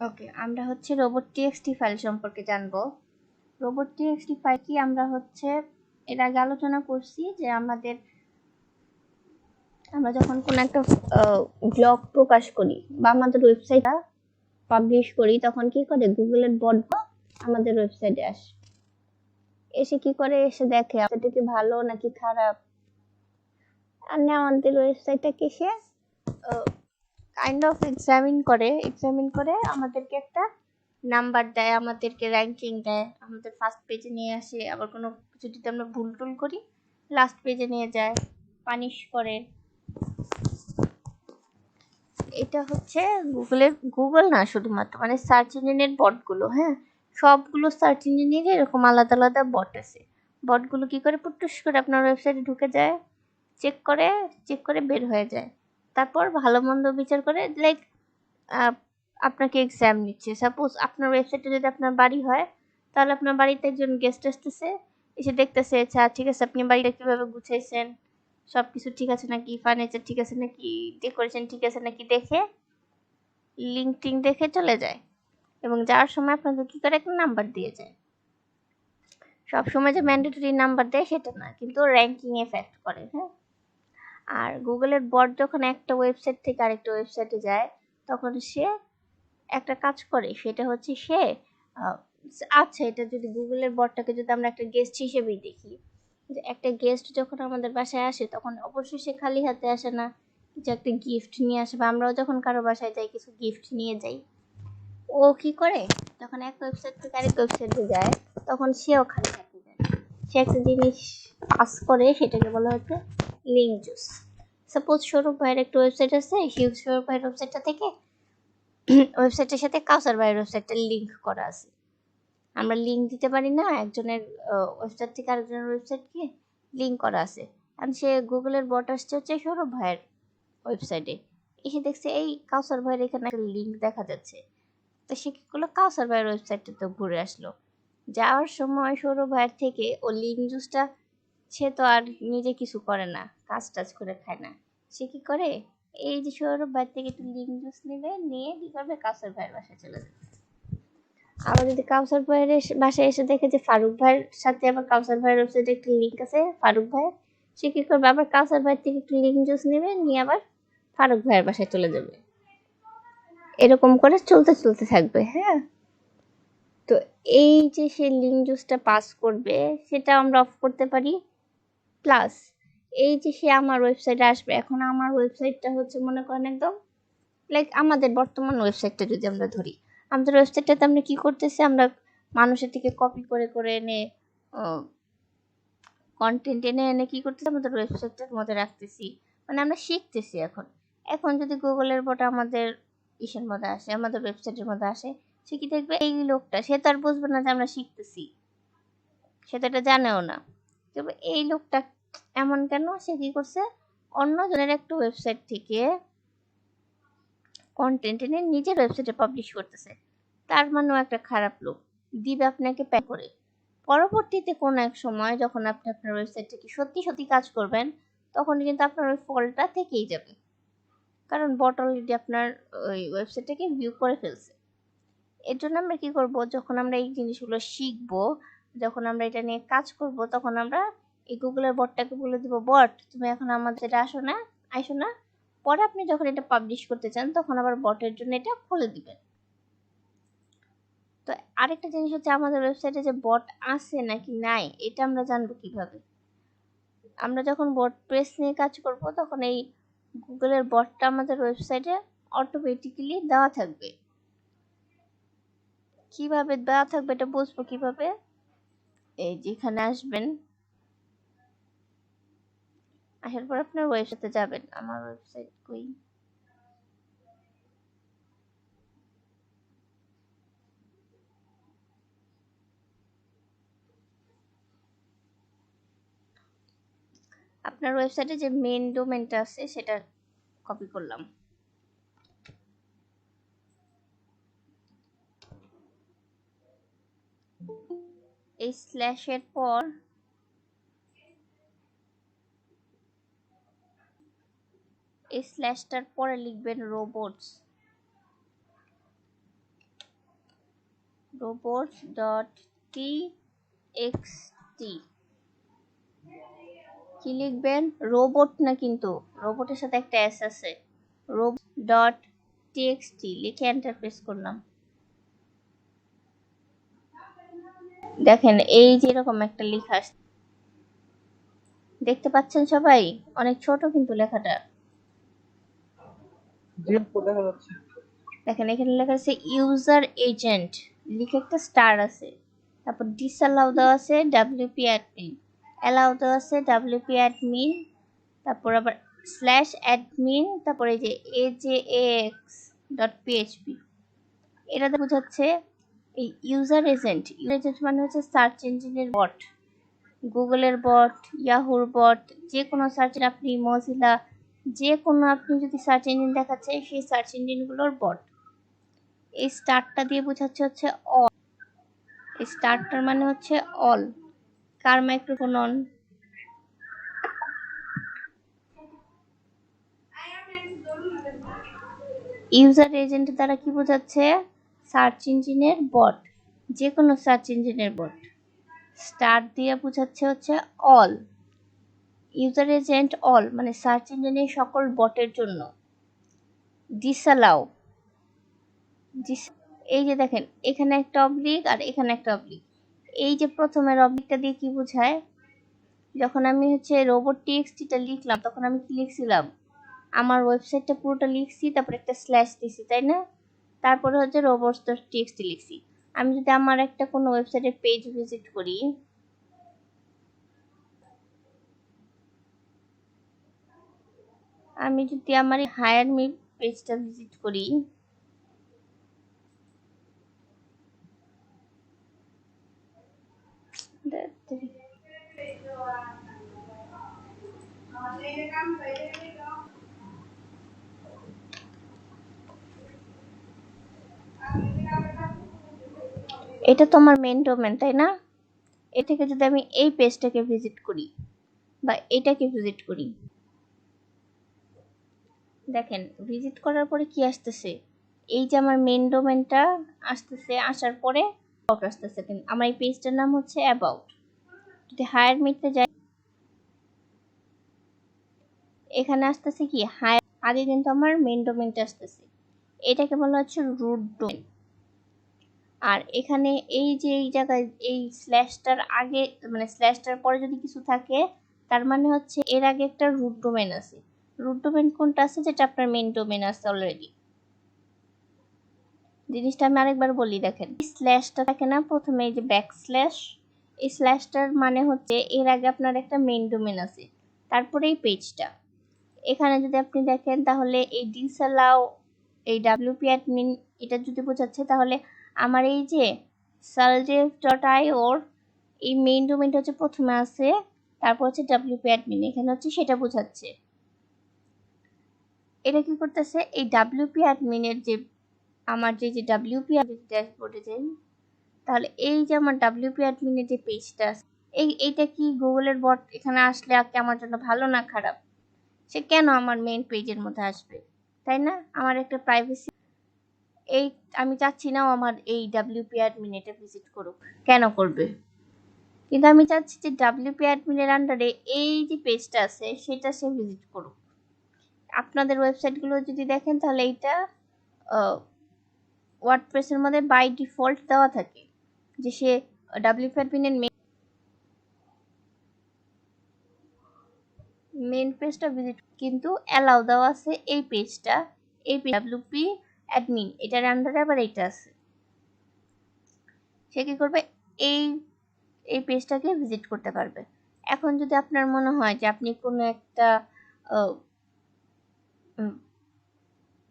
ওকে, আমরা হচ্ছে robot.txt file সম্পর্কে জানবো। robot.txt ফাইল কি, আমরা হচ্ছে এর আগে আলোচনা করছি যে আমরা যখন কোনো একটা ব্লগ প্রকাশ করি বা আমাদের ওয়েবসাইট পাবলিশ করি, তখন কি করে গুগলের বট আমাদের ওয়েবসাইটে এসে কি করে, এসে দেখে এটা কি ভালো নাকি খারাপ, আর আমাদের ওয়েবসাইটটাকে সে কাইন্ড অফ এক্সামিন করে আমাদেরকে একটা নাম্বার দেয়, আমাদেরকে র্যাঙ্কিং দেয়, আমাদের ফার্স্ট পেজে নিয়ে আসে, আবার কোনো কিছু যদি আমরা ভুল টুল করি লাস্ট পেজে নিয়ে যায়, পানিশ করে। এটা হচ্ছে গুগল না শুধুমাত্র, মানে সার্চ ইঞ্জিনের বটগুলো, হ্যাঁ, সবগুলো সার্চ ইঞ্জিনের এরকম আলাদা আলাদা বট আছে। বটগুলো কি করে পুটুস করে আপনার ওয়েবসাইটে ঢুকে যায়, চেক করে বের হয়ে যায়, তারপর ভালো মন্দ বিচার করে, লাইক আপনাকে এক্সাম নিচ্ছে। সাপোজ আপনার ওয়েবসাইটে যদি আপনার বাড়ি হয়, তাহলে আপনার বাড়িতে একজন গেস্ট আসতেছে, এসে দেখতেছে আচ্ছা ঠিক আছে আপনি বাড়িটা কিভাবে গুছাইছেন, সব কিছু ঠিক আছে নাকি, ফার্নিচার ঠিক আছে নাকি, ডেকোরেশন ঠিক আছে নাকি দেখে, লিঙ্ক টিঙ্ক দেখে চলে যায়, এবং যাওয়ার সময় আপনাকে কি করে একটা নাম্বার দিয়ে যায়। সব সময় যে ম্যান্ডেটরি নাম্বার দেয় সেটা না, কিন্তু র্যাঙ্কিং এফেক্ট করে, হ্যাঁ। আর গুগলের বট যখন একটা ওয়েবসাইট থেকে আরেকটা ওয়েবসাইটে যায়, তখন সে একটা কাজ করে, সেটা হচ্ছে সে আচ্ছা, এটা যদি গুগলের বটটাকে যদি আমরা একটা গেস্ট হিসেবেই দেখি, যে একটা গেস্ট যখন আমাদের বাসায় আসে, তখন অবশ্যই সে খালি হাতে আসে না, কিছু একটা গিফট নিয়ে আসে, বা আমরাও যখন কারো বাসায় যাই কিছু গিফট নিয়ে যাই। ও কি করে, যখন এক ওয়েবসাইট থেকে আরেক ওয়েবসাইটে যায়, তখন সেও খালি হাতে যায়, সে একটা জিনিস পাস করে, সেটাকে বলা হচ্ছে লিঙ্ক জুস। সাপোজ সৌরভ ভাইয়ের একটা ওয়েবসাইট আছে, হিউজ সৌরভ ভাইয়ের ওয়েবসাইটটা থেকে ওয়েবসাইটের সাথে কাউসার ভাইয়ের ওয়েবসাইটের লিঙ্ক করা আছে। আমরা লিঙ্ক দিতে পারি না, একজনের ওয়েবসাইট থেকে আরেকজনের ওয়েবসাইটকে লিঙ্ক করা আছে, কারণ সে গুগলের বট আসছে হচ্ছে সৌরভ ভাইয়ের ওয়েবসাইটে, এসে দেখছে এই কাউসার ভাইয়ের এখানে একটা লিঙ্ক দেখা যাচ্ছে, তো সে কি করলো, কাউসার ভাইয়ের ওয়েবসাইটে তো ঘুরে আসলো। যাওয়ার সময় সৌরভ ভাইয়ের থেকে ও লিঙ্ক জুসটা, সে তো আর নিজে কিছু করে না, কাজ টাজ করে খায় না, সে কি করে, এই যে সৌরভ ভাইয়ের থেকে একটু লিঙ্ক জুস নেবে, নিয়ে কি করবে, কাউসার ভাইয়ের বাসায় চলে যাবে। আবার যদি কাউসার ভাইয়ের বাসায় এসে দেখে যে ফারুক ভাইয়ের সাথে আবার কাউসার ভাইয়ের ওয়েবসাইটে একটা লিঙ্ক আছে ফারুক ভাইয়ের, সে কি করবে, আবার কাউসার ভাইয়ের থেকে একটু লিঙ্ক জুস নেবে, নিয়ে আবার ফারুক ভাইয়ের বাসায় চলে যাবে, এরকম করে চলতে চলতে থাকবে, হ্যাঁ। তো এই যে সে লিঙ্ক জুসটা পাস করবে, সেটা আমরা অফ করতে পারি। প্লাস এই যে সে আমার ওয়েবসাইটে আসবে, এখন আমার ওয়েবসাইটটা হচ্ছে মনে করেন একদম লাইক আমাদের বর্তমান ওয়েবসাইটটা যদি আমরা ধরি, আমাদের ওয়েবসাইটটাতে আমরা কি করতেছি, আমরা মানুষের থেকে কপি করে করে এনে কন্টেন্ট এনে এনে কি করতেছি, আমাদের ওয়েবসাইটটার মধ্যে রাখতেছি, মানে আমরা শিখতেছি। এখন এখন যদি গুগলের বট আমাদের ইসের মধ্যে আসে, আমাদের ওয়েবসাইটের মধ্যে আসে, সে কি দেখবে, এই লোকটা, সে তো আর বুঝবে না যে আমরা শিখতেছি, সে তো এটা জানেও না, তবে এই লোকটা এমন কেন, সে কি করছে, অন্য জনের একটা ওয়েবসাইট থেকে কন্টেন্ট এনে নিজের ওয়েবসাইটে পাবলিশ করতেছে, তার মানেও একটা খারাপ লোক, দিবে আপনাকে প্যাক করে। পরবর্তীতে কোনো এক সময় যখন আপনি আপনার ওয়েবসাইটটাকে সত্যি সত্যি কাজ করবেন, তখন কিন্তু আপনার ওই ফলটা থেকেই যাবে, কারণ বট অলরেডি আপনার ওই ওয়েবসাইটটাকে ভিউ করে ফেলছে। এর জন্য আমরা কি করব, যখন আমরা এই জিনিসগুলো শিখবো, যখন আমরা এটা নিয়ে কাজ করব, তখন আমরা এই গুগলের বটটাকে বলে দিব, বট তুমি এখন আমাদের আইসো না, পরে আপনি যখন এটা পাবলিশ করতে চান, তখন আবার বটের জন্য এটা খুলে দিবেন। তো আরেকটা জিনিস হচ্ছে, আমাদের ওয়েবসাইটে যে বট আছে নাকি নাই, এটা আমরা জানবো কিভাবে। আমরা যখন ওয়ার্ডপ্রেস নিয়ে কাজ করব, তখন এই গুগলের বটটা আমাদের ওয়েবসাইটে অটোমেটিক্যালি দেওয়া থাকবে। কিভাবে দেওয়া থাকবে এটা বুঝবো কিভাবে, এই যেখানে আসবেন, আসার পর আপনার ওয়েবসাইটে যাবেন, আমার ওয়েবসাইট কই, আপনার ওয়েবসাইটে যে মেইন ডোমেনটা আছে সেটা কপি করলাম, এই স্ল্যাশের পর এই স্ল্যাশটার পরে লিখবেন রোবটস, robots.txt কি লিখবেন? রোবট না, কিন্তু রোবটের সাথে একটা এস আছে। robots.txt লিখে এন্টার প্রেস করলাম। দেখেন এই যে এরকম একটা লেখা আসছে, দেখতে পাচ্ছেন সবাই? অনেক ছোট কিন্তু লেখাটা। দেখেন এখানে লেখা আছে ইউজার এজেন্ট, লিখে একটা স্টার আছে, তারপর ডিসঅ্যালাউ দেওয়া আছে ডব্লিউপি অ্যাডমিন, অ্যালাউ দেওয়া আছে ডব্লিউপি অ্যাডমিন, তারপর আবার স্ল্যাশ অ্যাডমিন, তারপর এই যে ajax.php। এটাতে বোঝাচ্ছে এই ইউজার এজেন্ট। ইউজার এজেন্ট মানে হচ্ছে সার্চ ইঞ্জিনের বট, গুগলের বট, ইয়াহুর বট, যে কোনো সার্চ আপনি মজিলা, যে কোনো আপনি যদি সার্চ ইঞ্জিন দেখাচ্ছে সেই সার্চ ইঞ্জিনগুলোর বট। এই স্টারটা দিয়ে বোঝাচ্ছে হচ্ছে অল। এই স্টারটার মানে হচ্ছে all. Car microphone on? User agent দ্বারা কি বোঝাচ্ছে? সার্চ ইঞ্জিনের বট, যে কোনো সার্চ ইঞ্জিনের বট। স্টার দিয়ে বোঝাচ্ছে হচ্ছে অল। ইউজার এজেন্ট অল মানে সার্চ ইঞ্জিনের সকল বটের জন্য। ডিসঅ্যালাউ, এই যে দেখেন এখানে একটা অবলিক আর এখানে একটা অবলিক। এই যে প্রথমের অবলিকটা দিয়ে কি বোঝায়? যখন আমি হচ্ছে রোবট টিএক্সটিটা লিখলাম তখন আমি কি লিখছিলাম? আমার ওয়েবসাইটটা পুরোটা লিখছি, তারপর একটা স্ল্যাশ দিছি, তাই না? তারপরে হচ্ছে robots.txt লিখছি। আমি যদি আমার একটা কোনো ওয়েবসাইটের পেজ ভিজিট করি, আমি যদি আমার হায়ার মি পেজটা ভিজিট করি, এটা তো আমার মেন ডোমেন, তাই না? এ থেকে যদি আমি এই পেজটাকে ভিজিট করি বা এটাকে ভিজিট করি, দেখেন ভিজিট করার পরে কি আসতেছে? এই যে আমার মেন ডোমেনটা আসতেছে, আসার পরে অ্যাবাউট আসতেছে। কিন্তু আমার এই পেজটার নাম হচ্ছে অ্যাবাউট। যদি হায়ার মিতে যাই, এখানে আসতেছে কি হায়ার, আগে কিন্তু আমার মেন ডোমেনটা আসতেছে, এটাকে বলা হচ্ছে রুট ডোমেন। আর এখানে এই যে এই জায়গায় এই স্ল্যাশটার আগে মানে স্ল্যাশটার পরে যদি কিছু থাকে তার মানে হচ্ছে এর আগে একটা রুট ডোমেন আছে। রুট ডোমেন কোনটা আছে? যেটা আপনার মেন ডোমেন আছে অলরেডি। জিনিসটা আমি আরেকবার বলি, দেখেন স্ল্যাশটা থাকে না প্রথমে, এই যে ব্যাক স্ল্যাশ, এই স্ল্যাশটার মানে হচ্ছে এর আগে আপনার একটা মেন ডোমেন আছে, তারপরে এই পেজটা। এখানে যদি আপনি দেখেন তাহলে এই ডিসঅ্যালাউ, এই ডব্লিউপি অ্যাডমিন, এটা যদি বোঝাচ্ছে তাহলে আমার এই যে saldev.io এই মেইন ডোমেইনটা হচ্ছে প্রথমে আছে, তারপর হচ্ছে ডব্লিউপি অ্যাডমিন, এখানে হচ্ছে সেটা বোঝাচ্ছে। এটা কি করতেছে? এই ডব্লিউপি অ্যাডমিনের যে আমার যে ডব্লিউপি ড্যাশবোর্ডে যাই, তাহলে এই যে আমার ডব্লিউপি অ্যাডমিনের যে পেজটা আছে, এইটা কি গুগলের বট এখানে আসলে আমার জন্য ভালো না খারাপ? সে কেন আমার মেইন পেজের মধ্যে আসবে, তাই না? আমার একটা প্রাইভেসি, এই আমি চাচ্ছি না আমার এই ডব্লিউপি অ্যাডমিন এটা ভিজিট করুক, কেন করবে? কিন্তু আমি চাচ্ছি যে ডব্লিউপি অ্যাডমিনের আন্ডারে এই যে পেজটা আছে সেটা সে ভিজিট করুক। আপনাদের ওয়েবসাইটগুলো যদি দেখেন তাহলে এইটা ওয়ার্ডপ্রেসের মধ্যে বাই ডিফল্ট দেওয়া থাকে যে সে ডব্লিউপি অ্যাডমিনের মেইন পেজটা ভিজিট, কিন্তু অ্যালাউ দেওয়া আছে এই পেজটা, এই ডব্লিউপি অ্যাডমিন এটার আন্ডারে আবার এইটা আছে। সে কি করবে? এই এই পেজটাকে ভিজিট করতে পারবে। এখন যদি আপনার মনে হয় যে আপনি কোনো একটা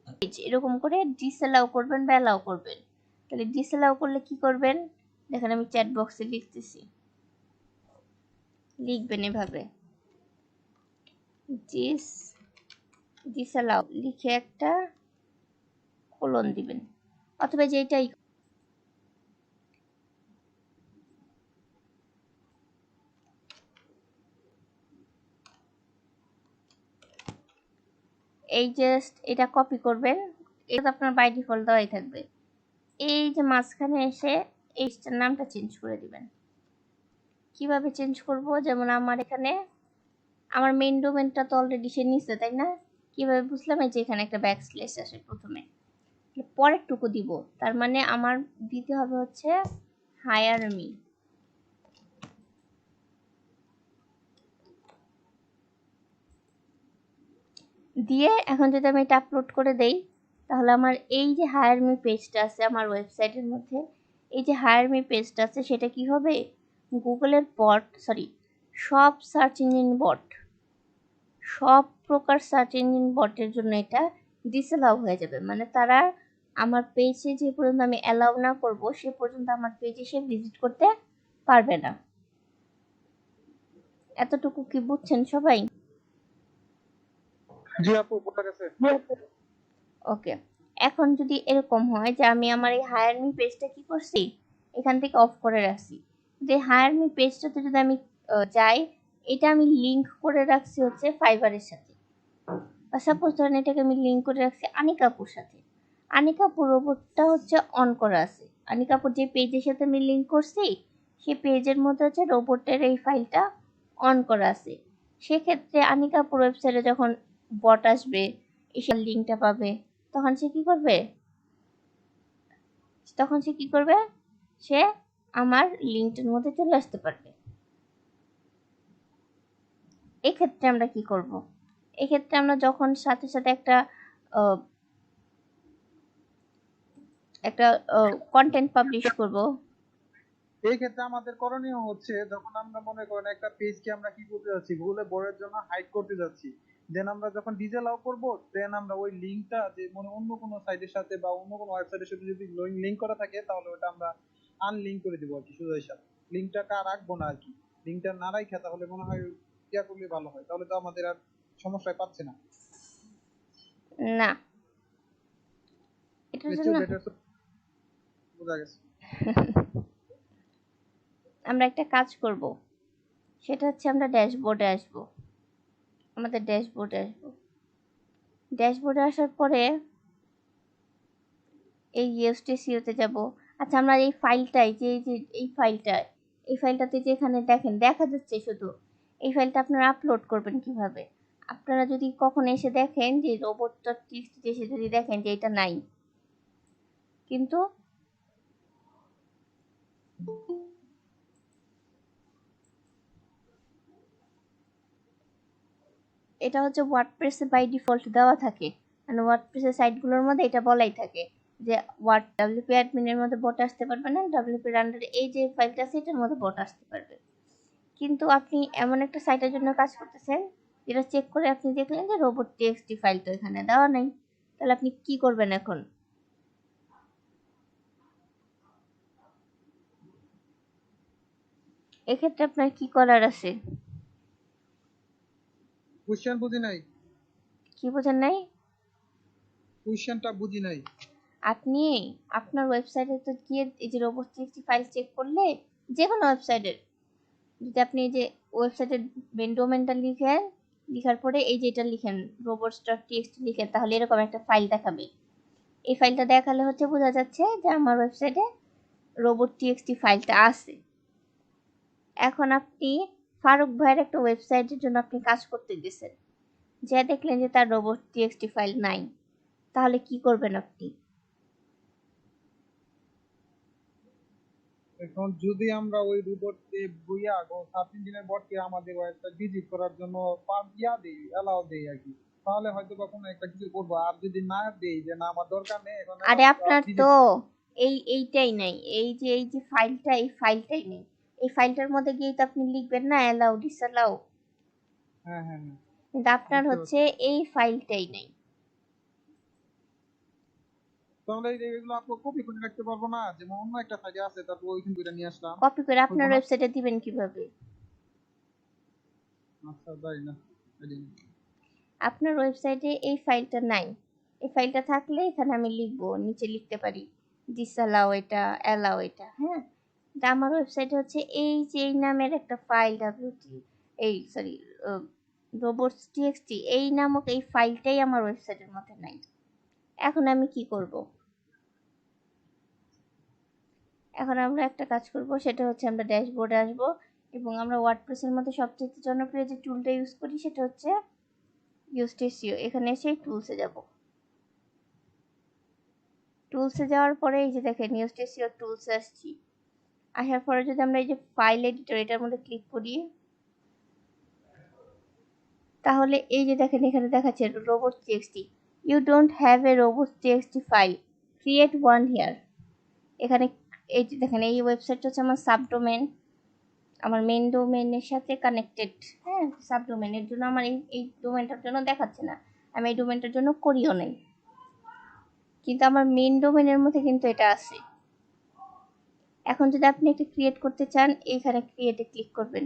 পেজ এরকম করে ডিসঅ্যালাউ করবেন বা অ্যালাউ করবেন, তাহলে ডিসঅ্যালাউ করলে কি করবেন? দেখেন আমি চ্যাট বক্সে লিখতেছি, লিখবেন এভাবে ডিসঅ্যালাউ লিখে একটা কোলন দিবেন, অথবা যেটাই এই জাস্ট এটা কপি করবেন, এটা আপনার বাই ডিফল্ট দেওয়াই থাকবে। এই যে মাঝখানে এসে এইটার নামটা চেঞ্জ করে দিবেন। কিভাবে চেঞ্জ করব? যেমন আমার এখানে আমার মেইন ডোমেনটা তো অলরেডি সে নিছে, তাই না? কিভাবে বুঝলাম? এই যে এখানে একটা ব্যাকস্ল্যাশ আসে প্রথমে, পরেরটুকু দিব। তার মানে আমার দিতে হবে হচ্ছে হায়ার মি। দিয়ে এখন যদি আমি এটা আপলোড করে দেই, তাহলে আমার এই যে হায়ার মি পেজটা আছে আমার ওয়েবসাইটের মধ্যে, এই যে হায়ার মি পেজটা আছে সেটা কি হবে? গুগলের বট, সরি, সব সার্চ ইঞ্জিন বট, সব প্রকার সার্চ ইঞ্জিন বটের জন্য এটা ডিসঅ্যালাউ হয়ে যাবে। মানে তারা আমার পেজে যে পর্যন্ত আমি অ্যালাউ না করব সে পর্যন্ত আমার পেজে সে ভিজিট করতে পারবে না। এতটুকু কি বুঝছেন সবাই? জি আপু, বোঝা গেছে। ওকে। এখন যদি এরকম হয় যে আমি আমার এই হায়ার মি পেজটা কি করছি, এখান থেকে অফ করে রাখছি, যে হায়ার মি পেজটাতে যদি আমি যাই, এটা আমি লিংক করে রাখছি হচ্ছে ফাইবারের সাথে, বা সাপোজ ধরেন এটাকে আমি লিংক করে রাখছি আনিকাপুর সাথে। আনিকাপুর রোবটটা হচ্ছে অন করা আছে। আনিকাপুর যে পেজের সাথে আমি লিংক করছি সেই পেজের মধ্যে হচ্ছে রোবটের এই ফাইলটা অন করা আছে। সেক্ষেত্রে আনিকাপুর ওয়েবসাইটে যখন বট আসবে, এসে লিঙ্কটা পাবে, তখন সে কি করবে? তখন সে কি করবে? সে আমার লিঙ্কটার মধ্যে চলে আসতে পারবে। এক্ষেত্রে আমরা কি করব? এক্ষেত্রে আমরা যখন সাথে সাথে একটা একটা কন্টেন্ট পাবলিশ করব, এই ক্ষেত্রে আমাদের করণীয় হচ্ছে, যখন আমরা মনে করেন একটা পেজকে আমরা কি করতে যাচ্ছি, গুগলে বড়ের জন্য হাইড করতে যাচ্ছি, দেন আমরা যখন ডিসঅ্যালাউ করব, দেন আমরা ওই লিংকটা যে মানে অন্য কোনো সাইটের সাথে বা অন্য কোনো ওয়েবসাইটের সাথে যদি লিংক করা থাকে, তাহলে ওটা আমরা আনলিংক করে দিব আর কি, সোজা হিসাব। লিংকটা রাখবো না আর কি। লিংকটা না রাখা তাহলে মনে হয় ইয়া করলে ভালো হয়, তাহলে তো আমাদের আর সমস্যায় পাচ্ছে না। না এটার এর জন্য চেয়ে বেটার। বোঝা গেছে। আমরা একটা কাজ করব, সেটা হচ্ছে আমরা ড্যাশবোর্ডে আসব। আমাদের ড্যাশবোর্ডে আসব। ড্যাশবোর্ডে আসার পরে এই ইউএসটিসিওতে যাব। আচ্ছা, আমরা এই ফাইলটাই যে এই যে এই ফাইলটাতে যে এখানে দেখেন দেখা যাচ্ছে শুধু, এই ফাইলটা আপনারা আপলোড করবেন কিভাবে? আপনারা যদি কখনো এসে দেখেন যে রোবট.txt এসে যদি দেখেন যে এটা নাই, কিন্তু এটা হচ্ছে ওয়ার্ডপ্রেসে বাই ডিফল্ট দেওয়া থাকে। মানে ওয়ার্ডপ্রেসের সাইটগুলোর মধ্যে এটা বলাই থাকে যে ডাব্লিউপি অ্যাডমিনের মধ্যে বট আসতে পারবে না, ডাব্লিউপির আন্ডারে এই যে ফাইলটা আছে এটার মধ্যে বট আসতে পারবে। কিন্তু আপনি এমন একটা সাইটের জন্য কাজ করতেছেন যেটা চেক করে আপনি দেখলেন যে রোবট.txt ফাইল তো এখানে দেওয়া নাই, তাহলে আপনি কি করবেন এখন? এক্ষেত্রে আপনার কি করার আছে? কোশ্চেন বুঝি নাই। কি বোঝেন নাই? কোশ্চেনটা বুঝি নাই। আপনি আপনার ওয়েবসাইটে তো গিয়ে এই যে রোবট.txt ফাইল চেক করলে, যে কোনো ওয়েবসাইটের, যদি আপনি এই যে ওয়েবসাইটের মেন ডোমেনটা লিখেন, লিখার পরে এই যে এটা লিখেন robots.txt লিখেন, তাহলে এরকম একটা ফাইল দেখাবে। এই ফাইলটা দেখালে হচ্ছে বোঝা যাচ্ছে যে আমার ওয়েবসাইটে রোবট.txt ফাইলটা আছে। এখন আপনি ফারুক ভাইয়ের একটা ওয়েবসাইটের জন্য আপনি কাজ করতে গেছেন, যে দেখলেন যে তার রোবট.txt ফাইল নাই, তাহলে কি করবেন আপনি? এখন যদি আমরা ওই রোবটকে বুইয়া সার্চ ইঞ্জিনের বটকে আমাদের ওয়েবসাইট ভিজিট করার জন্য ইয়া দেই, অ্যালাউ দেই আর কি, তাহলে হয়তো বা কোনো একটা কিছু করবো। আর যদি না দেই, যে না আমার দরকার নেই এখন আরে অ্যালাউ আপনার ভিজিট। তো এইটাই নাই, এই যে ফাইলটা, এই ফাইলটাই নেই। এই ফাইলটার মধ্যে গিয়ে তো আপনি লিখবেন না অ্যালাউ ডিসঅ্যালাউ, হ্যাঁ হ্যাঁ হ্যাঁ, কিন্তু আপনার বুঝতে হচ্ছে পারছি। এই ফাইলটাই নেই। তাহলে এগুলো আপনি কপি করে রাখতে পারবো না? যেমন অন্য একটা সাইটে আছে, তারপর ওইখান থেকে নিয়ে আসলাম, কপি করে হইবো আপনার না? ওয়েবসাইটে দিবেন কিভাবে? আচ্ছা, জানি না। আপনার ওয়েবসাইটে এই ফাইলটা নাই। এই ফাইলটা থাকলে এখানে আমি লিখবো, নিচে লিখতে পারি ডিসঅ্যালাউ এটা, অ্যালাউ এটা, হ্যাঁ। তা আমার ওয়েবসাইটে হচ্ছে এই যে এই নামের একটা ফাইল ডাব্লিউটি, এই সরি, robots.txt এই নামক এই ফাইলটাই আমার ওয়েবসাইটের মধ্যে নাই। এখন আমি কি করব? এখন আমরা একটা কাজ করব, সেটা হচ্ছে আমরা ড্যাশবোর্ডে আসব এবং আমরা ওয়ার্ডপ্রেসের মধ্যে সবচেয়ে জনপ্রিয় যে টুলটা ইউজ করি সেটা হচ্ছে ইউস্টেসিও। এখানে এসে টুলসে যাব। টুলসে যাওয়ার পরে এই যে দেখেন ইউস্টেসিও টুলসে আসছি। আসার পরে যদি আমরা এই যে ফাইল এডিটর এটার মধ্যে ক্লিক করি, তাহলে এই যে দেখেন এখানে দেখাচ্ছে robots.txt, you don't have a robots.txt file, create one here. এখানে এই যে দেখেন এই ওয়েবসাইটটা হচ্ছে আমার সাবডোমেন, আমার মেইন ডোমেনের সাথে কানেক্টেড। হ্যাঁ, সাবডোমেনের জন্য আমার এই ডোমেনটার জন্য দেখাচ্ছে না, আমি এই ডোমেনটার জন্য করিও নাই, কিন্তু আমার মেইন ডোমেনের মধ্যে কিন্তু এটা আছে। এখন যদি আপনি একটা ক্রিয়েট করতে চান, এইখানে ক্রিয়েটে ক্লিক করবেন।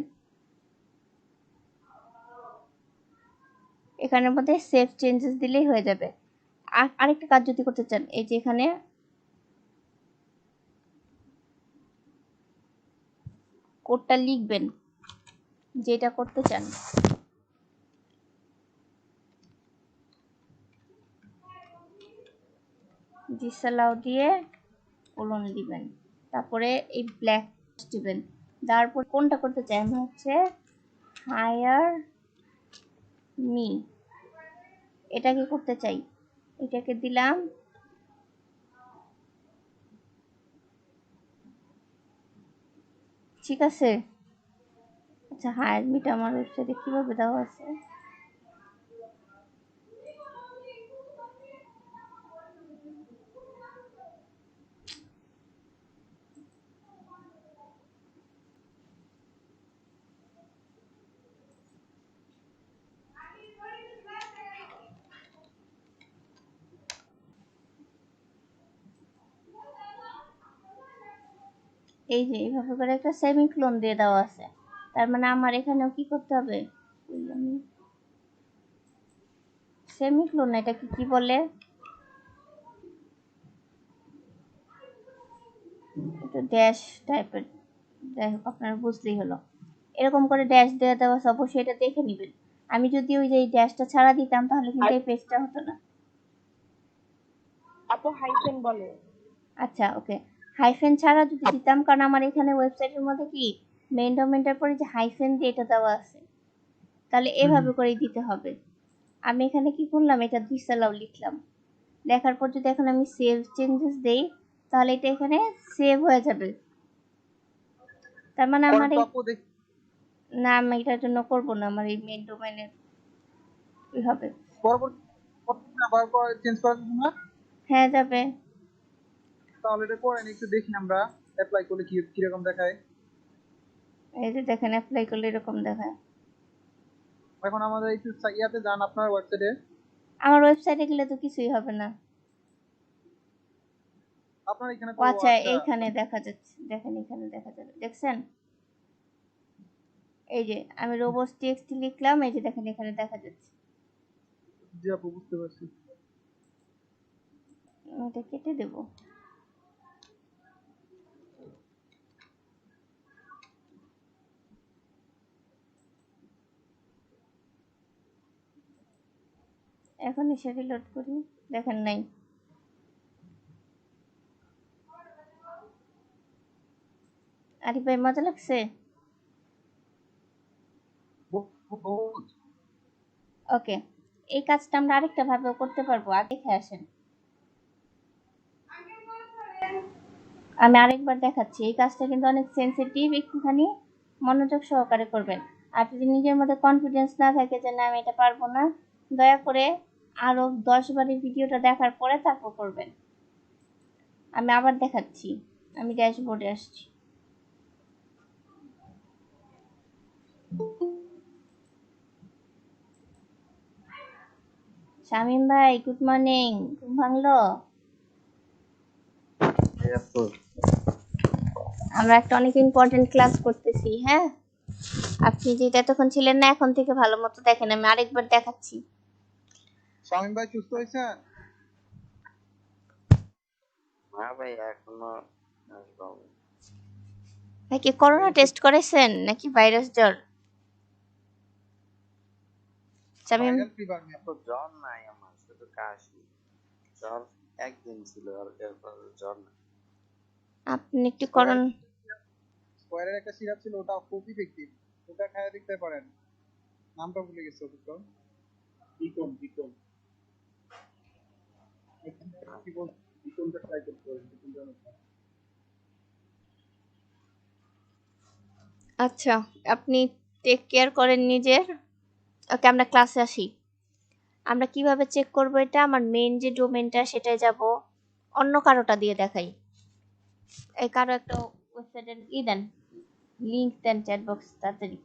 এখানের মধ্যে সেভ চেঞ্জেস দিলেই হয়ে যাবে। আরেকটা কাজ যদি করতে চান, এই যে এখানে কোডটা লিখবেন যেটা করতে চান। ডিসঅ্যালাউ দিয়ে কোলন দিবেন, তারপরে এই ব্ল্যাক দিবেন। তারপর কোনটা করতে চাই, আমি হচ্ছে হায়ার মি, এটাকে করতে চাই, এটাকে দিলাম। ঠিক আছে। আচ্ছা, হায়ার মিটা আমার ওয়েবসাইটে কিভাবে দেওয়া আছে? এই যে এইভাবে করে একটা সেমিক্লোন দিয়ে দেওয়া আছে, তার মানে আমার এখানেও কি করতে হবে? সেমিক্লোন, এটা কি বলে? একটু ড্যাশ টাইপের, যাই হোক আপনারা বুঝলেই হলো। এরকম করে ড্যাশ দিয়ে দেওয়া আছে, অবশ্যই এটা দেখে নেবেন। আমি যদি ওই যে এই ড্যাশটা ছাড়া দিতাম তাহলে কিন্তু এই পেজটা হতো না। আপু হাইফেন বলে। আচ্ছা, ওকে। হাইফেন ছাড়া যদি দিতাম, কারণ আমার এখানে ওয়েবসাইটের মধ্যে কি মেইন ডোমেনটার পরে যে হাইফেন দিয়ে এটা দেওয়া আছে, তাহলে এভাবে করেই দিতে হবে। আমি এখানে কি করলাম, এটা ডিসঅ্যালাউ লিখলাম। লেখার পর যদি এখন আমি সেভ চেঞ্জেস দেই, তাহলে এটা এখানে সেভ হয়ে যাবে। তার মানে আমার এই, না আমি এটার জন্য করব না, আমার এই মেইন ডোমেনের কি হবে। পরবর্তী আবার চেঞ্জ করার জন্য হ্যাঁ, যাবে। তাহলে এটা করেন, একটু দেখি আমরা অ্যাপ্লাই করলে কি কিরকম দেখায়। এই যে দেখেন অ্যাপ্লাই করলে এরকম দেখায়। এখন আমাদের একটু ইয়াতে যান আপনার ওয়েবসাইটে। আমার ওয়েবসাইটে গেলে তো কিছুই হবে না। আপনার এখানে ও তো আচ্ছা, আচ্ছা এইখানে দেখা যাচ্ছে, দেখেন এখানে দেখা যাবে, দেখছেন? এই যে আমি robots.txt লিখলাম, এই যে দেখেন এখানে দেখা যাচ্ছে। জি আপু, বুঝতে পারছি। এটা কেটে দেব। এখন এসে রিলোড করি, দেখেন নাই। আরে ভাই, মজা লাগছে। ওকে, এই কাজটা আমরা আরেকটা ভাবেও করতে পারবো, আর দেখে আসেন। আমি আরেকবার দেখাচ্ছি, এই কাজটা কিন্তু অনেক সেন্সিটিভ, একটুখানি মনোযোগ সহকারে করবেন। আর যদি নিজের মধ্যে কনফিডেন্স না থাকে যে না আমি এটা পারবো না, দয়া করে আরো 10 বার এই ভিডিওটা দেখার পরে তারপর করবেন। আমি আবার দেখাচ্ছি, আমি ড্যাশবোর্ডে আসছি। শামিম ভাই, গুড মর্নিং। ঘুম ভাঙলো? আমরা একটা অনেক ইম্পর্টেন্ট ক্লাস করতেছি, হ্যাঁ? আপনি যেটা এতক্ষণ ছিলেন না, এখন থেকে ভালো মতো দেখেন, আমি আরেকবার দেখাচ্ছি। শামিম ভাই সুস্থ হয়েছেন? হ্যাঁ ভাই, এখনো ভাই কি করোনা টেস্ট করেছেন নাকি ভাইরাস জ্বর? শামিম, ভাইরাল ফিভার নিয়ে তো জ্বর নাই, আমার শুধু কাশি। জ্বর একদিন ছিল, আর এরপর জ্বর নাই। আপনি একটু করুন। স্কোয়ারের একটা সিরাপ ছিল, ওটা খুব ইফেক্টিভ, ওটা খাইয়ে দেখতে পারেন। নামটা ভুলে গেছি ওষুধটা। বিকন বিকন কি বল, বিকনটা ট্রাই করতে পারেন, বিকনটা অনেক ভালো। আচ্ছা, আপনি টেক কেয়ার করেন নিজের। ওকে, আমরা ক্লাসে আসি। আমরা কিভাবে চেক করব এটা? আমার মেইন যে ডোমেনটা সেটাই যাব, অন্য কারোটা দিয়ে দেখাই। এই কারো একটা ওয়েবসাইটের দেন, লিংক দেন চ্যাট বক্স তাড়াতাড়ি।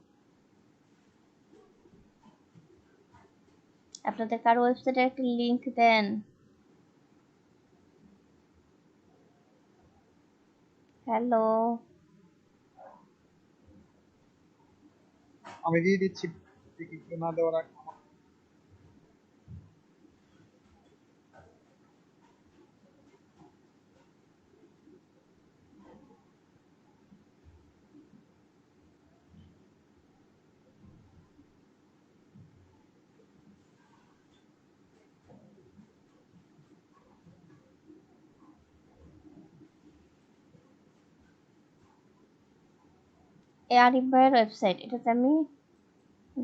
আপনাদের কারো ওয়েবসাইটের একটা লিংক দেন। হ্যালো, আমি দিয়ে দিচ্ছি, দেখি কেউ না দেওয়ার আগে। এই আরিফ ভাইয়ের ওয়েবসাইট, এটাতে আমি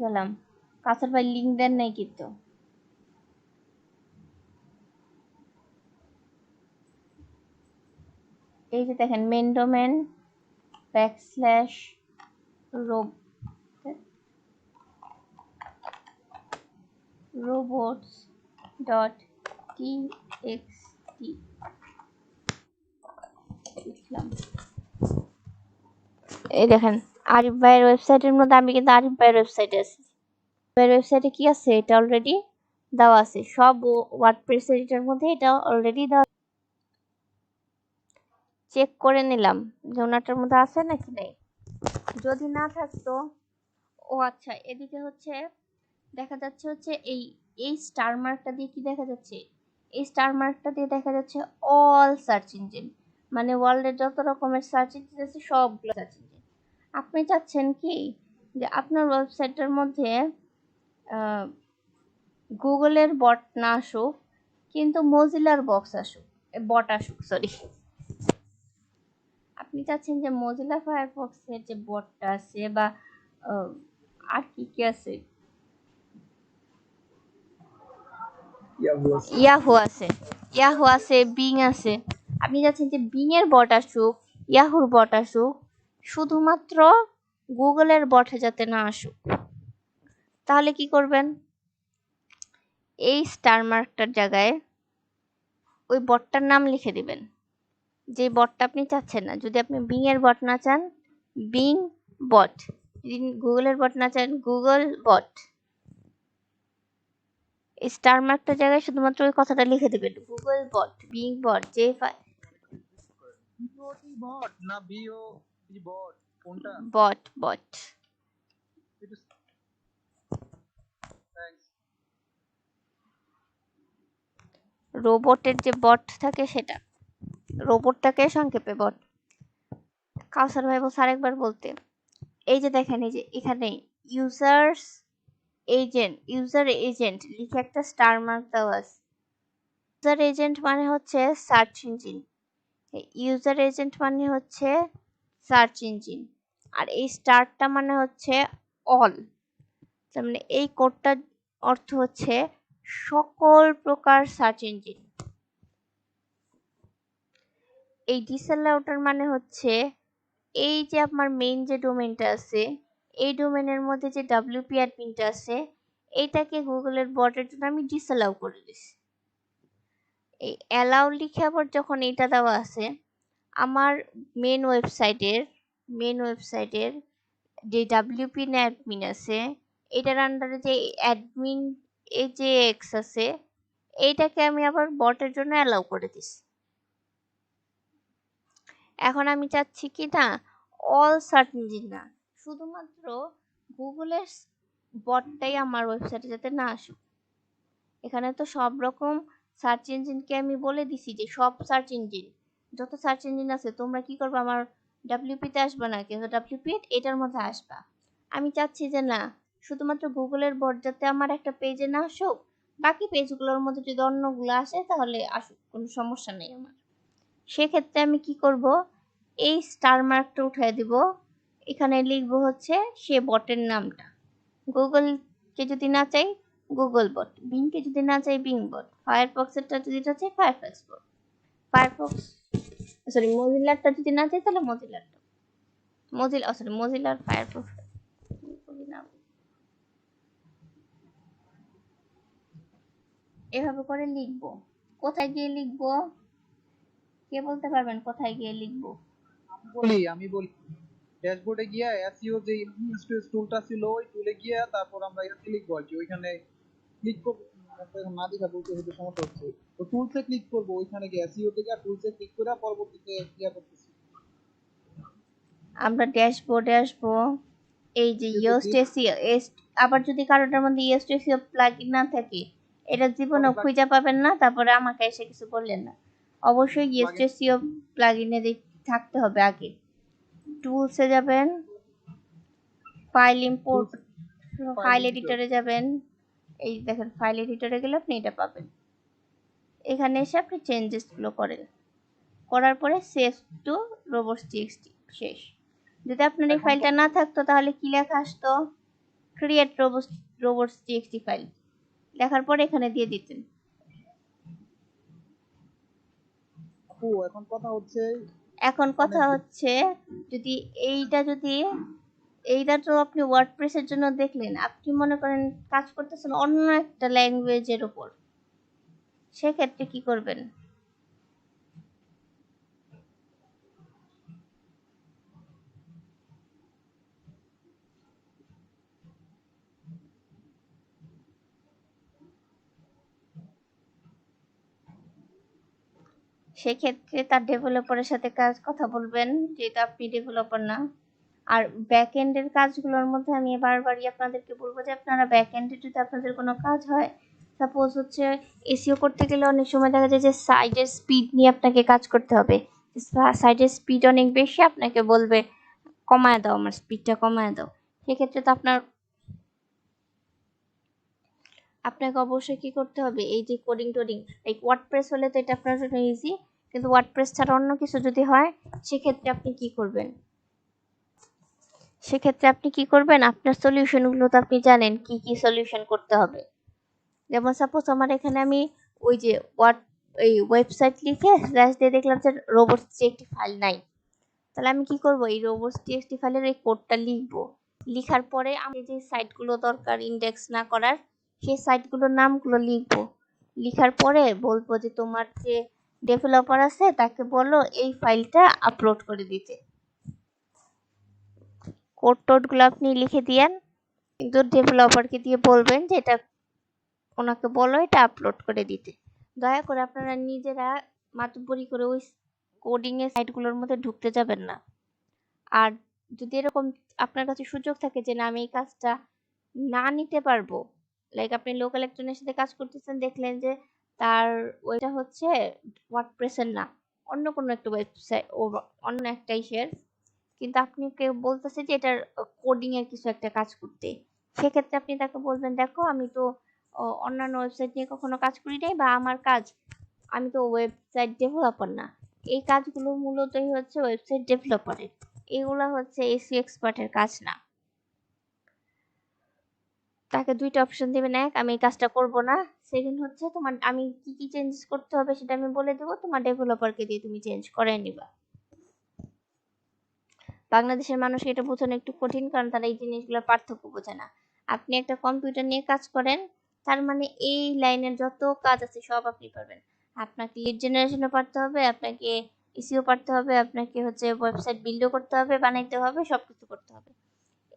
গেলাম। কাসার ভাই লিংক দেন নাই কিন্তু। এই যে দেখেন, main domain backslash robots dot txt লিখলাম। এই দেখেন, আরিফ ভাইয়ের ওয়েবসাইটের মধ্যে আমি কিন্তু আরিফ ভাইয়ের ওয়েবসাইটে আছি। ভাইয়ের ওয়েবসাইটে কি আছে এটা অলরেডি দেওয়া আছে, সব ওয়ার্ডপ্রেস এডিটর মধ্যে এটা অলরেডি দেওয়া। চেক করে নিলাম যে ওনাটার মধ্যে আছে নাকি নেই। যদি না থাকতো, ও আচ্ছা, এদিকে হচ্ছে দেখা যাচ্ছে হচ্ছে এই এই স্টার মার্কটা দিয়ে কি দেখা যাচ্ছে? এই স্টার মার্কটা দিয়ে দেখা যাচ্ছে অল সার্চ ইঞ্জিন, মানে ওয়ার্ল্ডের যত রকমের সার্চ ইঞ্জিন আছে সবগুলো সার্চ ইঞ্জিন। আপনি চাচ্ছেন কি যে আপনার ওয়েবসাইটের মধ্যে গুগলের বট না আসুক, কিন্তু মজিলার বক্স আসুক, বট আসুক, সরি। আপনি চাচ্ছেন যে মজিলা ফায়ারফক্সের যে বটটা আছে বা আর কি কি আছে, ইয়াহু আছে, ইয়াহু আছে, বিং আছে। আপনি চাচ্ছেন যে বিং এর বট আসুক, ইয়াহুর বট আসুক, শুধুমাত্র গুগলের বট যাতে না আসুক। তাহলে কি করবেন? এই স্টার মার্কটার জায়গায় ওই বটটার নাম লিখে দিবেন, যে বটটা আপনি চাচ্ছেন না। যদি আপনি বিং এর বট না চান, বিং বট। যদি গুগলের বট না চান, গুগল বট। এই স্টার মার্কটার জায়গায় শুধুমাত্র ওই কথাটা লিখে দিবেন, গুগল বট, বিং বট, যে বিওটি বট না বিও বট, কোনটা? বট বট। একটু থ্যাঙ্কস। রোবটের যে বট থাকে সেটা, রোবটটাকে সংক্ষেপে বট। কাউসার ভাই বলছে আরেকবার বলতে। এই যে দেখেন, এই যে এখানে ইউজার্স এজেন্ট, ইউজার এজেন্ট লিখে একটা স্টার মার্ক দেওয়া আছে। ইউজার এজেন্ট মানে হচ্ছে সার্চ ইঞ্জিন, ইউজার এজেন্ট মানে হচ্ছে সার্চ ইঞ্জিন, আর এই স্টারটা মানে হচ্ছে অল। তার মানে এই কোডটার অর্থ হচ্ছে সকল প্রকার সার্চ ইঞ্জিন। এই ডিসঅ্যালাউটার মানে হচ্ছে এই যে আপনার মেইন যে ডোমেইনটা আছে, এই ডোমেইনের মধ্যে যে ডব্লিউপি অ্যাডমিনটা আছে, এইটাকে গুগলের বটের জন্য আমি ডিসঅ্যালাউ করে দিছি। এই অ্যালাউ লিখে আবার যখন এটা দেওয়া আছে, আমার মেন ওয়েবসাইটের যে ডব্লিউপি অ্যাডমিন আছে, এটার আন্ডারে যে অ্যাডমিন এই যে এক্স আছে, এইটাকে আমি আবার বটের জন্য অ্যালাউ করে দিছি। এখন আমি চাচ্ছি কি না, অল সার্চ ইঞ্জিন না, শুধুমাত্র গুগলের বটটাই আমার ওয়েবসাইটে যাতে না আসুক। এখানে তো সব রকম সার্চ ইঞ্জিনকে আমি বলে দিছি যে সব সার্চ ইঞ্জিন, যত সার্চ ইঞ্জিন আছে তোমরা কি করবে, আমার ডাব্লিউপিতে আসবে না, কিন্তু ডাব্লিউপি এটার মধ্যে আসবা। আমি চাচ্ছি যে না, শুধুমাত্র গুগলের বট যাতে আমার একটা পেজে না আসুক, বাকি পেজগুলোর মধ্যে যদি অন্যগুলো আসে তাহলে আসুক, কোনো সমস্যা নেই আমার। সেক্ষেত্রে আমি কি করব, এই স্টার মার্কটা উঠাই দিব, এখানে লিখবো হচ্ছে সে বটের নামটা। গুগল কে যদি না চাই গুগল বট, বিং কে যদি না চাই বিং বট, ফায়ারফক্সেরটা যদি না চাই ফায়ারফক্স বট, ফায়ারফক্স সরি মজিলারটা যদি না চাই তাহলে মজিলারটা, মজিলা সরি মজিলার ফায়ারফক্স এভাবে করে লিখবো। কোথায় গিয়ে লিখবো কে বলতে পারবেন? কোথায় গিয়ে লিখবো? আমি বলি ড্যাশবোর্ডে গিয়ে এসইও যে ইনস্টেন্স টুলটা ছিল ওই টুলে গিয়ে তারপর আমরা এখানে লিখবো আর কি, ওইখানে ক্লিক করব। এখন না দেখা বলতে হতে সমস্যা হচ্ছে, তো টুলসে ক্লিক করব, ওইখানে গিয়ে এসইও থেকে টুলসে ক্লিক করে পরবর্তীতে ক্লিয়ার করতেছি। আমরা ড্যাশবোর্ডে আসবো, এই যে এই যে ইয়োস্ট এসিও, আবার যদি কারোটার মধ্যে ইয়োস্ট এসিও প্লাগইন না থাকে এটা জীবনে খুঁজে পাবেন না, তারপরে আমাকে এসে কিছু বললেন না। অবশ্যই ইয়োস্ট এসিও প্লাগইনে থাকতে হবে আগে। টুলসে যাবেন, ফাইল ইম্পোর্ট, ফাইল এডিটরে যাবেন, এই দেখেন ফাইল এডিটরে গেলে আপনি এটা পাবেন। এখানে এসে আপনি চেঞ্জেস গুলো করেন, করার পরে সেভ টু robots.txt শেষ। যদি আপনার এই ফাইলটা না থাকতো তাহলে কি লেখা আসতো? ক্রিয়েট robots.txt ফাইল লেখার পরে এখানে দিয়ে দিতেন। আপু এখন কথা হচ্ছে যদি এইটা তো আপনি ওয়ার্ডপ্রেসের জন্য দেখলেন, আপনি মনে করেন কাজ করতেছেন অন্য একটা ল্যাঙ্গুয়েজের উপর, সেক্ষেত্রে কি করবেন? সেক্ষেত্রে তার ডেভেলপারের সাথে কথা বলবেন, যেহেতু আপনি ডেভেলপার না। আর ব্যাক এন্ডের কাজগুলোর মধ্যে আমি বারবারই আপনাদেরকে বলবো যে আপনারা ব্যাক এন্ডে যদি আপনাদের কোনো কাজ হয়, সাপোজ হচ্ছে এসইও করতে গেলে অনেক সময় দেখা যায় যে সাইটের স্পিড নিয়ে আপনাকে কাজ করতে হবে, সাইটের স্পিড অনেক বেশি, আপনাকে বলবে কমায় দাও, আমার স্পিডটা কমায় দাও। সেক্ষেত্রে তো আপনাকে অবশ্যই কি করতে হবে, এই যে কোডিং টোডিং, লাইক ওয়ার্ডপ্রেস হলে তো এটা আপনার জন্য ইজি, কিন্তু ওয়ার্ডপ্রেস ছাড়া অন্য কিছু যদি হয় সেক্ষেত্রে আপনি কি করবেন? আপনার সলিউশনগুলো তো আপনি জানেন কি কি সলিউশন করতে হবে। যেমন সাপোজ আমার এখানে আমি ওই যে এই ওয়েবসাইট লিখে স্ল্যাশ দিয়ে দেখলাম যে robots একটি ফাইল নাই, তাহলে আমি কি করব? এই robots.txt ফাইলের এই কোডটা লিখবো, লিখার পরে আমি যে সাইটগুলো দরকার ইন্ডেক্স না করার সেই সাইটগুলোর নামগুলো লিখবো, লিখার পরে বলবো যে তোমার যে ডেভেলপার আছে তাকে বলো এই ফাইলটা আপলোড করে দিতে। কোড টোডগুলো আপনি লিখে দিয়েন, কিন্তু ডেভেলপারকে দিয়ে বলবেন যে এটা ওনাকে বলো এটা আপলোড করে দিতে। দয়া করে আপনারা নিজেরা মাতুব্বরি করে ওই কোডিং এর সাইটগুলোর মধ্যে ঢুকতে যাবেন না। আর যদি এরকম আপনার কাছে সুযোগ থাকে যে না আমি এই কাজটা না নিতে পারবো, লাইক আপনি লোকাল একজনের সাথে কাজ করতেছেন, দেখলেন যে তার ওইটা হচ্ছে ওয়ার্ডপ্রেসের না, অন্য কোনো একটা ওয়েবসাইট ও অন্য একটা ইসের, কিন্তু আপনি কেউ বলতেছে যে এটার কোডিং এর কিছু একটা কাজ করতে, সেক্ষেত্রে আপনি তাকে বলবেন দেখো আমি তো অন্যান্য ওয়েবসাইট নিয়ে কখনো কাজ করি নাই, বা আমার কাজ আমি তো ওয়েবসাইট ডেভেলপার না, এই কাজগুলো মূলতই হচ্ছে ওয়েবসাইট ডেভেলপারের, এগুলা হচ্ছে এসইও এক্সপার্টের কাজ না। তাকে দুইটা অপশন দিবেন, এক আমি এই কাজটা করব না, সেকেন্ড হচ্ছে তোমার আমি কি কি চেঞ্জেস করতে হবে সেটা আমি বলে দেবো, তোমার ডেভেলপারকে দিয়ে তুমি চেঞ্জ করে নিবা। বাংলাদেশের মানুষকে এটা বোঝানো একটু কঠিন, কারণ তারা এই জিনিসগুলো পার্থক্য বোঝে না। আপনি একটা কম্পিউটার নিয়ে কাজ করেন, তার মানে এই লাইনের যত কাজ আছে সব আপনি পারবেন। আপনাকে লিড জেনারেশনও পারতে হবে, আপনাকে ইসিও পারতে হবে, আপনাকে হচ্ছে ওয়েবসাইট বিল্ডও করতে হবে, বানাইতে হবে, সবকিছু করতে হবে।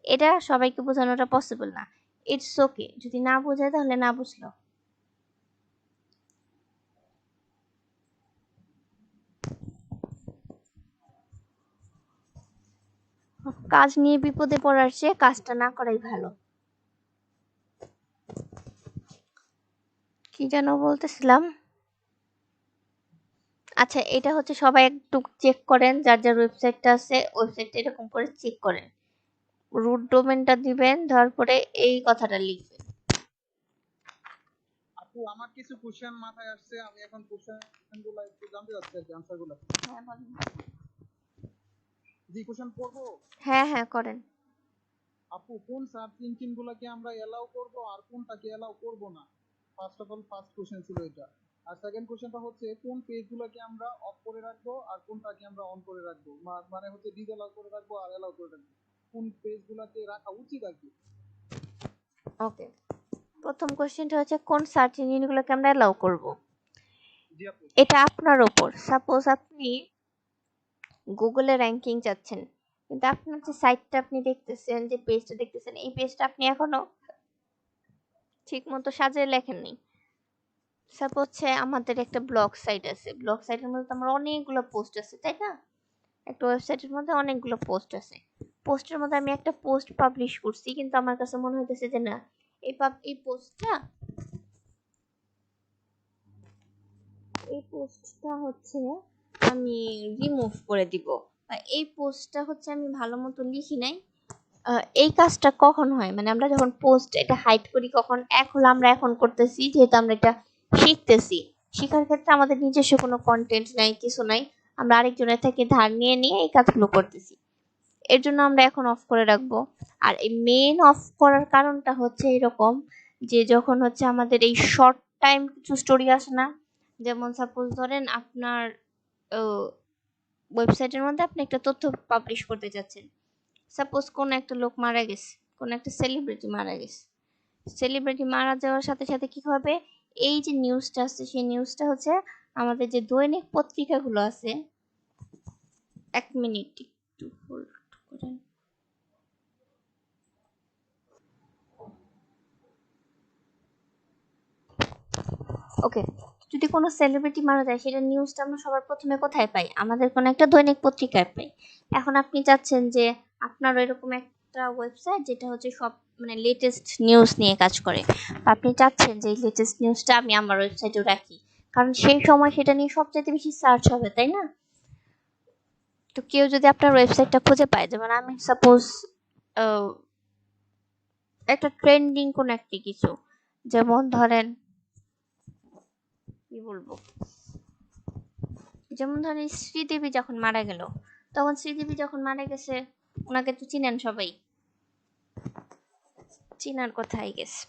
এটা সবাইকে বোঝানোটা পসিবল না। ইটস ওকে, যদি না বোঝায় তাহলে না বুঝলো। কাজ নিয়ে বিপদে পড়ার চেয়ে কাজটা না করাই ভালো। কি যেন বলতেছিলাম, আচ্ছা এটা হচ্ছে সবাই একটু চেক করেন, যার যার ওয়েবসাইটটা আছে ওয়েবসাইটটা এরকম করে চেক করেন, রুট ডোমেনটা দিবেন, তারপরে এই কথাটা লিখবেন। আপু আমার কিছু কোশ্চেন মাথায় আসছে, আমি এখন কোশ্চেন গুলো একটু জানতে চাচ্ছি আর কি, আনসার গুলো। হ্যাঁ বলেন। জি, কোশ্চেন করবো। হ্যাঁ হ্যাঁ করেন। আপু, কোন সার্চ ইঞ্জিন গুলাকে আমরা এলাও করব আর কোনটাকে এলাও করব না? First of all first question ছিল এটা। আর সেকেন্ড কোশ্চেনটা হচ্ছে কোন পেজ গুলাকে আমরা অফ করে রাখবো আর কোনটাকে আমরা অন করে রাখবো, মানে হচ্ছে ডিসঅ্যালাউ করে রাখবো আর এলাও করে রাখবো, কোন পেজ গুলাকে রাখা উচিত আর কি। ওকে, প্রথম কোশ্চেনটা হচ্ছে কোন সার্চ ইঞ্জিনগুলোকে আমরা অ্যালাউ করব। জি আপু। এটা আপনার ওপর। সাপোজ আপনি গুগলে র্যাঙ্কিং চাচ্ছেন, কিন্তু আপনার যে সাইটটা আপনি দেখতেছেন, যে পেজটা দেখতেছেন, এই পেজটা আপনি এখনো ঠিক মতো সাজিয়ে লেখেননি। সাপোজ হচ্ছে আমাদের একটা ব্লগ সাইট আছে, ব্লগ সাইটের মধ্যে তো আমার অনেকগুলো পোস্ট আছে, তাই না? একটা ওয়েবসাইটের মধ্যে অনেকগুলো পোস্ট আছে। পোস্টের মধ্যে আমি একটা পোস্ট পাবলিশ করছি, কিন্তু আমার কাছে মনে হইতেছে যে না, এই পোস্টটা হচ্ছে আমি রিমুভ করে দিব, বা এই পোস্টটা হচ্ছে আমি ভালো মতো লিখি নাই। এই কাজটা কখন হয়, মানে আমরা যখন পোস্ট এটা হাইড করি কখন? আমরা এখন করতেছি যেহেতু আমরা এটা শিখতেছি। শেখার ক্ষেত্রে আমাদের নিজস্ব কোনো কন্টেন্ট নাই, কিছু নাই, আমরা আরেকজনের থেকে ধার নিয়ে নিয়ে এই কাজগুলো করতেছি। এর জন্য আমরা এখন অফ করে রাখবো। আর এই মেন অফ করার কারণটা হচ্ছে এরকম, যে যখন হচ্ছে আমাদের এই শর্ট টাইম কিছু স্টোরি আসে না, যেমন সাপোজ ধরেন আপনার ওয়েবসাইটের মধ্যে আপনি একটা তথ্য পাবলিশ করতে চাচ্ছেন। সাপোজ কোন একটা লোক মারা গেছে, কোন একটা সেলিব্রিটি মারা গেছে। সেলিব্রিটি মারা যাওয়ার সাথে সাথে কি হবে, এই যে নিউজটা আছে সেই নিউজটা হচ্ছে আমাদের যে দৈনিক পত্রিকাগুলো আছে, 1 মিনিট একটু হোল্ড করেন। ওকে, যদি কোনো সেলিব্রিটি মারা যায় সেটা নিউজটা আমরা সবার প্রথমে কোথায় পাই? আমাদের কোনো একটা দৈনিক পত্রিকায় পাই। এখন আপনি চাচ্ছেন যে আপনার এরকম একটা ওয়েবসাইট যেটা হচ্ছে সব মানে লেটেস্ট নিউজ নিয়ে কাজ করে, বা আপনি চাচ্ছেন যে এই লেটেস্ট নিউজটা আমি আমার ওয়েবসাইটেও রাখি, কারণ সেই সময় সেটা নিয়ে সবচেয়ে বেশি সার্চ হবে, তাই না? তো কেউ যদি আপনার ওয়েবসাইটটা খুঁজে পায়, যেমন আমি সাপোজ একটা ট্রেন্ডিং কোন একটা কিছু, যেমন ধরেন কি বলবো, যেমন ধরেন শ্রীদেবী যখন মারা গেল, তখন শ্রীদেবী যখন মারা গেছে, ওনাকে তো চিনেন সবাই, চিনার কথাই গেছে।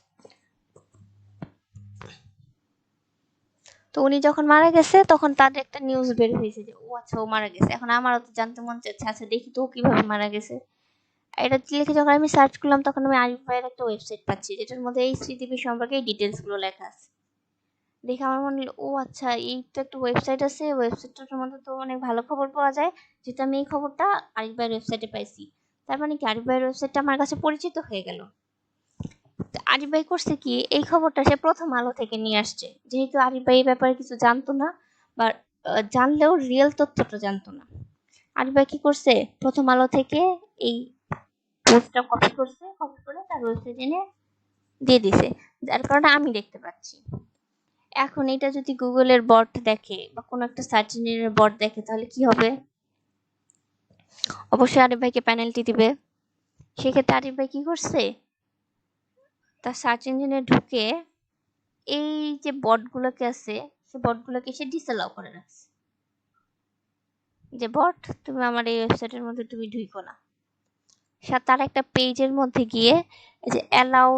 তো উনি যখন মারা গেছে তখন তাদের একটা নিউজ বের হয়েছে যে ও আচ্ছা ও মারা গেছে। এখন আমারও তো জানতে মন চাচ্ছে, আচ্ছা দেখি তো ও কিভাবে মারা গেছে। এটা লিখে যখন আমি সার্চ করলাম তখন আমি আরিফ ভাইয়ের একটা ওয়েবসাইট পাচ্ছি যেটার মধ্যে এই শ্রীদেবী সম্পর্কে এই ডিটেলস গুলো লেখা আছে। দেখে আমার মনে হলো ও আচ্ছা এই তো একটা ওয়েবসাইট আছে, ওয়েবসাইটটার মধ্যে তো অনেক ভালো খবর পাওয়া যায়, যেহেতু আমি এই খবরটা আরিফ ভাইয়ের ওয়েবসাইটে পাইছি, তার মানে কি আরিফ ভাইয়ের ওয়েবসাইটটা আমার কাছে পরিচিত হয়ে গেল। তো আরিফ ভাই করছে কি, এই খবরটা সে প্রথম আলো থেকে নিয়ে আসছে, যেহেতু আরিফ ভাই এই ব্যাপারে কিছু জানতো না, বা জানলেও রিয়েল তথ্যটা জানতো না। আরিফ ভাই কি করছে, প্রথম আলো থেকে এই পোস্টটা কপি করছে, কপি করে তার ওয়েবসাইটে এনে দিয়ে দিছে, যার কারণে আমি দেখতে পাচ্ছি। এখন এটা যদি গুগলের বট দেখে বা কোনো একটা সার্চ ইঞ্জিনের বট দেখে তাহলে কি হবে? অবশ্যই আরিফ ভাইকে পেনাল্টি দিবে। সেক্ষেত্রে আরিফ ভাই কি করছে, তার সার্চ ইঞ্জিনে ঢুকে এই যে বটগুলোকে আছে সে বটগুলোকে সে ডিসঅ্যালাউ করে রাখছে, যে বট তুমি আমার এই ওয়েবসাইটের মধ্যে তুমি ঢুকো না। তার একটা পেজের মধ্যে গিয়ে এই যে অ্যালাউ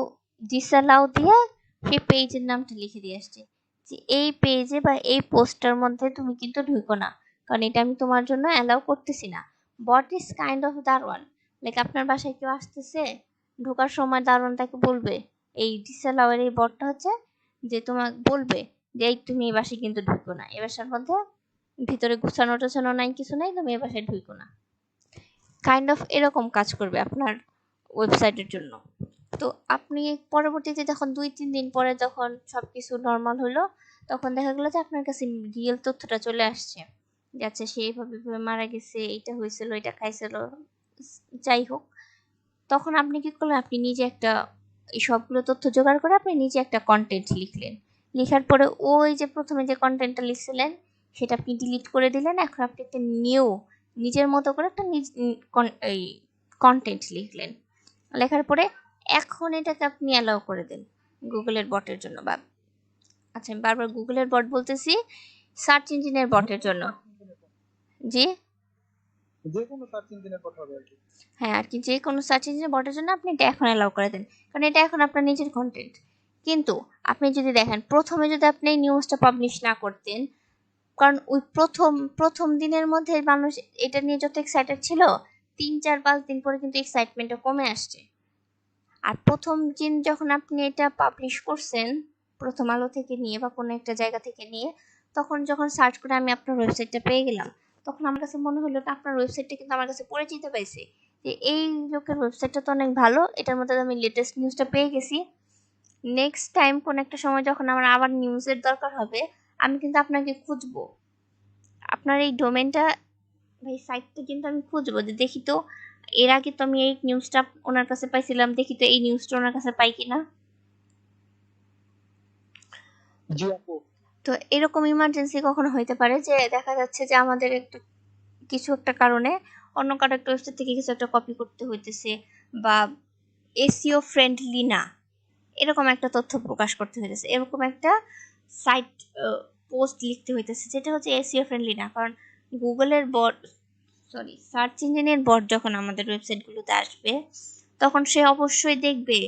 ডিসঅ্যালাউ দিয়ে সেই পেজের নামটা লিখে দিয়ে আসছে, যে এই পেজে বা এই পোস্টার মধ্যে তুমি কিন্তু ঢুকো না, কারণ এটা আমি তোমার জন্য অ্যালাউ করতেছি না। বট ইজ কাইন্ড অফ দারোয়ান, লাইক আপনার বাসায় কেউ আসতেছে, ঢোকার সময় দারোয়ান তাকে বলবে, এই ডিসঅ্যালাউ এর এই বটটা হচ্ছে যে তোমাকে বলবে যে এই তুমি এই বাসায় কিন্তু ঢুকো না, এই বাসার মধ্যে ভিতরে গুছানো টোছানো নাই, কিছু নাই, তুমি এই বাসায় ঢুকো না। কাইন্ড অফ এরকম কাজ করবে আপনার ওয়েবসাইটের জন্য। তো আপনি পরবর্তীতে যখন 2-3 দিন পরে যখন সবকিছু নর্মাল হলো, তখন দেখা গেলো যে আপনার কাছে রিয়েল তথ্যটা চলে আসছে, যে আচ্ছা সে এইভাবে এভাবে মারা গেছে, এইটা হয়েছিল, এটা খাইছিল, যাই হোক। তখন আপনি কি করলেন, আপনি নিজে একটা এই সবগুলো তথ্য জোগাড় করে আপনি নিজে একটা কন্টেন্ট লিখলেন। লেখার পরে ওই যে প্রথমে যে কন্টেন্টটা লিখছিলেন সেটা আপনি ডিলিট করে দিলেন। এখন আপনি একটা নিউ নিজের মতো করে একটা এই কন্টেন্ট লিখলেন। লেখার পরে এখন এটাকে আপনি অ্যালাউ করে দেন গুগলের বটের জন্য, বা আচ্ছা আমি বারবার গুগলের বট বলতেছি, সার্চ ইঞ্জিনের বটের জন্য। জি, যে কোনো সার্চ ইঞ্জিনের কথা হবে আর কি। হ্যাঁ আর কি, যে কোনো সার্চ ইঞ্জিনে বটের জন্য আপনি এটা এখন অ্যালাউ করে দেন, কারণ এটা এখন আপনার নিজের কন্টেন্ট। কিন্তু আপনি যদি দেখেন প্রথমে যদি আপনি এই নিউজটা পাবলিশ না করতেন, কারণ ওই প্রথম প্রথম দিনের মধ্যে মানুষ এটা নিয়ে যত এক্সাইটেড ছিল, 3 4 5 দিন পরে কিন্তু এক্সাইটমেন্টটা কমে আসছে। আর প্রথম দিন যখন আপনি এটা পাবলিশ করছেন, প্রথম আলো থেকে নিয়ে বা কোনো একটা জায়গা থেকে নিয়ে, তখন যখন সার্চ করে আমি আপনার ওয়েবসাইটটা পেয়ে গেলাম, তখন আমার কাছে মনে হলো যে আপনার ওয়েবসাইটটা কিন্তু আমার কাছে পরিচিত পাইছে, যে এই লোকের ওয়েবসাইটটা তো অনেক ভালো, এটার মধ্যে আমি লেটেস্ট নিউজটা পেয়ে গেছি। নেক্সট টাইম কোন একটা সময় যখন আমার আবার নিউজের দরকার হবে, আমি কিন্তু আপনাকে খুঁজবো, আপনার এই ডোমেনটা ভাই সাইটটা কিন্তু আমি খুঁজবো, যে দেখি তো এর আগে তো আমি এই নিউজটা ওনার কাছে পাইছিলাম, দেখি তো এই নিউজটা ওনার কাছে পাই কিনা। জি আপু। তো এরকম ইমার্জেন্সি কখনো হইতে পারে যে দেখা যাচ্ছে যে আমাদের একটা কিছু একটা কারণে অন্য কারো একটা ওয়েবসাইট থেকে কিছু একটা কপি করতে হইতেছে, বা এসইও ফ্রেন্ডলি না এরকম একটা তথ্য প্রকাশ করতে হইতেছে, এরকম একটা সাইট পোস্ট লিখতে হইতেছে যেটা হচ্ছে এসইও ফ্রেন্ডলি না। কারণ গুগলের বট, সরি সার্চ ইঞ্জিনের বট যখন আমাদের ওয়েবসাইটগুলোতে আসবে, তখন সে অবশ্যই দেখবে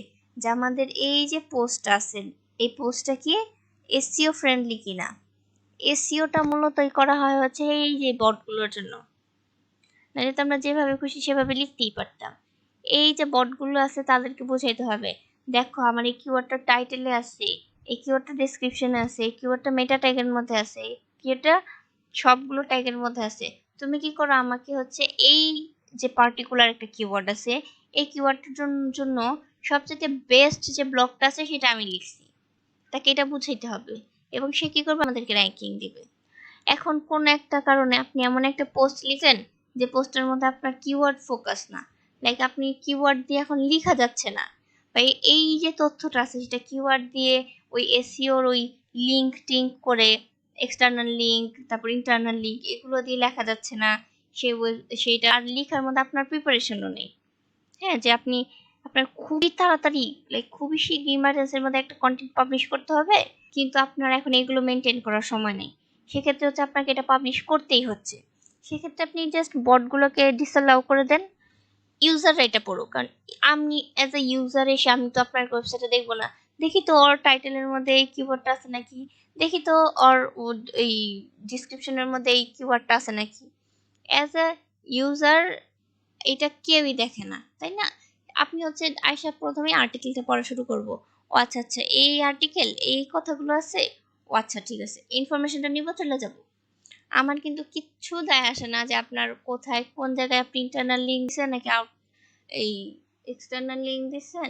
যে আমাদের এই যে পোস্ট আছে, এই পোস্টটা কি এসইও ফ্রেন্ডলি কিনা। এসইওটা মূলতই করা হয় হচ্ছে এই যে বটগুলোর জন্য, নাহলে তো আমরা যেভাবে খুশি সেভাবে লিখতেই পারতাম। এই যে বটগুলো আছে তাদেরকে বোঝাইতে হবে, দেখো আমার এই কিওয়ার্ডটা টাইটেলে আছে, এই কিওয়ার্ডটা ডেসক্রিপশনে আছে, এই কিওয়ার্ডটা মেটা ট্যাগের মধ্যে আছে, এই কিওয়ার্ডটা সবগুলো ট্যাগের মধ্যে আছে। তুমি কি করো, আমাকে হচ্ছে এই যে পার্টিকুলার একটা কিওয়ার্ড আছে, এই কিওয়ার্ডটার জন্য সবচেয়ে বেস্ট যে ব্লগটা আছে সেটা আমি লিখছি, তাকে এটা বুঝাইতে হবে। এবং সে কি করবে, আমাদেরকে র্যাঙ্কিং দিবে। এখন কোন একটা কারণে আপনি এমন একটা পোস্ট লিখেন যে পোস্টের মধ্যে আপনার কিওয়ার্ড ফোকাস না, লাইক আপনি কিওয়ার্ড দিয়ে এখন লিখা যাচ্ছে না, বা এই যে তথ্যটা আছে সেটা কিওয়ার্ড দিয়ে ওই এসইওর ওই লিঙ্ক টিঙ্ক করে, এক্সটার্নাল লিঙ্ক তারপর ইন্টারনাল লিঙ্ক এগুলো দিয়ে লেখা যাচ্ছে না, সেইটা আর লেখার মধ্যে আপনার প্রিপারেশনও নেই। হ্যাঁ, যে আপনি আপনার খুবই তাড়াতাড়ি লাইক খুবই শীঘ্র ইমার্জেন্সির মধ্যে একটা কন্টেন্ট পাবলিশ করতে হবে, কিন্তু আপনার এখন এগুলো মেনটেন করার সময় নেই, সেক্ষেত্রে হচ্ছে আপনাকে এটা পাবলিশ করতেই হচ্ছে। সেক্ষেত্রে আপনি জাস্ট বটগুলোকে ডিসঅ্যালাউ করে দেন, ইউজাররা এটা পড়ুক। কারণ আমি অ্যাজ এ ইউজার এসে আমি তো আপনার ওয়েবসাইটে দেখবো না, দেখি তো ওর টাইটেলের মধ্যে এই কিওয়ার্ডটা আছে নাকি, দেখি তো ওর এই ডিসক্রিপশনের মধ্যে এই কিওয়ার্ডটা আছে নাকি। অ্যাজ এ ইউজার এটা কেউই দেখে না, তাই না? আপনি হচ্ছে আয়সা প্রথমে আর্টিকেলটা পড়া শুরু করব, ও আচ্ছা আচ্ছা এই আর্টিকেল এই কথাগুলো আছে, ও আচ্ছা ঠিক আছে ইনফরমেশনটা নিব চলে যাব। আমার কিন্তু কিচ্ছু যায় আসে না যে আপনার কোথায় কোন জায়গায় আপনি ইন্টারনাল লিঙ্ক দিচ্ছেন নাকি আউট এই এক্সটার্নাল লিঙ্ক দিচ্ছেন,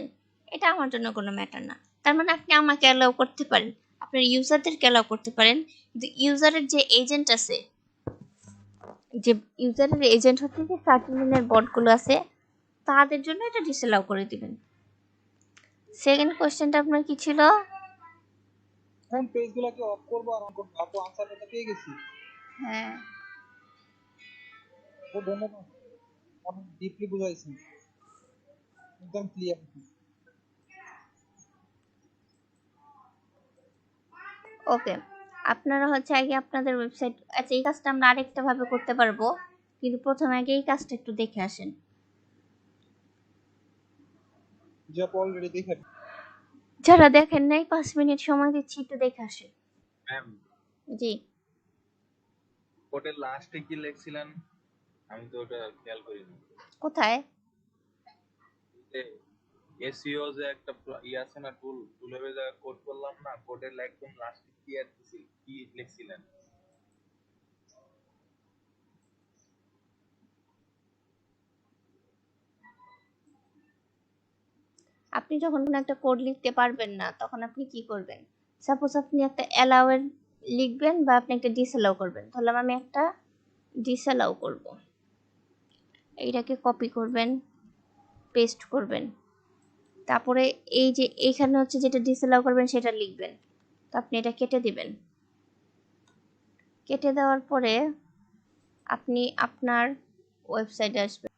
এটা আমার জন্য কোনো ম্যাটার না। তার মানে আপনি আমাকে অ্যালাউ করতে পারেন, আপনার ইউজারদেরকে অ্যালাউ করতে পারেন, কিন্তু ইউজারের যে এজেন্ট আছে, যে ইউজারের এজেন্ট হচ্ছে যে সার্চ ইঞ্জিনের বটগুলো আছে, তাদের জন্য এটা ডিসঅ্যালাউ করে দিবেন। সেকেন্ড কোশ্চেনটা আপনার কি ছিল? কোন পেজগুলোকে অফ করবো আর অন করবো, আপু আনসারটা তো পেয়ে গেছি। হ্যাঁ ও ধন্যবাদ, অনেক ডিপলি বুঝাইছেন, একদম ক্লিয়ার। ওকে, আপনারা হচ্ছে আগে আপনাদের ওয়েবসাইট, আচ্ছা এই কাজটা আমরা আরেকটা ভাবে করতে পারবো, কিন্তু প্রথমে আগে এই কাজটা একটু দেখে আসেন। যে আপু অলরেডি দেখে। যারা দেখেন নাই 5 মিনিট সময় দিচ্ছি, একটু দেখে আসেন। ম্যাম, জি। কোডের লাস্টে কি লিখছিলেন? আমি তো ওটা খেয়াল করিনি। কোথায়? এসইও যে একটা আছে না, টুলের জায়গায় কোড করলাম না, কোডের একদম লাস্টে কি লিখছিলেন? আপনি যখন কোনো একটা কোড লিখতে পারবেন না তখন আপনি কি করবেন? সাপোজ আপনি একটা অ্যালাউ লিখবেন বা আপনি একটা ডিসঅ্যালাউ করবেন, ধরলাম আমি একটা ডিসঅ্যালাউ করব, এইটাকে কপি করবেন, পেস্ট করবেন, তারপরে এই যে এইখানে হচ্ছে যেটা ডিসঅ্যালাউ করবেন সেটা লিখবেন, তো আপনি এটা কেটে দিবেন। কেটে দেওয়ার পরে আপনি আপনার ওয়েবসাইটে আসবেন।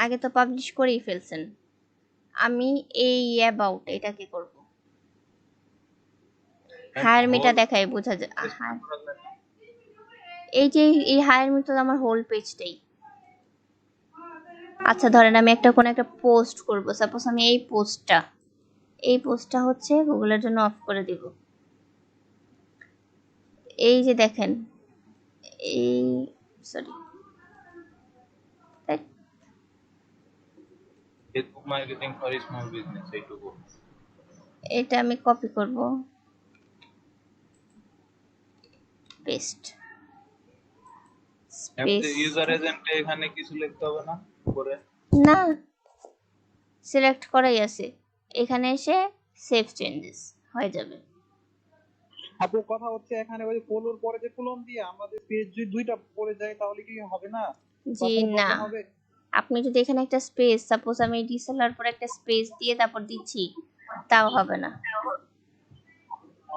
আগে তো পাবলিশ করেই ফেলছেন, আমি এই অ্যাবাউট এটাকে করব, হায়ার মিটা দেখায় বোঝা যায়। এই যে এই হায়ার মিটা আমার হোল পেজটাই। আচ্ছা ধরেন আমি কোনো একটা পোস্ট করব, সাপোজ আমি এই পোস্টটা হচ্ছে গুগলের জন্য অফ করে দিব। এই যে দেখেন, এই sorry, Facebook marketing for small business এইটুকু। এটা আমি কপি করব, পেস্ট, স্পেস, ইউজার এজেন্টে এখানে কিছু লিখতে হবে না করে? না সিলেক্ট করাই আছে, এখানে এসে সেভ চেঞ্জেস হয়ে যাবে। আপু কথা হচ্ছে এখানে ওই ফলোর পরে যে কলম দিয়ে আমাদের পেজ যদি দুইটা পড়ে যায় তাহলে কি হবে না? জি না, প্রবলেম হবে? আপনি যদি এখানে একটা স্পেস, সাপোজ আমি ডিসেলার পর একটা স্পেস দিয়ে তারপর দিচ্ছি, তাও হবে না।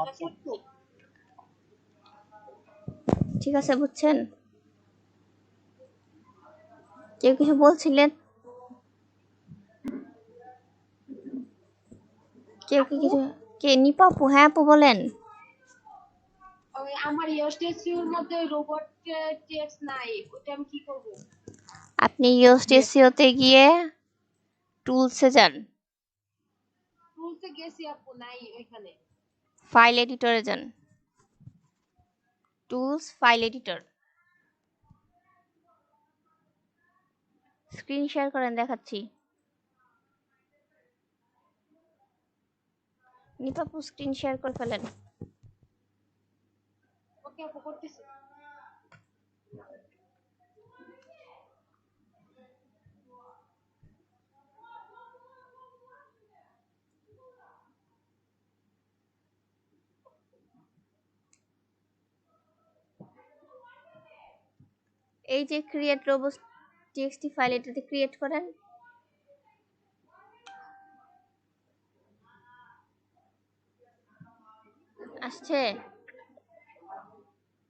আচ্ছা ঠিক আছে, বুঝছেন? কেউ কিছু বলছিলেন? কেউ কি কিছু, কে নিপা আপু? হ্যাঁ আপু বলেন। ওই আমার ইউএসটিসির মধ্যে রোবট টেক্সট নাই, ওটা আমি কি করব? আপনি ইউএসটিসিওতে গিয়ে টুলসে যান, টুলসে গেছি আপু, নাই ওইখানে। ফাইল এডিটরে যান, tools, file editor. Screen share করেন, দেখাচ্ছি। নিপা আপু স্ক্রিন শেয়ার করে ফেলেন। ওকে আপু, করতেছি। এই যে ক্রিয়েট রোবট টিএক্সটি ফাইল, এটাতে ক্রিয়েট করেন। আসছে?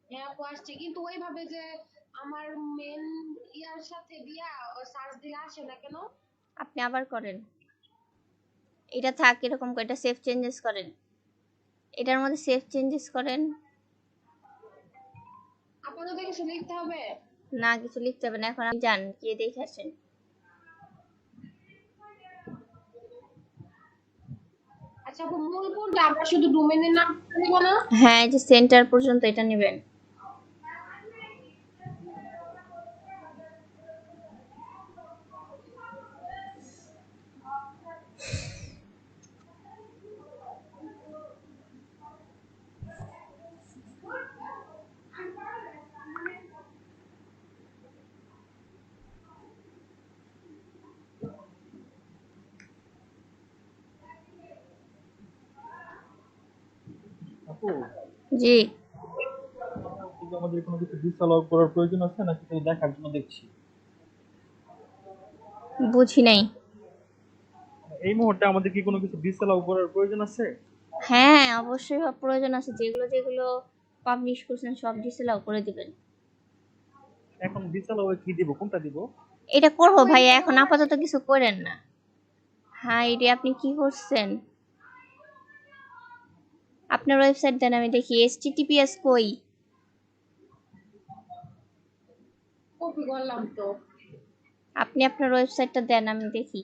হ্যাঁ আপু আসছে, কিন্তু ওইভাবে যে আমার মেন ইয়ার সাথে দিয়া সার্চ দিলে আসে না কেন? আপনি আবার করেন, এটা থাক এরকম করে, এটা সেভ চেঞ্জেস করেন, এটার মধ্যে সেভ চেঞ্জেস করেন। আপনাদের কিছু লিখতে হবে? না কিছু লিখতে হবে না, এখন আপনি যান গিয়ে দেখে আসেন। আচ্ছা আপু, মূল কোনটা? আমরা শুধু ডোমেনের নাম নেব না? হ্যাঁ, এই যে সেন্টার পর্যন্ত এটা নেবেন। আপু জি, আমাদের কোনো কিছু ডিসঅ্যালাউ করার প্রয়োজন আছে নাকি শুধু দেখার জন্য দেখছি? বুঝি নাই। এই মুহূর্তে আমাদের কি কোনো কিছু ডিসঅ্যালাউ করার প্রয়োজন আছে? হ্যাঁ অবশ্যই প্রয়োজন আছে, যেগুলো যেগুলো পাবলিশ করছেন সব ডিসঅ্যালাউ করে দিবেন। এখন ডিসঅ্যালাউ কি দিব, কোনটা দিব? এটা করবো ভাই, এখন আপাতত কিছু করেন না। হ্যাঁ এটা আপনি কি করছেন? আপনার ওয়েবসাইট দেন আমি দেখি, https কই? কপি করলাম তো। আপনি আপনার ওয়েবসাইটটা দেন আমি দেখি।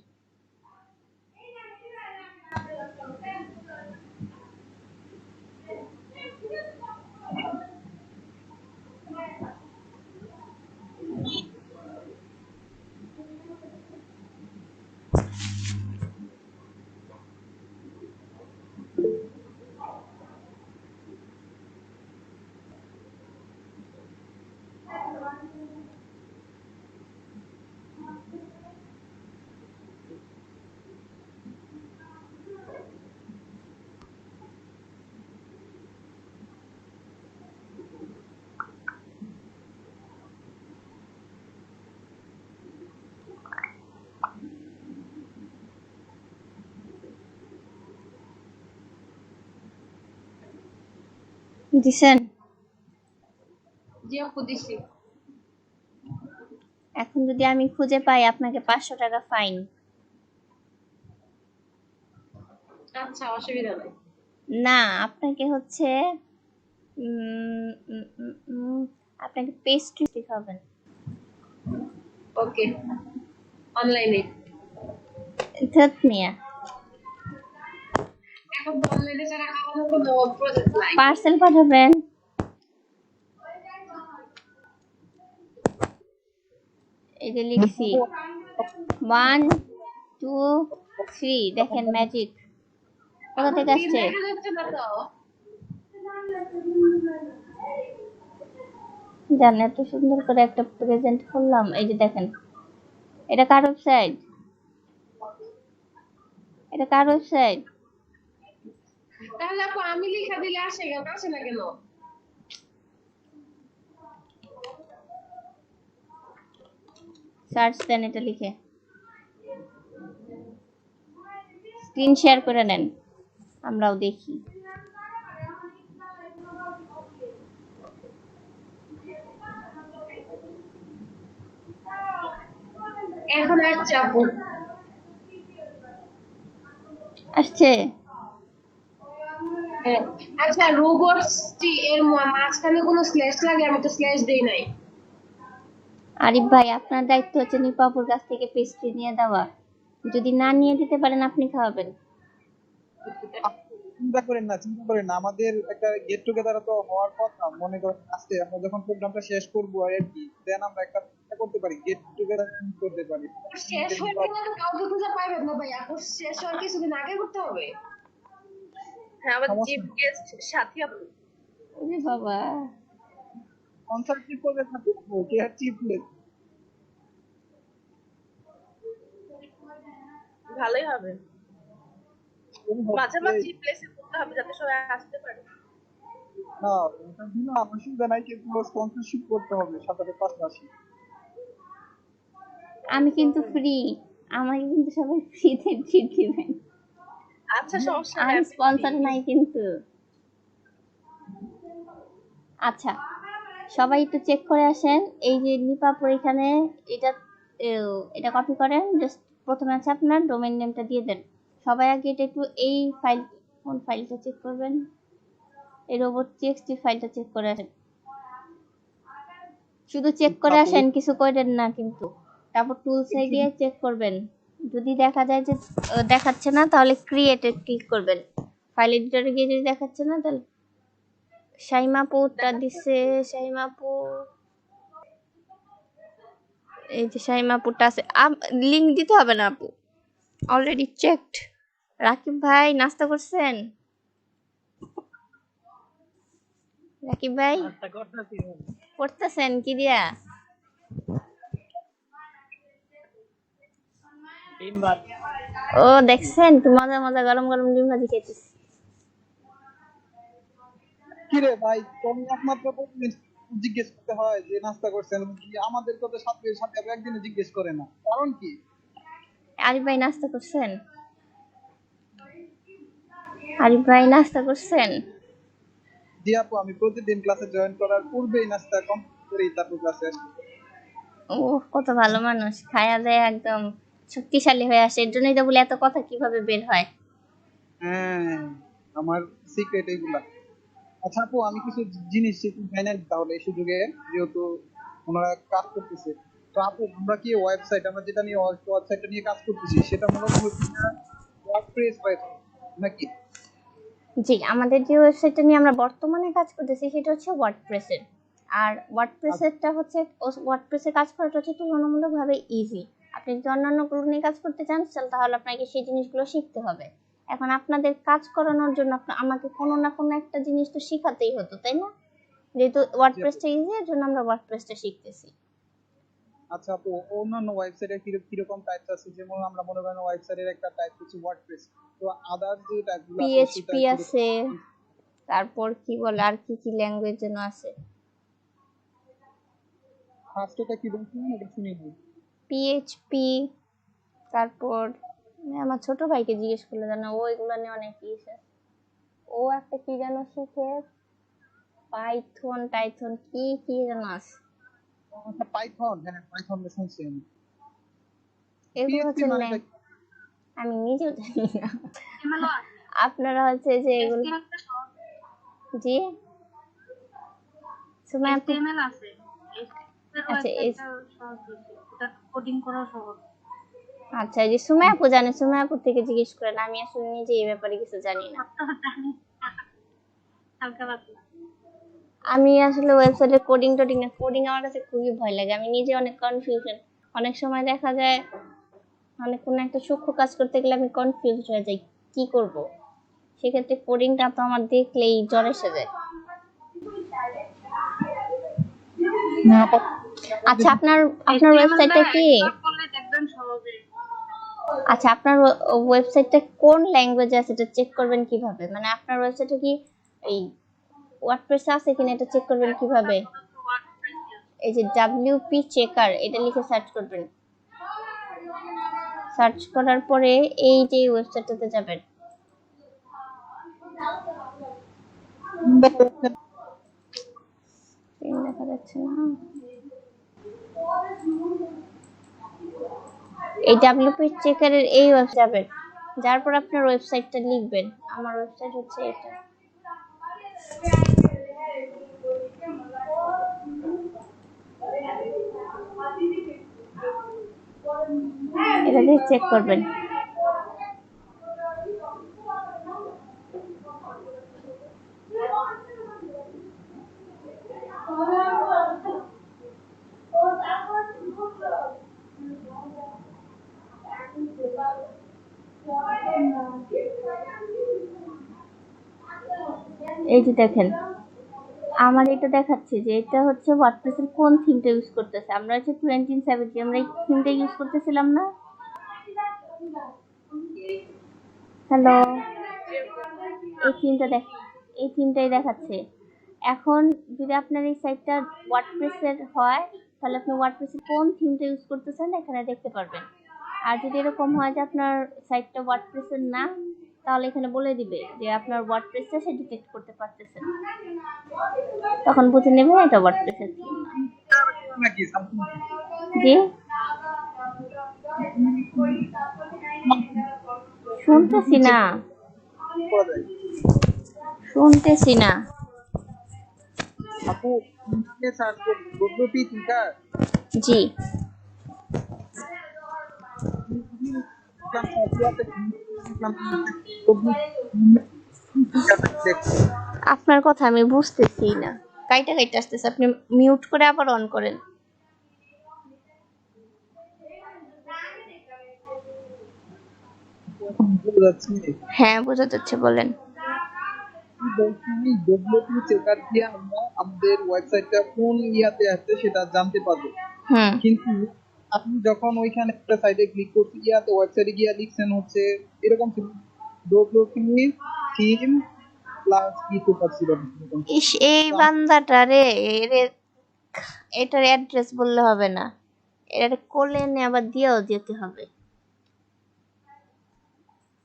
দিছেন? জি আপু, দিছি। এখন যদি আমি খুঁজে পাই আপনাকে 500 টাকা ফাইন। আচ্ছা, অসুবিধা নাই। না, আপনাকে হচ্ছে উম, উম, উম, উম, আপনাকে পেস্ট্রি খাবেন। ওকে, অনলাইনে। ধুত মিয়া, এখন তো অনলাইনে ছাড়া খাওয়ানোর কোনো প্রজেক্ট নাই। পার্সেল পাঠাবেন। এই যে লিখছি 1 2 3, দেখেন ম্যাজিক কোথা আমার থেকে টিম আসছে। দেখা যাচ্ছে না তো। জান এত সুন্দর করে একটা প্রেজেন্ট করলাম, এই যে দেখেন। এটা কার ওয়েবসাইট? এটা কার ওয়েবসাইট? তাহলে আপু আমি লিখা দিলে আসে কেন, আসে না কেন? সার্চ দেন এটা লিখে, স্ক্রিন শেয়ার করে নেন, আমরাও দেখি। এখন আসছে আপু। আসছে? হ্যাঁ। আচ্ছা, রোবটসটি এর মাঝখানে কোনো স্ল্যাশ লাগে? আমি তো স্ল্যাশ দেই নাই। আরিফ ভাই, আপনার দায়িত্ব হচ্ছে নিপাপুর কাছ থেকে পেস্ট্রি নিয়ে দেওয়া। যদি না নিয়ে দিতে পারেন আপনি খাওয়াবেন। চিন্তা করেন না, আমাদের একটা গেট টুগেদার তো হওয়ার কথা, মনে করেন আজকে আমরা যখন প্রোগ্রামটা শেষ করবো আর কি, দেন আমরা একটা করতে পারি, গেট টুগেদার করতে পারি। শেষ হয়ে গেলে তো কাউকে খুঁজে পাইবেন না ভাই, আপু শেষ হওয়ার কিছুদিন আগে করতে হবে। হ্যাঁ, আবার সমস্যা চিফ গেস্ট সাথী আপু। ওরে বাবা, কনসার্ট কি করবে থাকবে, কে আর চিপ ভালোই হবে, মাঝামাঝি প্লেসে করতে হবে যাতে সবাই আসতে পারে। না, ওটার জন্য অসুবিধা নাই, কিন্তু স্পন্সরশিপ করতে হবে সাথে পাশাপাশি। আমি কিন্তু ফ্রি, আমাকে কিন্তু সবাই ফ্রিতে ট্রিট দিবেন। আচ্ছা, সমস্যা নেই, আমি আপনি স্পন্সর নাই কিন্তু। আচ্ছা, সবাই একটু চেক করে আসেন। এই যে নিপাপুর এখানে, এটা এটা কপি করেন, জাস্ট প্রথমে আছে আপনার ডোমেইন নেমটা দিয়ে দেন। সবাই আগে এটা একটু এই ফাইল, কোন ফাইলটা চেক করবেন, এই রোবট টিএক্সটি ফাইলটা চেক করে আসেন। শুধু চেক করে আসেন, কিছু করেন না কিন্তু। তারপর টুলসে গিয়ে চেক করবেন, যদি দেখা যায় যে দেখাচ্ছে না, তাহলে ক্রিয়েটে ক্লিক করবেন। ফাইল এডিটরে গিয়ে যদি দেখাচ্ছে না, তাহলে শাইমাপুরটা দিচ্ছে, শাইমাপুর, এই যে শাইমাপুরটা আছে। লিংক দিতে হবে না আপু, অলরেডি চেকড। রাকিব ভাই নাস্তা করছেন? রাকিব ভাই করতেছেন কি দিয়া? ও দেখছেন কি মজা মজা গরম গরম ডিম ভাজি খেতেছি। কিরে ভাই, তুমি একমাত্র প্রতিদিন জিজ্ঞেস করতে হয় যে নাস্তা করছেন কি, আমাদের তো সাথে সাথে একদিনে জিজ্ঞেস করে না, কারণ কি? আরিফ ভাই নাস্তা করছেন? আরিফ ভাই নাস্তা করছেন? জি আপু, আমি প্রতিদিন ক্লাসে জয়েন করার পূর্বেই নাস্তা কমপ্লিট করেই তারপর ক্লাসে আসি। ও, কত ভালো মানুষ, খায়া দেয় একদম শক্তিশালী হয়ে আসে। এর জন্যই তো বলে এত কথা কিভাবে বের হয়। হ্যাঁ, আমার সিক্রেট এইগুলা। আচ্ছা আপু, আমি কিছু জিনিস জানি না, তাহলে এই সুযোগে যেহেতু ওনারা কাজ করতেছে, তো আপু আমরা কি ওয়েবসাইট, আমরা যেটা নিয়ে ওয়েবসাইটটা নিয়ে কাজ করতেছি, সেটা মূলত হচ্ছে ওয়ার্ডপ্রেস ওয়েবসাইট নাকি? জি, আমাদের যে ওয়েবসাইটটা নিয়ে আমরা বর্তমানে কাজ করতেছি সেটা হচ্ছে ওয়ার্ডপ্রেসের। আর ওয়ার্ডপ্রেসেরটা হচ্ছে, ওয়ার্ডপ্রেসে কাজ করাটা হচ্ছে তুলনামূলকভাবে ইজি। আপনি যদি অন্যান্য গুলো নিয়ে কাজ করতে চান তাহলে আপনাকে সেই জিনিসগুলো শিখতে হবে। এখন আপনাদের কাজ করানোর জন্য আমাকে কোনো না কোনো একটা জিনিস তো শিখাতেই হতো, তাই না? যেহেতু ওয়ার্ডপ্রেসটা ইজি, এর জন্য আমরা ওয়ার্ডপ্রেসটা শিখতেছি। আচ্ছা আপু, অন্যান্য ওয়েবসাইটে কিরকম টাইপ আছে? যেমন আমরা মনে করেন ওয়েবসাইটের একটা টাইপ হচ্ছে ওয়ার্ডপ্রেস, তো আদার যে টাইপগুলো আছে সেটা পিএইচপি কিরকম? আছে, তারপর কি বলে আর কি কি ল্যাঙ্গুয়েজ যেন আছে। ফার্স্টটা কি বলছিলেন, এটা শুনি নাই। পিএইচপি, তারপর আমার ছোট ভাইকে জিজ্ঞেস করলে জানো, ও এগুলো নিয়ে অনেক ইসে। ও একটা কি যেন শিখে, পাইথন টাইথন কি কি যেন আছে। আচ্ছা পাইথন, হ্যাঁ পাইথন শুনছি আমি। এগুলো পিএইচপি হচ্ছে মানেটা কি? আমি নিজেও জানি না। আপনারা হচ্ছে যে এগুলো HTML টা সহজ, জি সুমাইয়া আপু, HTML আছে, HTML আচ্ছা ওয়েবসাইটটা সহজ হয়েছে, ওটা কোডিং করা সহজ। আচ্ছা এই যে সুমাইয়া আপু জানে, সুমাইয়া আপুর থেকে জিজ্ঞেস করেন, আমি আসলে নিজে এই ব্যাপারে কিছু জানি না। তো জানি হালকা পাতলা। আমি আসলে ওয়েবসাইটে কোডিং টোডিং না, কোডিং আমার কাছে খুবই ভয় লাগে, আমি নিজে অনেক কনফিউশন, অনেক সময় দেখা যায় মানে কোনো একটা সূক্ষ্ম কাজ করতে গেলে আমি কনফিউজড হয়ে যাই কি করব, সেক্ষেত্রে কোডিংটা তো আমার দেখলেই জ্বর এসে যায়। আচ্ছা আপনার আপনার HTML টা ওয়েবসাইটটা কি, একবার করলে দেখবেন সহজে। আচ্ছা আপনার ওয়েবসাইটটা কোন ল্যাঙ্গুয়েজে আছে এটা চেক করবেন কিভাবে, মানে আপনার ওয়েবসাইটে কি এই ওয়ার্ডপ্রেস আছে কিনা এটা চেক করবেন কিভাবে? এই যে WP চেকার এটা লিখে সার্চ করবেন, সার্চ করার পরে এই যে ওয়েবসাইটটাতে যাবেন, দেখা যাচ্ছে না, এই WP চেকারের এই ওয়েবসাইটে যাবেন, যার পর আপনার ওয়েবসাইটটা লিখবেন, আমার ওয়েবসাইট হচ্ছে এটা, এটা দিয়ে চেক করবেন। এই যে দেখেন আমার এটা দেখাচ্ছে যে এটা হচ্ছে ওয়ার্ডপ্রেসের কোন থিমটা ইউজ করতেছে, আমরা হচ্ছে 2070 আমরা এই থিমটা ইউজ করতেছিলাম না। হ্যালো, এই থিমটা দেখ, এই থিমটাই দেখাচ্ছে। এখন যদি আপনার এই সাইটটা ওয়ার্ডপ্রেসের হয় তাহলে আপনি ওয়ার্ডপ্রেসের কোন থিমটা ইউজ করতেছেন এখানে দেখতে পারবেন, আর যদি এরকম হয় যে আপনার সাইটটা ওয়ার্ডপ্রেসের না তাহলে এখানে বলে দিবে যে আপনার ওয়ার্ডপ্রেসটা সে ডিটেক্ট করতে পারতেছে না, তখন বুঝে নেবেন এটা ওয়ার্ডপ্রেসের থিম না। নাকি জি শুনতেছি না, শুনতেছি না। আপু সার্চ করুন WP চেকার, জি আপনার কথা আমি বুঝতেছি না, কাইটা কাইটা আসতেছে, আপনি মিউট করে আবার অন করেন। হ্যাঁ বোঝা যাচ্ছে, বলেন। WP চেকার দিয়ে আমরা আমাদের ওয়েবসাইটটা কোন ইয়াতে আছে সেটা জানতে পারবো, হুম কিন্তু আপনি যখন ওইখানে একটা সাইটে ক্লিক করতে ইয়াতে ওয়েবসাইটে গিয়ে লিখছেন হচ্ছে এরকম WP থিম প্লাস কি সুপার ছিল এরকম। ইস এই বান্দাটা রে, এটার অ্যাড্রেস বললে হবে না, এটা কোলে নিয়ে আবার দিয়েও যেতে হবে।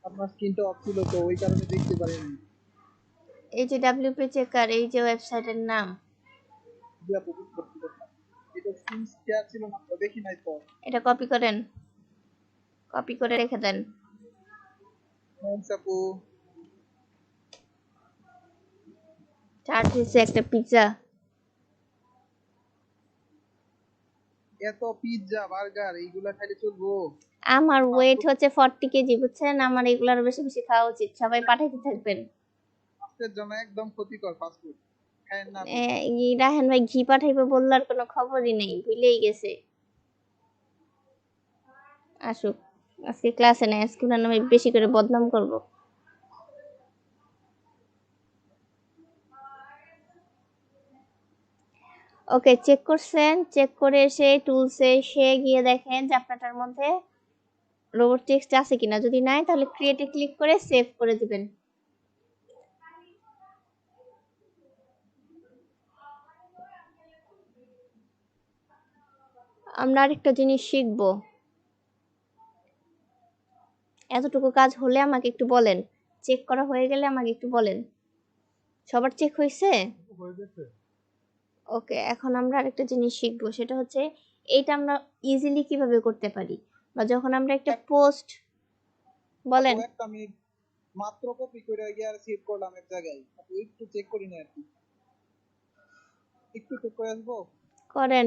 আপনার স্ক্রিনটা অফ ছিল তো ওই কারণে দেখতে পারিনি। এই যে WP চেকার এই যে ওয়েবসাইটের নাম, দিয়া তো বুঝতে পারছিলাম। এটা স্ক্রিন শেয়ার ছিল না তো দেখি নাই তো। এটা কপি করেন, কপি করে রেখে দেন। থ্যাঙ্কস আপু। চার্জ হচ্ছে একটা পিৎজা, এত পিৎজা বার্গার এইগুলা খাইলে চলবো? আমার ওয়েট হচ্ছে 40 কেজি বুঝছেন, আমার এগুলার বেশি বেশি খাওয়া উচিত, সবাই পাঠাইতে থাকবেন। স্বাস্থ্যের জন্য একদম ক্ষতিকর ফাস্ট ফুড খায়েন না। রাহেন ভাই ঘি পাঠাইবে বললার কোনো খবরই নেই, ভুলেই গেছে। আসুক, আজকে ক্লাসে নাই, আজকে ওনার নামে বেশি করে বদনাম করব। ওকে চেক করছেন, চেক করে এসে টুলসে এসে গিয়ে দেখেন যে আপনাটার মধ্যে রোবট টেক্সট আছে কিনা, যদি নাই তাহলে ক্রিয়েটে ক্লিক করে সেভ করে দিবেন। আমরা আরেকটা জিনিস শিখবো, এতটুকু কাজ হলে আমাকে একটু বলেন, চেক করা হয়ে গেলে আমাকে একটু বলেন। সবার চেক হয়েছে? ওকে এখন আমরা আরেকটা জিনিস শিখবো, সেটা হচ্ছে এইটা আমরা ইজিলি কিভাবে করতে পারি, বা যখন আমরা একটা পোস্ট, বলেন। একটা মিনিট মাত্র কপি করে গিয়ে আর সেভ করলাম এক জায়গায়, আপনি একটু চেক করি না আর কি, একটু চেক করে আসবো। করেন।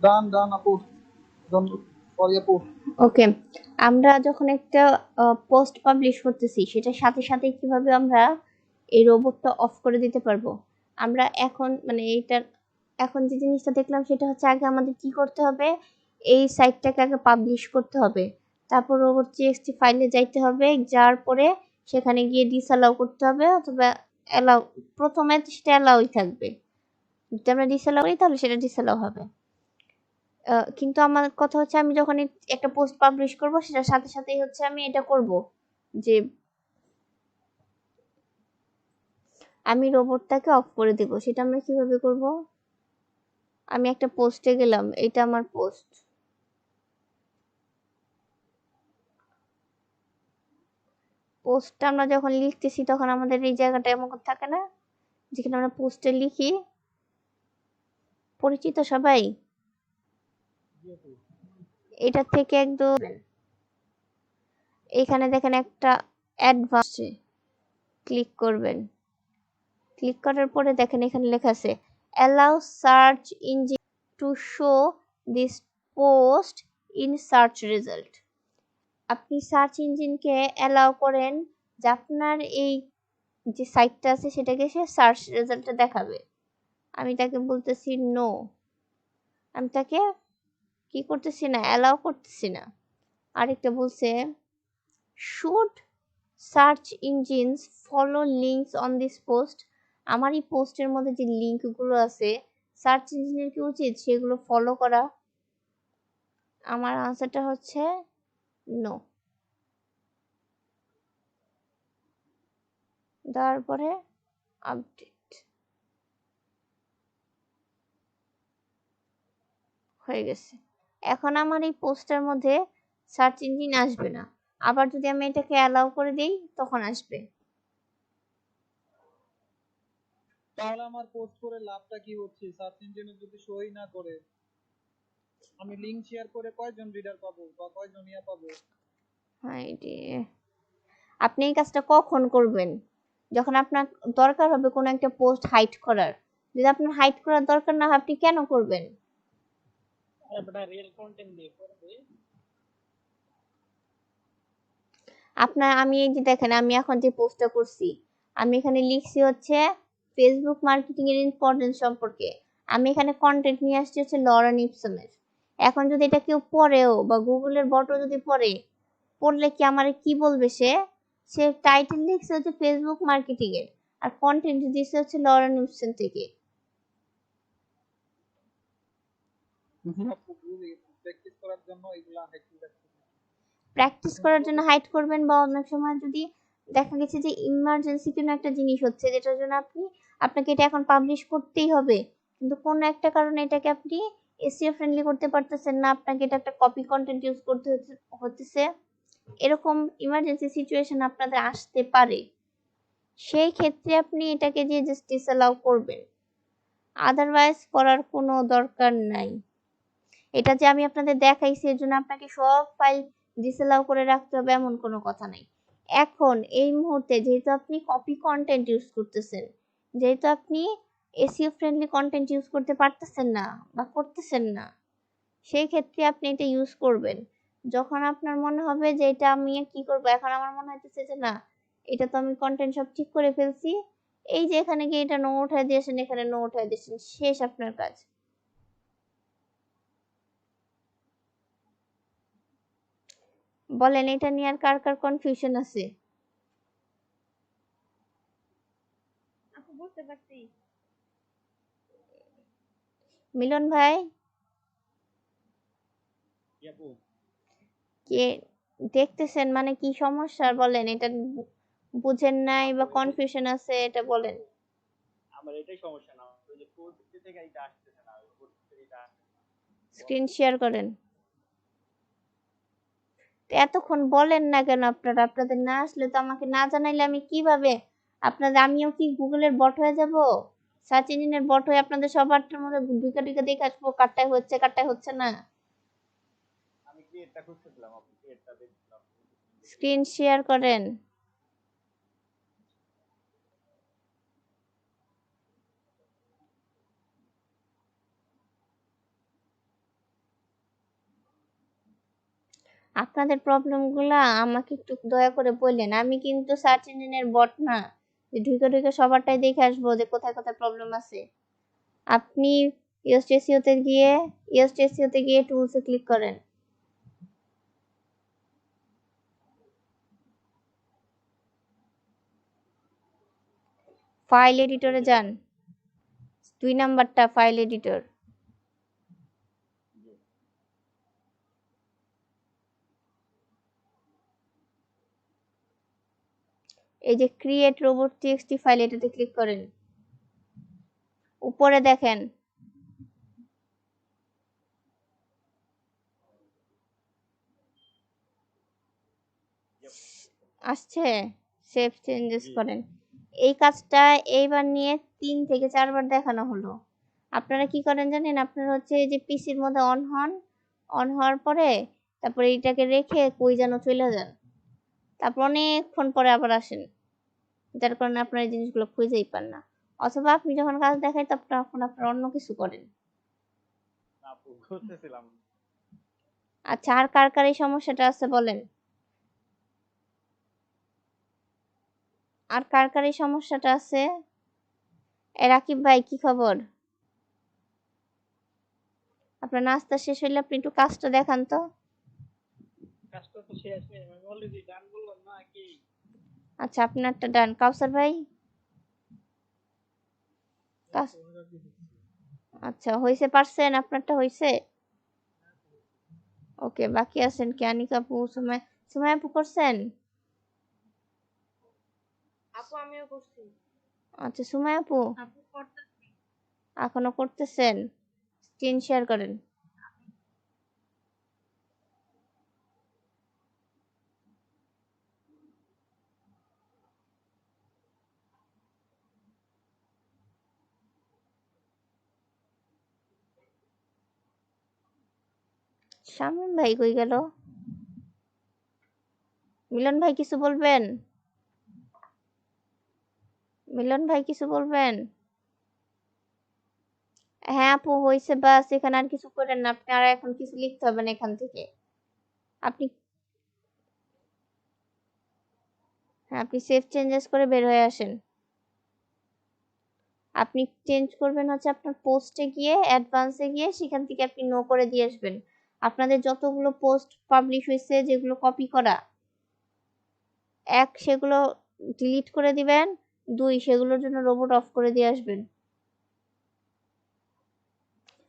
ডান ডান আপু, সরি আপু। ওকে, আমরা যখন একটা পোস্ট পাবলিশ করতেছি সেটার সাথে সাথে কিভাবে আমরা এই রোবটটা অফ করে দিতে পারবো। আমরা এখন মানে এইটার এখন যে জিনিসটা দেখলাম সেটা হচ্ছে আগে আমাদের কি করতে হবে, এই সাইটটাকে আগে পাবলিশ করতে হবে, তারপর রোবট টিএক্সটি ফাইলে যাইতে হবে, যাওয়ার পরে সেখানে গিয়ে ডিসঅ্যালাউ করতে হবে অথবা অ্যালাউ, প্রথমে তো সেটা অ্যালাউই থাকবে, যদি আমরা ডিসঅ্যালাউ করি তাহলে সেটা ডিসঅ্যালাউ হবে। কিন্তু আমার কথা হচ্ছে আমি যখন একটা পোস্ট পাবলিশ করব সেটার সাথে সাথেই হচ্ছে আমি এটা করব যে আমি রোবটটাকে অফ করে দেব। সেটা আমরা কিভাবে করব? আমি একটা পোস্টে গেলাম, এটা আমার পোস্ট, পোস্টটা আমরা যখন লিখতেছি তখন আমাদের এই জায়গাটা এমন থাকে না যেখানে আমরা পোস্টে লিখি, পরিচিত সবাই, এটা থেকে একদম এখানে দেখেন একটা অ্যাডভান্সে ক্লিক করবেন, ক্লিক করার পরে দেখেন এখানে লেখা আছে allow search engine to show this post in search result। আপনি সার্চ ইঞ্জিনকে অ্যালাউ করেন যে আপনার এই যে সাইটটা আছে সেটাকে সে সার্চ রেজাল্টে দেখাবে। আমি তাকে বলতেছি নো, আমি তাকে কি করতেছি না, অ্যালাউ করতেছি না। আরেকটা বলছে should search engines follow links on this post. আমার এই পোস্টের মধ্যে যে লিঙ্কগুলো আছে সার্চ ইঞ্জিনের কি উচিত সেগুলো ফলো করা? আমার আনসারটা হচ্ছে নো। তারপরে আপডেট হয়ে গেছে। এখন আমার এই পোস্টের মধ্যে সার্চ ইঞ্জিন আসবে না, আবার যদি আমি এটাকে অ্যালাউ করে দিই তখন আসবে। তাহলে আমার পোস্ট করে লাভটা কি হচ্ছে? সার্চ ইঞ্জিনে যদি শোই না করে, আমি লিংক শেয়ার করে কয়জন রিডার পাবো বা কয়জন ইয়া পাবো? হাই রে, আপনি এই কাজটা কখন করবেন? যখন আপনার দরকার হবে কোনো একটা পোস্ট হাইড করার। যদি আপনার হাইড করার দরকার না হয় আপনি কেন করবেন? আপনার আমি এই যে দেখেন আমি এখন যে পোস্টটা করছি আমি এখানে লিখছি হচ্ছে ফেসবুক মার্কেটিং এর ইম্পর্টেন্স সম্পর্কে। আমি এখানে কন্টেন্ট নিয়ে আসছি হচ্ছে লরেন ইপসনের। এখন যদি এটা কেউ পড়েও বা গুগলের বটও যদি পড়লে কি আমারে কি বলবে? সে সে টাইটেল লিখছে হচ্ছে ফেসবুক মার্কেটিং এর আর কন্টেন্ট দিচ্ছে হচ্ছে লরেন ইপসন থেকে। প্র্যাকটিস করার জন্য এগুলা হাইড করে রাখছি। প্র্যাকটিস করার জন্য হাইড করবেন, বা অনেক সময় যদি দেখা গেছে যে ইমার্জেন্সি কোনো একটা জিনিস হচ্ছে যেটার জন্য আপনাকে এটা এখন পাবলিশ করতেই হবে, কিন্তু কোনো একটা কারণে এটাকে আপনি এসইও ফ্রেন্ডলি করতে পারতেছেন না, আপনাকে এটা একটা কপি কন্টেন্ট ইউজ করতে হতেছে, এরকম ইমার্জেন্সি সিচুয়েশন আপনাদের আসতে পারে। সেই ক্ষেত্রে আপনি এটাকে যে জাস্ট ডিসঅ্যালাউ করবেন, আদারওয়াইজ করার কোনো দরকার নাই। এটা যে আমি আপনাদের দেখাইছি এর জন্য আপনাকে সব ফাইল ডিসঅ্যালাউ করে রাখতে হবে এমন কোনো কথা নাই। এখন এই মুহূর্তে যেহেতু আপনি কপি কন্টেন্ট ইউজ করতেছেন, যেহেতু আপনি এসইও ফ্রেন্ডলি কন্টেন্ট ইউজ করতে পারতেছেন না বা করতেছেন না, সেই ক্ষেত্রে আপনি এটা ইউজ করবেন যখন আপনার মনে হবে যে এটা আমি কি করব, এখন আমার মনে হইতেছে যে না, এটা তো আমি কন্টেন্ট সব ঠিক করে ফেলছি, এই যে এখানে গিয়ে এটা নো উঠায় দিয়েছেন, এখানে নো উঠায় দিয়েছেন, শেষ আপনার কাজ। বলেন এটা নিয়ে আর কার কার কনফিউশন আছে? আপু বুঝতে পারছি। মিলন ভাই কি আপু? কে দেখতেছেন, মানে কি সমস্যা বলেন, এটা বুঝেন নাই বা কনফিউশন আছে এটা বলেন। আমার এটাই সমস্যা না, ওই যে প্রযুক্তি থেকে এটা আসতেছে না, ওই প্রযুক্তি এটা স্ক্রিন শেয়ার করেন। তো এতক্ষণ বলেন না কেন আপনারা? আপনাদের না আসলে তো আমাকে না জানাইলে আমি কিভাবে আপনাদের, আমিও কি গুগলের বট হয়ে যাব? সার্চ ইঞ্জিনের বট হয়ে আপনাদের সবার মধ্যে ঢুকে ঢুকে দেখে আসবো কারটাই হচ্ছে কারটাই হচ্ছে না? আমি কি এটা খুঁজতেছিলাম, আপনি কি এটা দেখছিলাম। স্ক্রিন শেয়ার করেন। আপনাদের প্রবলেমগুলা আমাকে একটু দয়া করে বললেন, আমি কিন্তু সার্চ ইঞ্জিনের বট না যে ঢুকে ঢুকে সবারটাই দেখে আসবো যে কোথায় কোথায় প্রবলেম আছে। আপনি ইউএসটিসিওতে গিয়ে টুলসে ক্লিক করেন। ফাইল এডিটরে যান, 2 নাম্বারটা ফাইল এডিটর। এই যে ক্রিয়েট রোবট টিএক্সটি ফাইল, এটাতে ক্লিক করেন। উপরে দেখেন আসছে, সেভ চেঞ্জেস করেন। এই কাজটা এইবার নিয়ে 3 থেকে 4 বার দেখানো হলো। আপনারা কি করেন জানেন? আপনারা হচ্ছে এই যে পিসির মধ্যে অন হন, অন হওয়ার পরে তারপরে এইটাকে রেখে কই যেন চলে যান, তারপর অনেকক্ষণ পরে আবার আসেন, যার কারণে আপনারা এই জিনিসগুলো খুঁজেই পান না। অথবা আপনি যখন কাজ দেখায় তখন আপনারা অন্য কিছু করেন। আপু খুঁজতেছিলাম। আচ্ছা, আর কার কার এই সমস্যাটা আছে বলেন? আর কার কার এই সমস্যাটা আছে? রাকিব ভাই কি খবর? আপনার নাস্তা শেষ হইলে আপনি একটু কাজটা দেখান তো। কাজটা তো শেষ নেই, আমি অলরেডি ডান বললাম না কি? আচ্ছা, আপনারটা ডান। কাউসার ভাই কাজ আচ্ছা হইছে, পারছেন? আপনারটা হইছে? ওকে, বাকি আছেন কি? আনিকা আপু, সুমাই আপু করছেন? আপু আমিও করছি। আচ্ছা, সুমাই আপু আপু করতেছি। এখনো করতেছেন? স্ক্রিন শেয়ার করেন। শামীম ভাই কই গেল? মিলন ভাই কিছু বলবেন? মিলন ভাই কিছু বলবেন? হ্যাঁ আপু হয়েছে, বাস এখানে আর কিছু করেন না, আপনি আর এখন কিছু লিখতে হবে না এখান থেকে। আপনি হ্যাঁ, আপনি সেভ চেঞ্জেস করে বের হয়ে আসেন। আপনি চেঞ্জ করবেন হচ্ছে আপনার পোস্টে গিয়ে, অ্যাডভান্সে গিয়ে সেখান থেকে আপনি নো করে দিয়ে আসবেন। আপনাদের যতগুলো পোস্ট পাবলিশ হয়েছে যেগুলো কপি করা, 1 সেগুলো ডিলিট করে দিবেন, 2 সেগুলোর জন্য রোবট অফ করে দিয়ে আসবেন।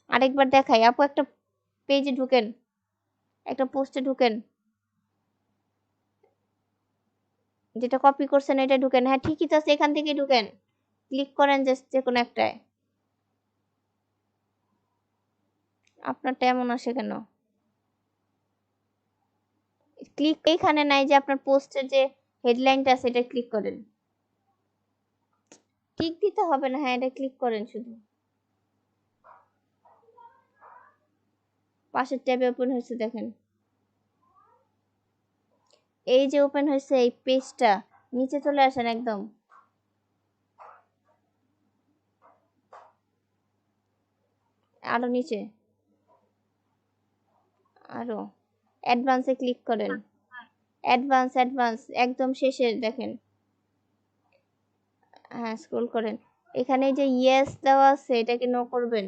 আরেকবার দেখাই, আপু একটা পেজে ঢুকেন, একটা পোস্টে ঢুকেন, যেটা কপি করছেন এটা ঢুকেন। হ্যাঁ ঠিকই তো আছে, এখান থেকে ঢুকেন, ক্লিক করেন জাস্ট যে কোনো একটায়। আপনারটা এমন আসে কেন? ক্লিক এইখানে নাই যে আপনার পোস্টের যে হেডলাইনটা আছে এটা ক্লিক করেন। টিক দিতে হবে না, হ্যাঁ এটা ক্লিক করেন শুধু। পাশের ট্যাবে ওপেন হয়েছে দেখেন, এই যে ওপেন হয়েছে এই পেজটা, নিচে চলে আসেন একদম, আরো নিচে, আরো অ্যাডভান্সে ক্লিক করেন, অ্যাডভান্স অ্যাডভান্স একদম শেষে দেখেন, হ্যাঁ স্ক্রল করেন, এখানে যে ইয়েস দেওয়া আছে এটাকে নো করবেন,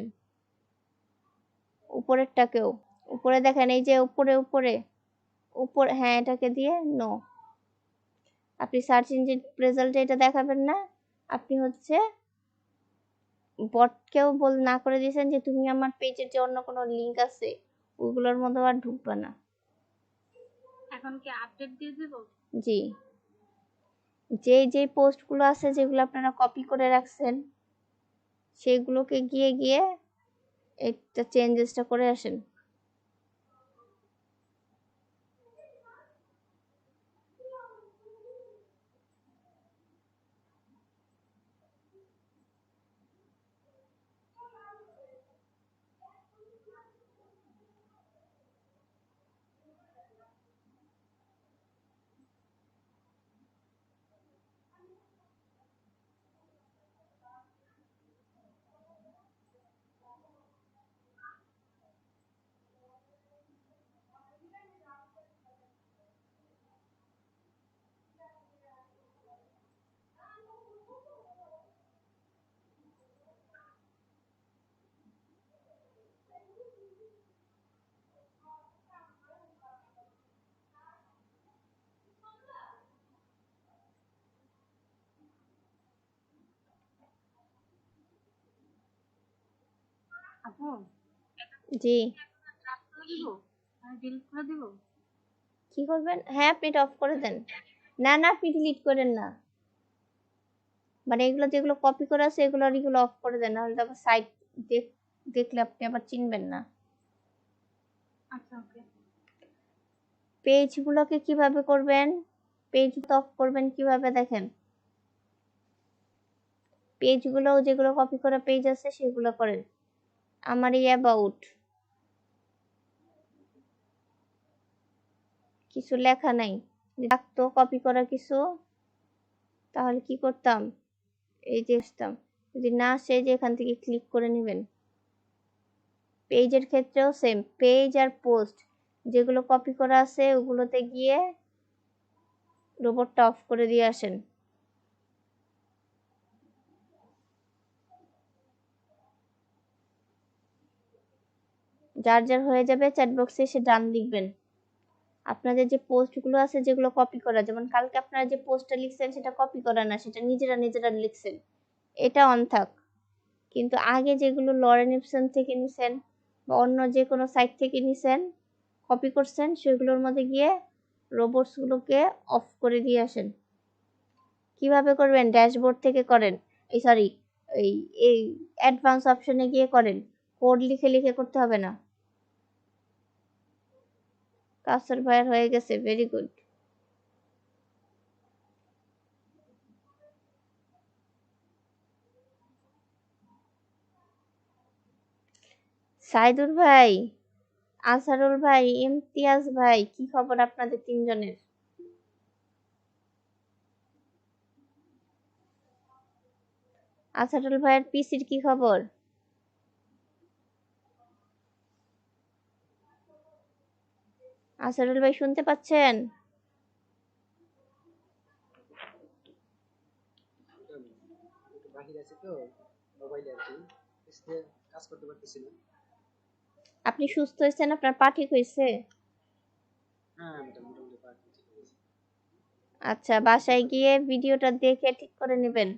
উপরেরটাকেও, উপরে দেখেন এই যে উপরে উপরে উপরে, হ্যাঁ এটাকে দিয়ে নো। আপনি সার্চ ইঞ্জিন রেজাল্টে এটা দেখাবেন না, আপনি হচ্ছে বটকেও বল না করে দিয়েছেন যে তুমি আমার পেজের যে অন্য কোনো লিংক আছে ওগুলোর মধ্যে আর ঢুকবে না। এখন কি আপডেট দিয়ে দেব? জি, যে যে পোস্টগুলো আছে যেগুলো আপনারা কপি করে রাখছেন সেগুলোকে গিয়ে গিয়ে একটা চেঞ্জেসটা করে আসেন। আপু জি, ড্রাফট করে দিব, আমি ডিলিট করে দিব? কি করবেন? হ্যাঁ আপনি এটা অফ করে দেন। না না আপনি ডিলিট করেন না, মানে এগুলো যেগুলো কপি করা আছে এগুলো অফ করে দেন, নাহলে তো আবার সাইট দেখলে আপনি আবার চিনবেন না। আচ্ছা ওকে। পেজগুলোকে কিভাবে করবেন, পেজ অফ করবেন কিভাবে দেখেন, পেজগুলো যেগুলো কপি করা পেজ আছে সেগুলো করেন। আমার এই অ্যাবাউট কিছু লেখা নাই, রাখতো কপি করা কিছু, তাহলে কি করতাম, এই যে আসতাম, যদি না আসে যে এখান থেকে ক্লিক করে নেবেন। পেজের ক্ষেত্রেও সেম, পেজ আর পোস্ট যেগুলো কপি করা আছে ওগুলোতে গিয়ে রোবটটা অফ করে দিয়ে আসেন। যার যার হয়ে যাবে চ্যাট বক্সে এসে ডান লিখবেন। আপনাদের যে পোস্টগুলো আছে যেগুলো কপি করা, যেমন কালকে আপনারা যে পোস্টটা লিখছেন সেটা কপি করা না, সেটা নিজেরা নিজেরা লিখছেন, এটা অন থাক। কিন্তু আগে যেগুলো লরেন ইপসন থেকে নিছেন বা অন্য যে কোনো সাইট থেকে নিছেন, কপি করছেন, সেগুলোর মধ্যে গিয়ে রোবটসগুলোকে অফ করে দিয়ে আসেন। কিভাবে করবেন? ড্যাশবোর্ড থেকে করেন, এই সরি এই এই অ্যাডভান্স অপশনে গিয়ে করেন, কোড লিখে লিখে করতে হবে না। কাসর ভাইয়ের হয়ে গেছে, ভেরি গুড। সাইদুর ভাই, আসারুল ভাই, ইমতিয়াজ ভাই, কি খবর আপনাদের তিনজনের? আসারুল ভাইয়ের পিসির কি খবর? আসারুল ভাই শুনতে পাচ্ছেন? বাহির আছে তো মোবাইলে আর কি এসে কাজ করতে পারতেছি না। আপনি সুস্থ হয়েছেন? আপনার পা ঠিক হয়েছে? হ্যাঁ ম্যাডাম মোটামুটি পার ঠিক হয়েছে। আচ্ছা, বাসায় গিয়ে ভিডিওটা দেখে ঠিক করে নেবেন।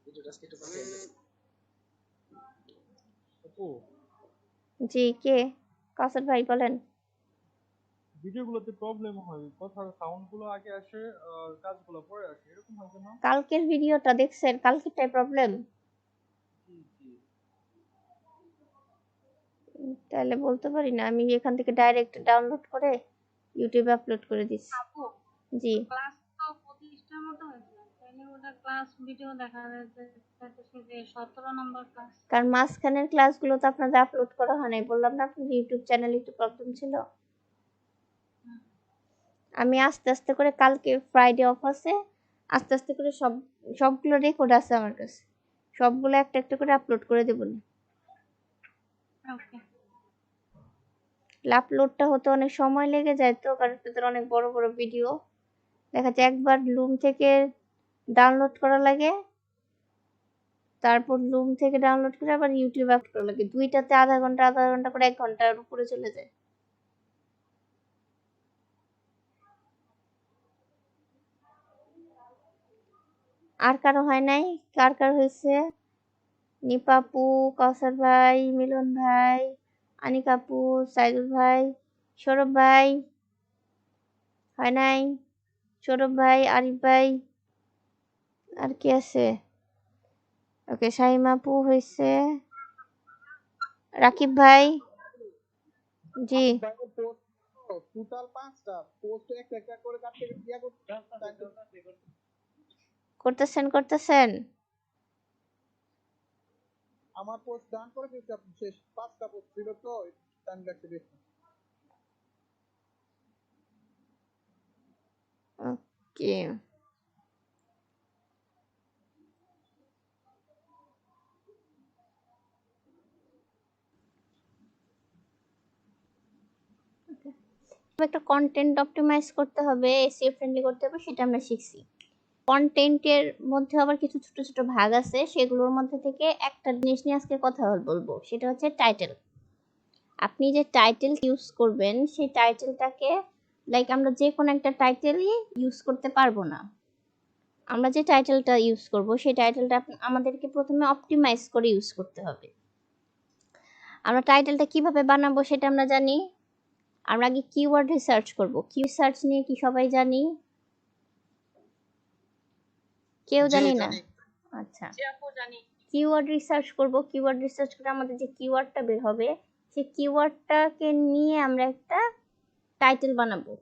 ভিডিওটা আজকে একটু পাঠিয়ে দেন। আপু, জি, কে? কাসর ভাই বলেন। ভিডিওগুলোতে প্রবলেম হয়, কথার সাউন্ডগুলো আগে আসে আর কাজগুলো পরে আসে, এরকম হয় কেন? কালকের ভিডিওটা দেখছেন? কালকেরটাই প্রবলেম? জি জি। তাহলে বলতে পারি না, আমি এখান থেকে ডাইরেক্ট ডাউনলোড করে ইউটিউবে আপলোড করে দিচ্ছি। আপু জি, ক্লাস তো 25টার মতো হয়েছে, তাইলে ওটা ক্লাস ক্লাস ভিডিও দেখা যাচ্ছে যে 17 নম্বর ক্লাস। কারণ মাঝখানের ক্লাসগুলো তো আপনাদের আপলোড করা হয় নাই, বললাম না আপনাদের ইউটিউব চ্যানেলে একটু প্রবলেম ছিল। আমি আস্তে আস্তে করে, কালকে ফ্রাইডে অফ আছে, আস্তে আস্তে করে সবগুলো রেকর্ড আছে আমার কাছে, সবগুলো একটা একটা করে আপলোড করে দেবো। ওকে। আপলোডটা হতে অনেক সময় লেগে যায় তো, কারণ তাদের অনেক বড় বড় ভিডিও দেখা যায়, একবার লুম থেকে ডাউনলোড করা লাগে, তারপর লুম থেকে ডাউনলোড করে আবার ইউটিউবে আপলোড করা লাগে, দুইটাতে আধা ঘন্টা করে 1 ঘন্টার উপরে চলে যায়। আর কারো হয় নাই? কার কার হয়েছে? নিপাপু, কাউসার ভাই, মিলন ভাই, আনিকাপু, সাইদুল ভাই, সৌরভ ভাই হয় নাই? সৌরভ ভাই, আরিফ ভাই, আর কি আছে? ওকে, শাহিমাপু হয়েছে, রাকিব ভাই, জি টোটাল 5টা পোস্ট একটা একটা করে কাটতে ইয়া করতেছেন। আমার পোস্ট ডান করে দিয়েছি, আপনি শেষ 5টা পোস্ট ছিল তো টাইম লাগছে বেশি। ওকে, একটা কন্টেন্ট অপটিমাইজ করতে হবে, এসইও ফ্রেন্ডলি করতে হবে, সেটা আমরা শিখছি। কন্টেন্টের মধ্যে আবার কিছু ছোট ছোট ভাগ আছে, সেগুলোর মধ্যে থেকে একটা জিনিস নিয়ে আজকে কথা বলবো, সেটা হচ্ছে টাইটেল। আপনি যে টাইটেল ইউজ করবেন, সেই টাইটেলটাকে, লাইক আমরা যে কোনো একটা টাইটেলই ইউজ করতে পারবো না। আমরা যে টাইটেলটা ইউজ করব, সেই টাইটেলটা আমাদেরকে প্রথমে অপটিমাইজ করে ইউজ করতে হবে। আমরা টাইটেলটা কিভাবে বানাবো সেটা আমরা জানি। আমরা আগে কিওয়ার্ড রিসার্চ করব। কিওয়ার্ড নিয়ে কি সবাই জানি? কেউ জানি না? আচ্ছা, কিওয়ার্ড রিসার্চ করব। কিওয়ার্ড রিসার্চ করে আমাদের যে কিওয়ার্ডটা বের হবে, সেই কিওয়ার্ডটাকে নিয়ে আমরা একটা টাইটেল বানাবো।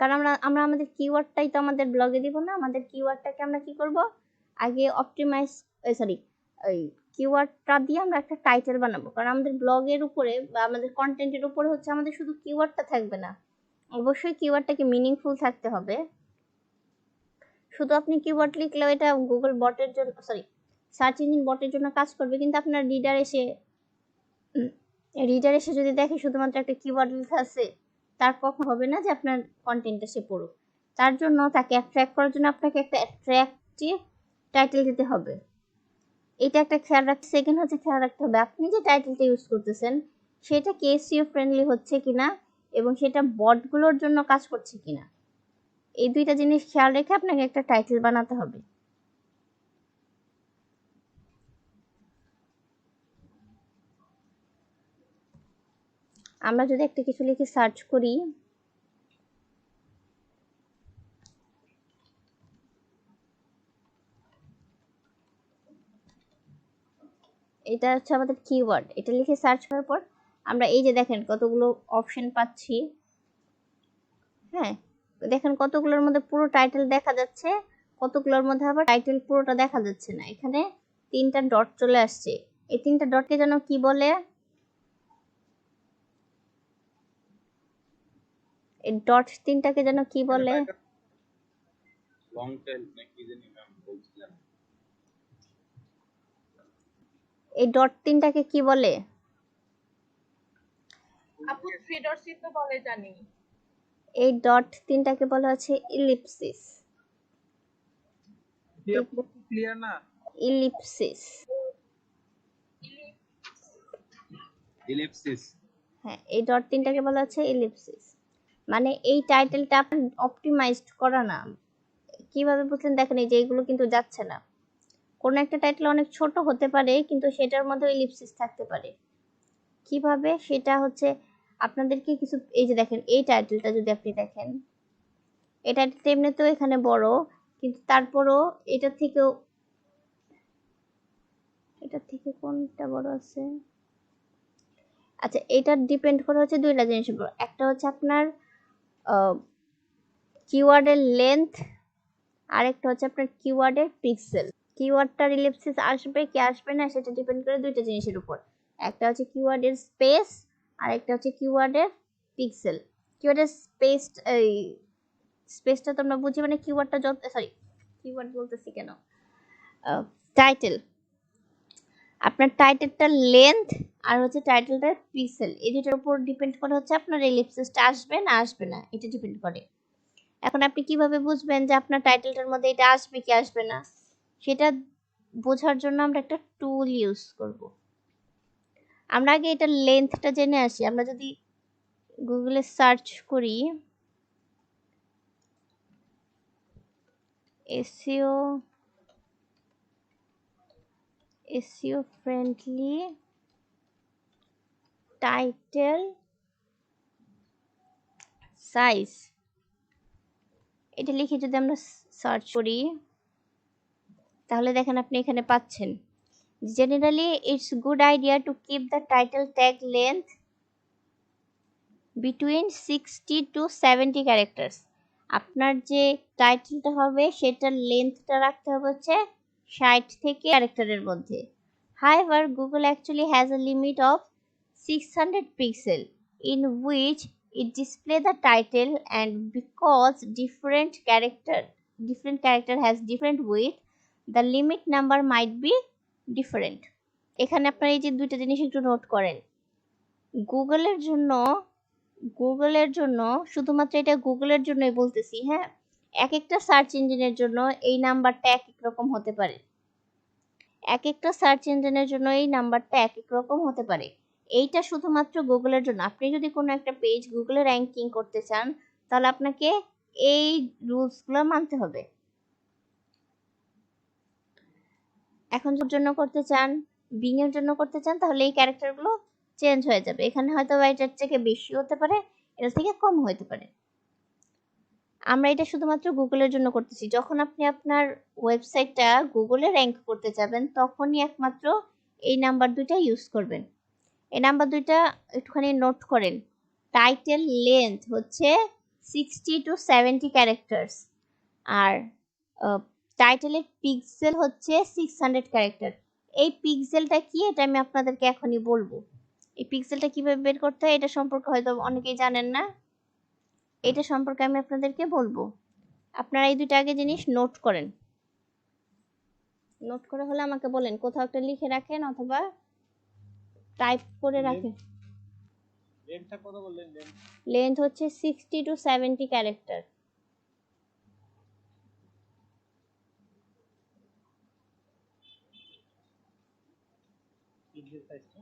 কারণ আমরা আমাদের কিওয়ার্ডটাই তো আমাদের ব্লগে দিব না, আমাদের কিওয়ার্ডটাকে আমরা কি করব, আগে অপটিমাইজ, ওই কিওয়ার্ডটা দিয়ে আমরা একটা টাইটেল বানাবো। কারণ আমাদের ব্লগের উপরে বা আমাদের কন্টেন্টের উপরে হচ্ছে আমাদের শুধু কিওয়ার্ডটা থাকবে না, অবশ্যই কিওয়ার্ডটাকে মিনিংফুল থাকতে হবে। শুধু আপনি কিওয়ার্ড লিখলেও এটা গুগল বটের জন্য, সার্চ ইঞ্জিন বটের জন্য কাজ করবে, কিন্তু আপনার রিডার এসে যদি দেখে শুধুমাত্র একটা কিওয়ার্ড লেখা আছে, তার কখন হবে না যে আপনার কন্টেন্টটা সে পড়ুক। তার জন্য তাকে অ্যাট্রাক্ট করার জন্য আপনাকে একটা অ্যাট্রাক্টিভ টাইটেল দিতে হবে। এটা একটা খেয়াল রাখতে, সেকেন্ড হচ্ছে খেয়াল রাখতে হবে আপনি যে টাইটেলটা ইউজ করতেছেন সেটা এসইও ফ্রেন্ডলি হচ্ছে কিনা এবং সেটা বটগুলোর জন্য কাজ করছে কিনা। এই দুইটা জিনিস খেয়াল রেখে আপনাকে একটা টাইটেল বানাতে হবে। আমরা যদি একটা কিছু লিখে সার্চ করি, এটা হচ্ছে আমাদের কিওয়ার্ড। এটা লিখে সার্চ করার পর আমরা এই যে দেখেন কতগুলো অপশন পাচ্ছি। হ্যাঁ, দেখেন কতগুলোর মধ্যে পুরো টাইটেল দেখা যাচ্ছে, কতগুলোর মধ্যে আবার টাইটেল পুরোটা দেখা যাচ্ছে না। এখানে 3টা ডট চলে আসছে। এই 3টা ডটকে যেন কি বলে? এই ডট 3টাকে যেন কি বলে? লং টেল নাকি জানি ম্যাম বলছিলেন। এই ডট 3টাকে কি বলে? আপু ফিডরসি তো বলে জানি। এই ডট 3টাকে বলা হচ্ছে ইলিপসিস। ক্লিয়ার না? ইলিপসিস। ইলিপসিস। হ্যাঁ, এই ডট 3টাকে বলা হচ্ছে ইলিপসিস। মানে এই টাইটেলটা আপনার অপটিমাইজড করা না। কিভাবে বুঝলেন? দেখেন এই যে এইগুলো কিন্তু যাচ্ছে না। কোন একটা টাইটেল অনেক ছোট হতে পারে কিন্তু সেটার মধ্যে ইলিপসিস থাকতে পারে। কিভাবে? সেটা হচ্ছে আপনাদেরকে কিছু, এই যে দেখেন এই টাইটেলটা যদি আপনি দেখেন, এই টাইটেলটা এমনিতেও এখানে বড়, কিন্তু তারপরও এটার থেকে কোনটা বড় আছে? আচ্ছা, এটা ডিপেন্ড করে হচ্ছে দুইটা জিনিসের উপর। একটা হচ্ছে আপনার কিওয়ার্ডের লেন্থ আরেকটা হচ্ছে আপনার কিওয়ার্ডের পিক্সেল। কিওয়ার্ডটার ইলিপসিস আসবে কি আসবে না সেটা ডিপেন্ড করে দুইটা জিনিসের উপর। একটা হচ্ছে কিওয়ার্ডের স্পেস আর একটা হচ্ছে কিওয়ার্ডের পিক্সেল। কিওয়ার্ডের এই স্পেসটা তো আমরা বুঝি, মানে কিওয়ার্ডটা যত, সরি কিওয়ার্ড বলতেছি কেন, টাইটেল, আপনার টাইটেলটার লেন্থ আর হচ্ছে টাইটেলটার পিক্সেল, এই দুটোর উপর ডিপেন্ড করে হচ্ছে আপনার এলিপসিসটা আসবে না আসবে না, এটা ডিপেন্ড করে। এখন আপনি কিভাবে বুঝবেন যে আপনার টাইটেলটার মধ্যে এটা আসবে কি আসবে না, সেটা বোঝার জন্য আমরা একটা টুল ইউজ করব। আমরা আগে এটার লেন্থটা জেনে আসি। আমরা যদি গুগলে সার্চ করি এসইও ফ্রেন্ডলি টাইটেল সাইজ, এটা লিখে যদি আমরা সার্চ করি তাহলে দেখেন আপনি এখানে পাচ্ছেন, generally it's good idea to keep the title tag length between 60 to 70 characters. আপনার যে টাইটেলটা হবে সেটার লেন্থটা রাখতে হবে হচ্ছে 60 থেকে ক্যারেক্টারের মধ্যে। However, Google actually has a limit of 600 pixel in which it display the title, and because different character has different width, the limit number might be different. এখানে আপনারা এই যে দুইটা জিনিস একটু নোট করেন। গুগলের জন্য শুধুমাত্র এটা গুগলের জন্যই বলতেছি, হ্যাঁ, এক একটা সার্চ ইঞ্জিনের জন্য এই নাম্বারটা এক এক রকম হতে পারে। এক একটা সার্চ ইঞ্জিনের জন্য এই নাম্বারটা এক এক রকম হতে পারে। এইটা শুধুমাত্র গুগলের জন্য। আপনি যদি কোনো একটা পেজ গুগলে র্যাঙ্কিং করতে চান তাহলে আপনাকে এই রুলসগুলো মানতে হবে। এখন যার জন্য করতে চান, বিং এর জন্য করতে চান, তাহলে এই ক্যারেক্টারগুলো চেঞ্জ হয়ে যাবে। এখানে হয়তো এটার থেকে বেশি হতে পারে, এটার থেকে কম হতে পারে। আমরা এটা শুধুমাত্র গুগলের জন্য করতেছি। যখন আপনি আপনার ওয়েবসাইটটা গুগলে র্যাঙ্ক করতে যাবেন তখনই একমাত্র এই নাম্বার দুইটা ইউজ করবেন। এই নাম্বার দুইটা একটুখানি নোট করেন। টাইটেল লেন্থ হচ্ছে 60 to 70 ক্যারেক্টার্স আর টাইটেলের পিক্সেল হচ্ছে 600 ক্যারেক্টার। এই পিক্সেলটা কি এটা আমি আপনাদেরকে এখনই বলবো। এই পিক্সেলটা কিভাবে বের করতে হয় এটা সম্পর্কে হয়তো অনেকেই জানেন না, এটা সম্পর্কে আমি আপনাদেরকে বলবো। আপনারা এই দুইটা আগে জিনিস নোট করেন। নোট করে হলে আমাকে বলেন, কোথাও একটা লিখে রাখেন অথবা টাইপ করে রাখেন। লেন্থটা কত বললেন? লেন্থ হচ্ছে 60 to 70 ক্যারেক্টার। পিক্সেল সাইজটা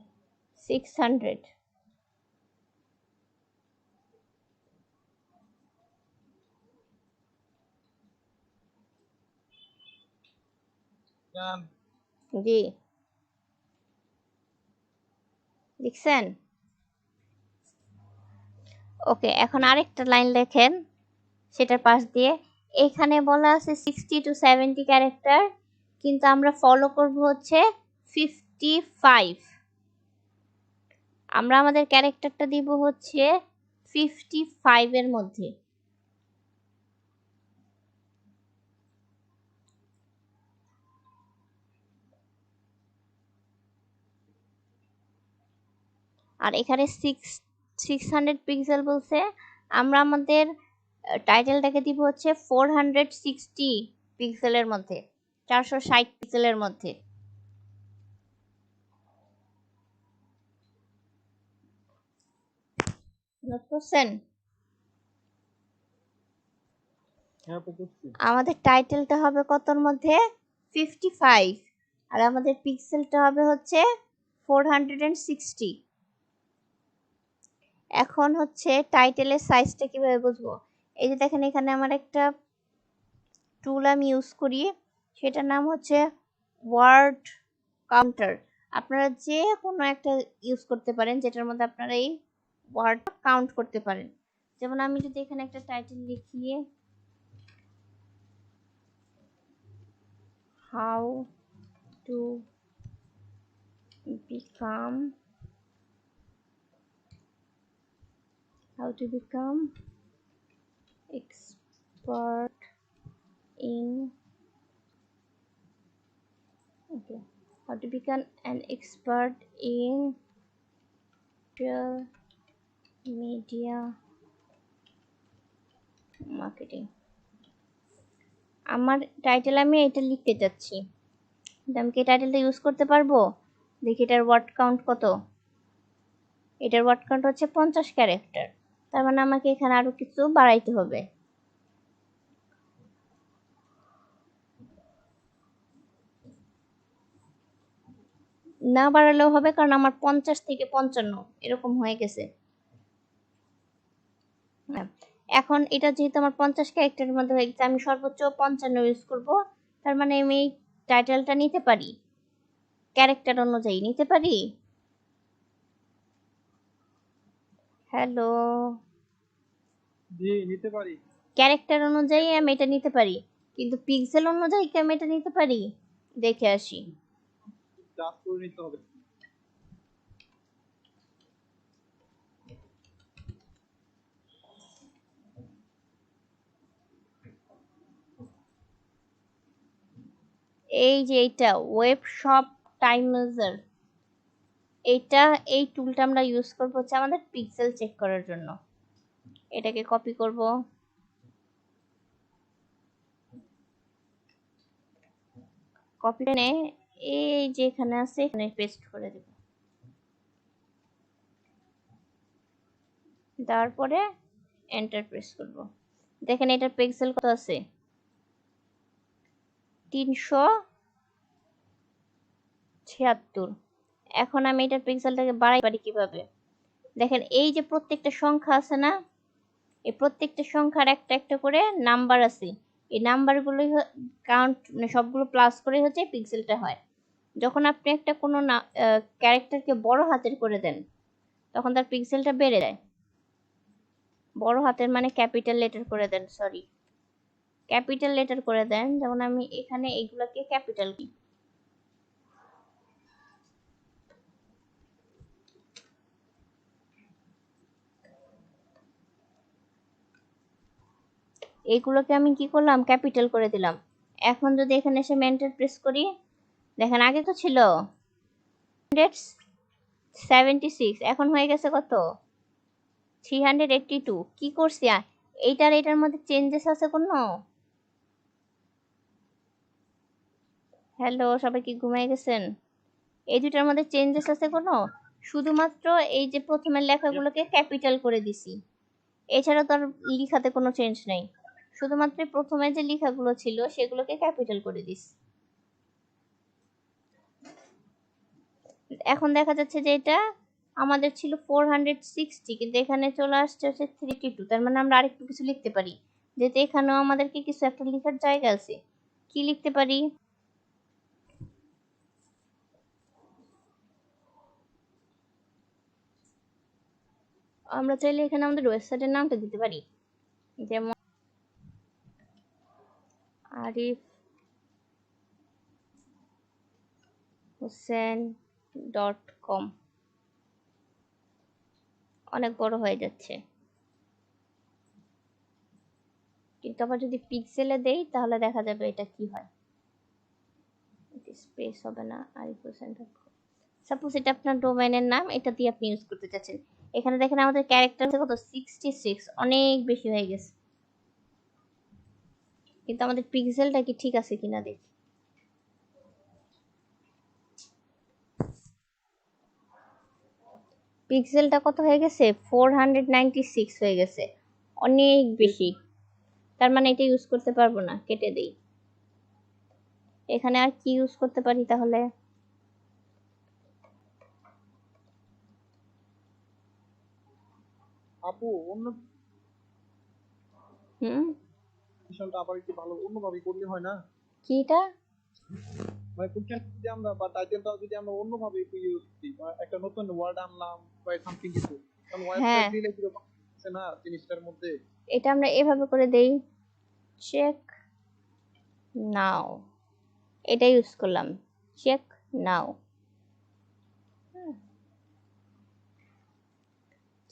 600। জি লিখছেন? ওকে, এখন আরেকটা লাইন লেখেন সেটার পাশ দিয়ে। এখানে বলা আছে 60 to 70 ক্যারেক্টার, কিন্তু আমরা ফলো করব হচ্ছে 55। আমরা আমাদের ক্যারেক্টারটা দিব হচ্ছে 55 এর মধ্যে। আর এখানে 600 পিক্সেল বলছে, আমরা আমাদের টাইটেলটাকে দিব হচ্ছে 460 পিক্সেলের মধ্যে, 460 পিক্সেলের মধ্যে। নোট করছেন? আমাদের টাইটেলটা হবে কতর মধ্যে? 55, আর আমাদের পিক্সেলটা হবে হচ্ছে 460। এখন হচ্ছে টাইটেলের সাইজটা কিভাবে বুঝবো? এই যে দেখেন এখানে আমার একটা টুল আমি ইউজ করি, সেটার নাম হচ্ছে ওয়ার্ড কাউন্টার। আপনারা যে কোনো একটা ইউজ করতে পারেন যেটার মধ্যে আপনারা এই ওয়ার্ড কাউন্ট করতে পারেন। যেমন আমি যদি এখানে একটা টাইটেল লিখি, how to become expert in how to become an expert in social media marketing. আমার টাইটেল আমি এটা লিখতে চাচ্ছি, আমি কি টাইটেলটা ইউজ করতে পারবো? দেখি এটার ওয়ার্ড কাউন্ট কত। এটার ওয়ার্ড কাউন্ট হচ্ছে 50 ক্যারেক্টার, তার মানে আমাকে এখানে আরো কিছু বাড়াইতে হবে। না বাড়ালেও হবে, কারণ আমার 50 থেকে 55 এরকম হয়ে গেছে। হ্যাঁ, এখন এটা যেহেতু আমার 50 ক্যারেক্টারের মধ্যে হয়ে গেছে, আমি সর্বোচ্চ 55 ইউজ করব। তার মানে আমি এই টাইটেলটা নিতে পারি, ক্যারেক্টার অনুযায়ী নিতে পারি। হ্যালো, জি নিতে পারি। ক্যারেক্টার অনুযায়ী আমি এটা নিতে পারি, কিন্তু পিক্সেল অনুযায়ী কি আমি এটা নিতে পারি? দেখে আসি। জাস্ট করে নিতে হবে। এই যে এইটা ওয়েব শপ টাইম ইউজার, এইটা এই টুলটা আমরা ইউজ করব হচ্ছে আমাদের পিক্সেল চেক করার জন্য। এটাকে কপি করব, কপি করে এই যে এখানে আছে এখানে পেস্ট করে দেব। তারপরে এন্টার প্রেস করব। দেখেন এটার পিক্সেল কত আছে, 376। এখন আমি এটার পিক্সেলটাকে বাড়াই পারি কিভাবে? দেখেন এই যে প্রত্যেকটা সংখ্যা আছে না, এই প্রত্যেকটা সংখ্যার একটা একটা করে নাম্বার আছে। এই নাম্বারগুলো কাউন্ট মানে সবগুলো প্লাস করে হচ্ছে পিক্সেলটা হয়। যখন আপনি একটা কোনো ক্যারেক্টারকে বড় হাতের করে দেন, তখন তার পিক্সেলটা বেড়ে যায়। বড় হাতের মানে ক্যাপিটাল লেটার করে দেন, সরি ক্যাপিটাল লেটার করে দেন। যেমন আমি এখানে এইগুলোকে ক্যাপিটাল কি, এইগুলোকে আমি কি করলাম, ক্যাপিটাল করে দিলাম। এখন যদি এখানে এসে এন্টার প্রেস করি, দেখেন আগে তো ছিল 176, এখন হয়ে গেছে কত, 382। কি করছি এইটার এটার মধ্যে চেঞ্জেস আছে কোনো? হ্যালো, সবাই কি ঘুমিয়ে গেছেন? এই দুটার মধ্যে চেঞ্জেস আছে কোনো? শুধুমাত্র এই যে প্রথমের লেখাগুলোকে ক্যাপিটাল করে দিছি, এছাড়া তো আর লেখাতে কোনো চেঞ্জ নাই। শুধুমাত্র প্রথমে যে লেখাগুলো ছিল সেগুলোকে ক্যাপিটাল করে দিছি। এখন দেখা যাচ্ছে যে এটা আমাদের ছিল 460, কিন্তু এখানে চলে আসছে হচ্ছে 382। তার মানে আমরা আরেকটু কিছু লিখতে পারি, যেহেতু এখানেও আমাদেরকে কিছু একটা লেখার জায়গা আছে। কি লিখতে পারি? আমরা চাইলে এখানে আমাদের ওয়েবসাইটের নামটা দিতে পারি, যেমন আরিফ হোসেন.com। অনেক বড় হয়ে যাচ্ছে, কিন্তু আবার যদি পিক্সেলে দেই তাহলে দেখা যাবে এটা কি হয়। স্পেস হবে না, আরিফ হোসেন.com। সাপোজ এটা আপনার ডোমেইনের নাম, এটা দিয়ে আপনি ইউজ করতে চাচ্ছেন। এখানে দেখেন আমাদের ক্যারেক্টার কত, 66, অনেক বেশি হয়ে গেছে। কিন্তু আমাদের পিক্সেলটা কি ঠিক আছে কিনা দেখি। পিক্সেলটা কত হয়ে গেছে, 496 হয়ে গেছে, অনেক বেশি। তার মানে এটা ইউজ করতে পারবো না, কেটে দেই। এখানে আর কি ইউজ করতে পারি তাহলে? আপু অন্য মিশনটা আবার একটু ভালো অন্যভাবে করলে হয় না? কিটা? মানে কোশ্চেন যদি আমরা বা টাইটেলটা যদি আমরা অন্যভাবে একটু ইউজ করি, বা একটা নতুন ওয়ার্ড আনলাম বা সামথিং কিছু, কারণ হ্যাঁ, ওয়েবসাইট দিলে কিরকম আছে না জিনিসটার মধ্যে। এটা আমরা এভাবে করে দেই, চেক নাও। এটা ইউজ করলাম, চেক নাও।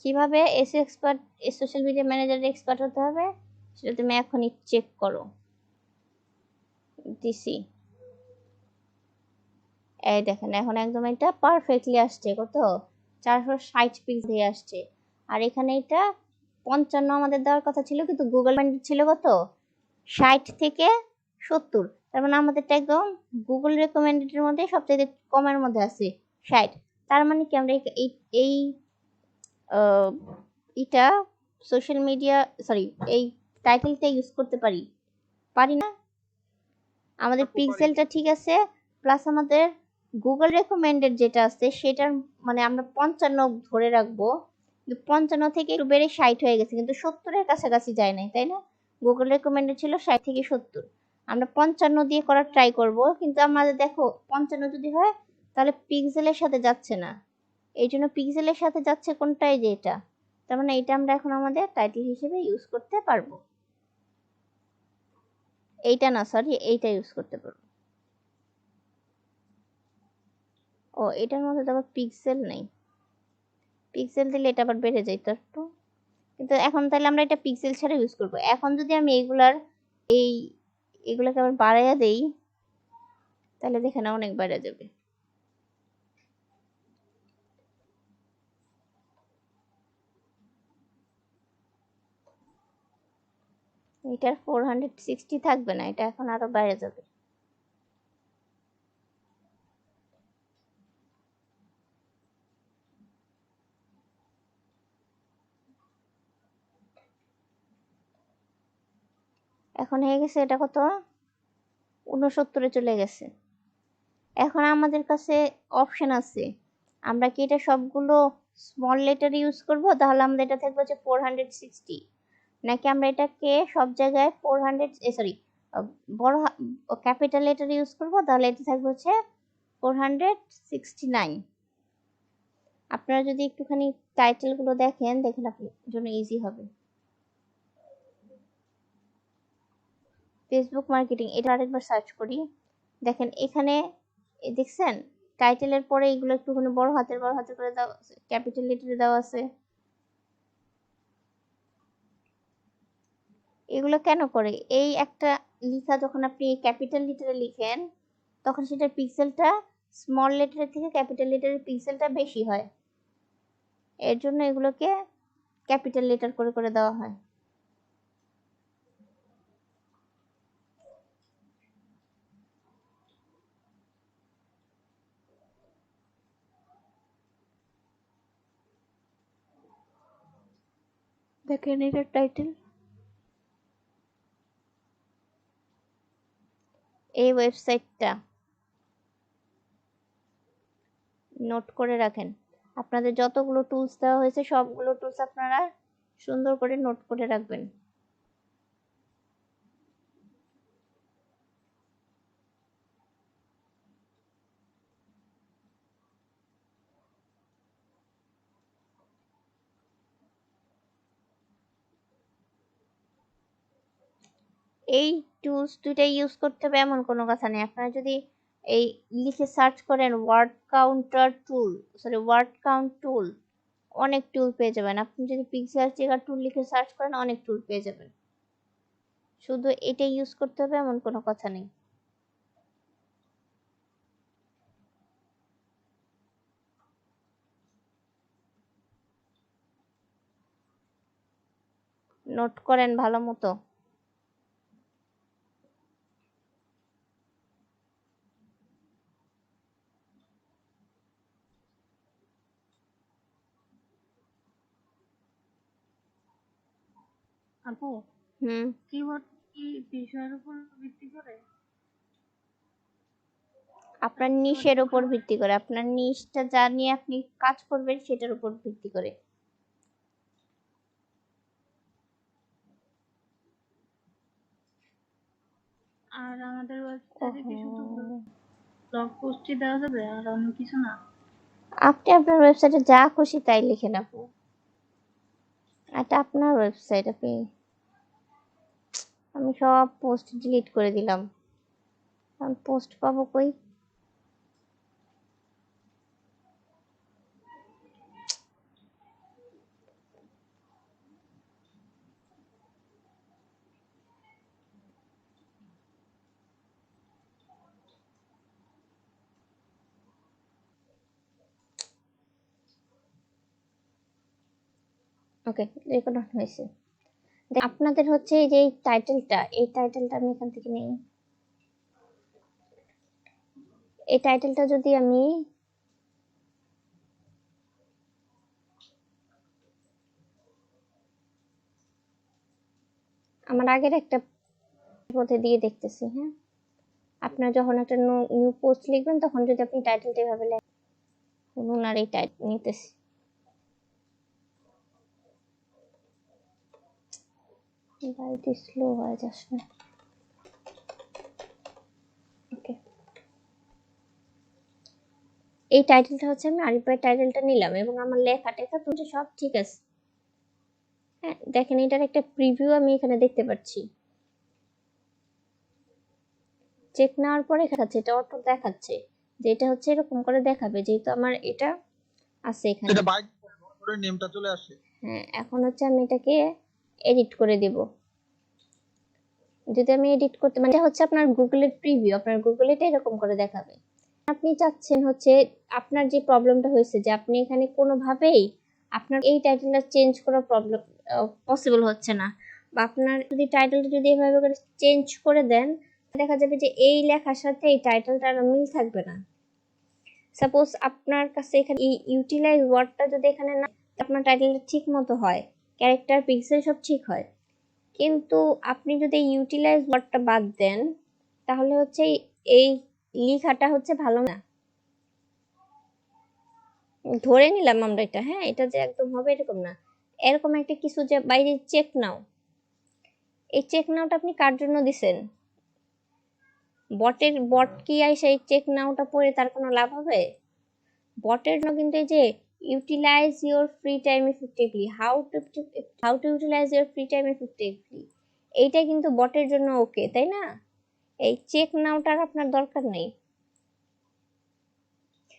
কিভাবে এসইও এক্সপার্ট, সোশ্যাল মিডিয়া ম্যানেজারের এক্সপার্ট হতে হবে সেটা তুমি এখনই চেক করো। দিছি। এই দেখেন এখন একদম এটা পারফেক্টলি আসছে, কত 460 পিক্সেল দিয়ে আসছে। আর এখানে এটা 55 আমাদের দেওয়ার কথা ছিল, কিন্তু গুগল রেকমেন্ডেড ছিল কত 60 থেকে 70। তার মানে আমাদেরটা একদম গুগল রেকমেন্ডেড এর মধ্যে সবচেয়ে কমের মধ্যে আছে 60। তার মানে কি আমরা এই এই আহ, এটা সোশ্যাল মিডিয়া, সরি, এই টাইটেলটা ইউজ করতে পারি, পারি না? আমাদের আপু পারি। পিক্সেলটা ঠিক আছে, প্লাস আমাদের গুগল রেকমেন্ডেড যেটা আছে সেটার মানে আমরা 55 ধরে রাখবো, কিন্তু 55 থেকে একটু বেড়ে 60 হয়ে গেছে, কিন্তু 70-এর কাছাকাছি যায় নাই, তাই না? গুগল রেকমেন্ডেড ছিল 60 থেকে 70, আমরা 55 দিয়ে করার ট্রাই করব, কিন্তু আমাদের দেখো 55 যদি হয় তাহলে পিক্সেলের সাথে যাচ্ছে না, এই জন্য পিক্সেলের সাথে যাচ্ছে কোনটাই, যে এটা, তার মানে এটা আমরা এখন আমাদের টাইটেল হিসেবে ইউজ করতে পারবো। এইটা না, সরি, এইটা ইউজ করতে পারবো। ও, এটার মধ্যে তো আবার পিক্সেল নেই, পিক্সেল দিলে এটা আবার বেড়ে যায় তো একটু, কিন্তু এখন তাহলে আমরা এটা পিক্সেল ছাড়া ইউজ করবো। এখন যদি আমি এই এগুলাকে আবার বাড়াইয়া দেই, তাহলে দেখে না অনেক বেড়ে যাবে। এটার 460 থাকবে না, এটা এখন আরো বেড়ে যাবে। এখন হয়ে গেছে এটা কত 69-এ চলে গেছে। এখন আমাদের কাছে অপশন আছে, আমরা কি এটা সবগুলো স্মল লেটার ইউজ করব, তাহলে আমাদের এটা থাকবে হচ্ছে 460, নাকি আমরা এটাকে সব জায়গায় 400, সরি, বড় ক্যাপিটাল লেটার ইউজ করব, তাহলে এটা থাকবে হচ্ছে 469। আপনারা যদি একটুখানি টাইটেলগুলো দেখেন, দেখেন আপনার জন্য ইজি হবে। ফেসবুক মার্কেটিং, এটা আরেকবার সার্চ করি, দেখেন এখানে দেখছেন টাইটেলের পরে এগুলো একটুখানি বড় হাতের করে দেওয়া আছে, ক্যাপিটাল লেটারে দেওয়া আছে। এগুলো কেন করে? এই একটা লেখা যখন আপনি ক্যাপিটাল লেটারে লিখেন, তখন সেটার পিক্সেলটা স্মল লেটারের থেকে ক্যাপিটাল লেটারের পিক্সেলটা বেশি হয়, এর জন্য এগুলোকে ক্যাপিটাল লেটার করে দেওয়া হয়। দেখেন এটার টাইটেল, এই ওয়েবসাইটটা নোট করে রাখেন। আপনাদের যতগুলো টুলস দেওয়া হয়েছে সবগুলো টুলস আপনারা সুন্দর করে নোট করে রাখবেন। এই টুলস দুইটা ইউজ করতে হবে এমন কোনো কথা নেই। আপনারা যদি এই লিখে সার্চ করেন ওয়ার্ড কাউন্টার টুল, সরি, ওয়ার্ড কাউন্ট টুল, অনেক টুল পেয়ে যাবেন। আপনি যদি পিক্সেল চেকার টুল লিখে সার্চ করেন অনেক টুল পেয়ে যাবেন, শুধু এটা ইউজ করতে হবে এমন কোনো কথা নেই। নোট করেন ভালো মতো। আপু, হুম, কিবোর্ড কি বিষয়ের উপর ভিত্তি করে? আপনার নিশের উপর ভিত্তি করে, আপনার নিশটা যা নিয়ে আপনি কাজ করবেন সেটার উপর ভিত্তি করে। আর আমাদের ওয়েবসাইটে কি শুধু ওহো, ব্লগ পোস্টই দেওয়া যাবে আর অন্য কিছু না? আপনি আপনার ওয়েবসাইটে যা খুশি তাই লিখেন আপু, এটা আপনার ওয়েবসাইট, আমি সব পোস্ট ডিলিট করে দিলাম, কারণ পোস্ট পাবো কই? ওকে, রেকর্ড অন হয়েছে। আপনাদের হচ্ছে এই যে এই টাইটেলটা আমি এখান থেকে নেই। এই টাইটেলটা যদি আমি আমার আগের একটা মধ্যে দিয়ে দেখতেছি, হ্যাঁ, আপনার যখন একটা নিউ পোস্ট লিখবেন তখন যদি আপনি টাইটেলটা এভাবে লেখেন, আর এই টাইটেল নিতেছি, গাড়িটি স্লো হয়ে যাচ্ছে না। ওকে, এই টাইটেলটা হচ্ছে আমি আরিফ ভাই টাইটেলটা নিলাম এবং আমার লেখা টেখা তো সব ঠিক আছে। হ্যাঁ, দেখেন এটার একটা প্রিভিউ আমি এখানে দেখতে পাচ্ছি। চেক নেওয়ার পরে দেখাচ্ছে, এটা অটো দেখাচ্ছে যে এটা হচ্ছে এরকম করে দেখাবে, যেহেতু আমার এটা আছে এখানে। এটা বাইক করে নেমটা চলে আসে। হ্যাঁ, এখন হচ্ছে আমি এটাকে এডিট করে দিব। যদি আমি এডিট করতে, মানে এটা হচ্ছে আপনার গুগলের প্রিভিউ, আপনার গুগলে এটা এরকম করে দেখাবে। আপনি চাচ্ছেন হচ্ছে আপনার যে প্রবলেমটা হয়েছে যে আপনি এখানে কোনোভাবেই আপনার এই টাইটেলটা চেঞ্জ করা প্রবলেম পসিবল হচ্ছে না, বা আপনার যদি টাইটেলটা যদি এভাবে করে চেঞ্জ করে দেন দেখা যাবে যে এই লেখার সাথে এই টাইটেলটার মিল থাকবে না। সাপোজ আপনার কাছে এখানে ইউটিলাইজ ওয়ার্ডটা যদি এখানে না, আপনার টাইটেলটা ঠিক মতো হয়, ক্যারেক্টার পিক্সেল সব ঠিক হয়, কিন্তু আপনি যদি ইউটিলাইজ ওয়ার্ডটা বাদ দেন তাহলে হচ্ছে এই লেখাটা হচ্ছে ভালো না। ধরে নিলাম আমরা এটা, হ্যাঁ, এটা যে একদম হবে এরকম না, এরকম একটা কিছু যে বাইরে চেক নাও, এই চেক নাওটা আপনি কার জন্য দিছেন? বট কি আইসা এই চেক নাওটা পড়ে তার কোনো লাভ হবে? বটের জন্য কিন্তু এই যে utilize your free time effectively, how to utilize your free time effectively, এইটা কিন্তু বটের জন্য ওকে, তাই না? এই চেক নাওটার আপনার দরকার নেই।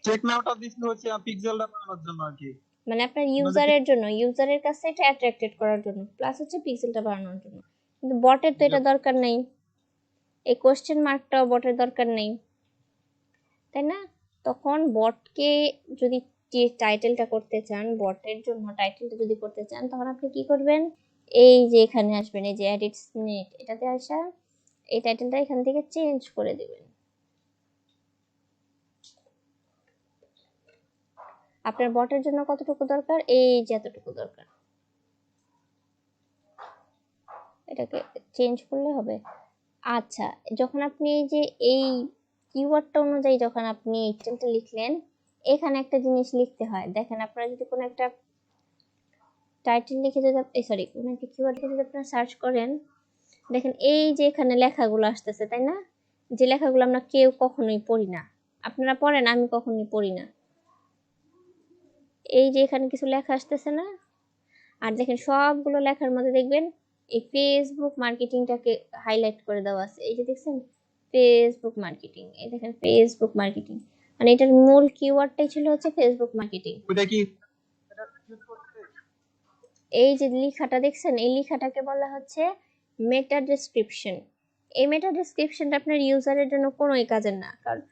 চেক নাওটা দিছি হচ্ছে পিক্সেলটা বানানোর জন্য আর কি, মানে আপনার ইউজারের জন্য, ইউজারের কাছে এটা অ্যাট্রাক্টেড করার জন্য, প্লাস হচ্ছে পিক্সেলটা বাড়ানোর জন্য। কিন্তু বটের তো এটা দরকার নেই, এই কোশ্চেন মার্কটাও বটের দরকার নেই, তাই না? তখন বটকে যদি টাইটেলটা করতে চান, বটের জন্য টাইটেলটা যদি করতে চান, তখন আপনি কি করবেন? এই যে এখানে আসবেন, এই যে এডিট মিনিট, এটাতে আসা এই টাইটেলটা এখান থেকে চেঞ্জ করে দিবেন। আপনার বটের জন্য কতটুকু দরকার? এই যে এতটুকু দরকার, এটাকে চেঞ্জ করলে হবে। আচ্ছা, যখন আপনি এই যে এই কিওয়ার্ডটা অনুযায়ী যখন আপনি টাইটেলটা লিখলেন, এখানে একটা জিনিস লিখতে হয়। দেখেন আপনারা যদি কোনো একটা টাইটেল লিখে যদি সরি কোনো একটা কিওয়ার্ড লিখে যদি আপনারা সার্চ করেন, দেখেন এই যে এখানে লেখাগুলো আসতেছে, তাই না? যে লেখাগুলো আমরা কেউ কখনোই পড়ি না, আপনারা পড়েন, আমি কখনোই পড়ি না। এই যে এখানে কিছু লেখা আসতেছে না, আর দেখেন সবগুলো লেখার মধ্যে দেখবেন এই ফেসবুক মার্কেটিংটাকে হাইলাইট করে দেওয়া আছে। এই যে দেখছেন ফেসবুক মার্কেটিং, এই দেখেন ফেসবুক মার্কেটিং, মানে এটার মূল কিওয়ার্ডটাই ছিল হচ্ছে ফেসবুক মার্কেটিং। ওইটা কি এই যে লেখাটা দেখছেন, এই লেখাটাকে বলা হচ্ছে মেটা ডেসক্রিপশন। এই মেটা ডেসক্রিপশনটা আপনার ইউজারের জন্য কোনোই কাজের না, কারণ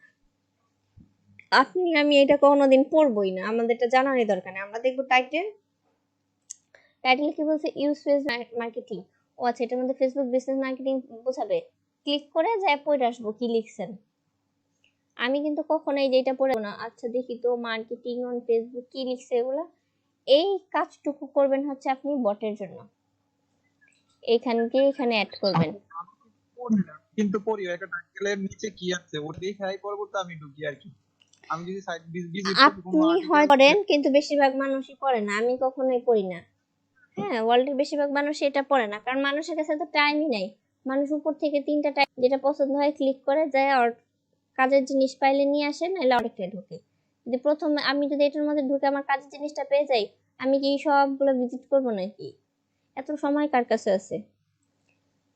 আপনি আমি এটা কোনোদিন পড়বই না, আমাদের এটা জানারই দরকার নেই। আমরা দেখবো টাইটেল কি বলছে, ইউজ ফেস মার্কেটিং, ও আচ্ছা, এটার মধ্যে ফেসবুক বিজনেস মার্কেটিং বোঝাবে, ক্লিক করে যায় পড়ে আসবো কি লিখছেন। আমি কিন্তু কখনোই যেটা পড়ে না, আচ্ছা দেখি তো মার্কেটিং অন ফেসবুক কি লিখছে এগুলো। এই কাজটুকু করবেন হচ্ছে আপনি বটের জন্য, এখানে অ্যাড করবেন। পড়ি না, কিন্তু পড়ি একটা টাইটেলের নিচে কি আছে ওটা দেখাই পরবর্তী আমি ঢুকি আর কি। আমি যদি সাইট ভিজিট করি কোনো আপনি হয় পড়েন, কিন্তু বেশিরভাগ মানুষই পড়ে না, আমি কখনোই পড়ি না। হ্যাঁ, ওয়ার্ল্ডের বেশিরভাগ মানুষ এটা পড়ে না, কারণ মানুষের কাছে তো টাইমই নাই। মানুষ উপর থেকে 3টা টাইম যেটা পছন্দ হয় ক্লিক করে যায়, আর কাজের জিনিস পাইলে নিয়ে আসে, নাহলে অনেকটাই ঢুকে। যদি প্রথমে আমি যদি এটার মধ্যে ঢুকে আমার কাজের জিনিসটা পেয়ে যাই, আমি কি সবগুলো ভিজিট করবো নাকি? এত সময় কার কাছে আছে?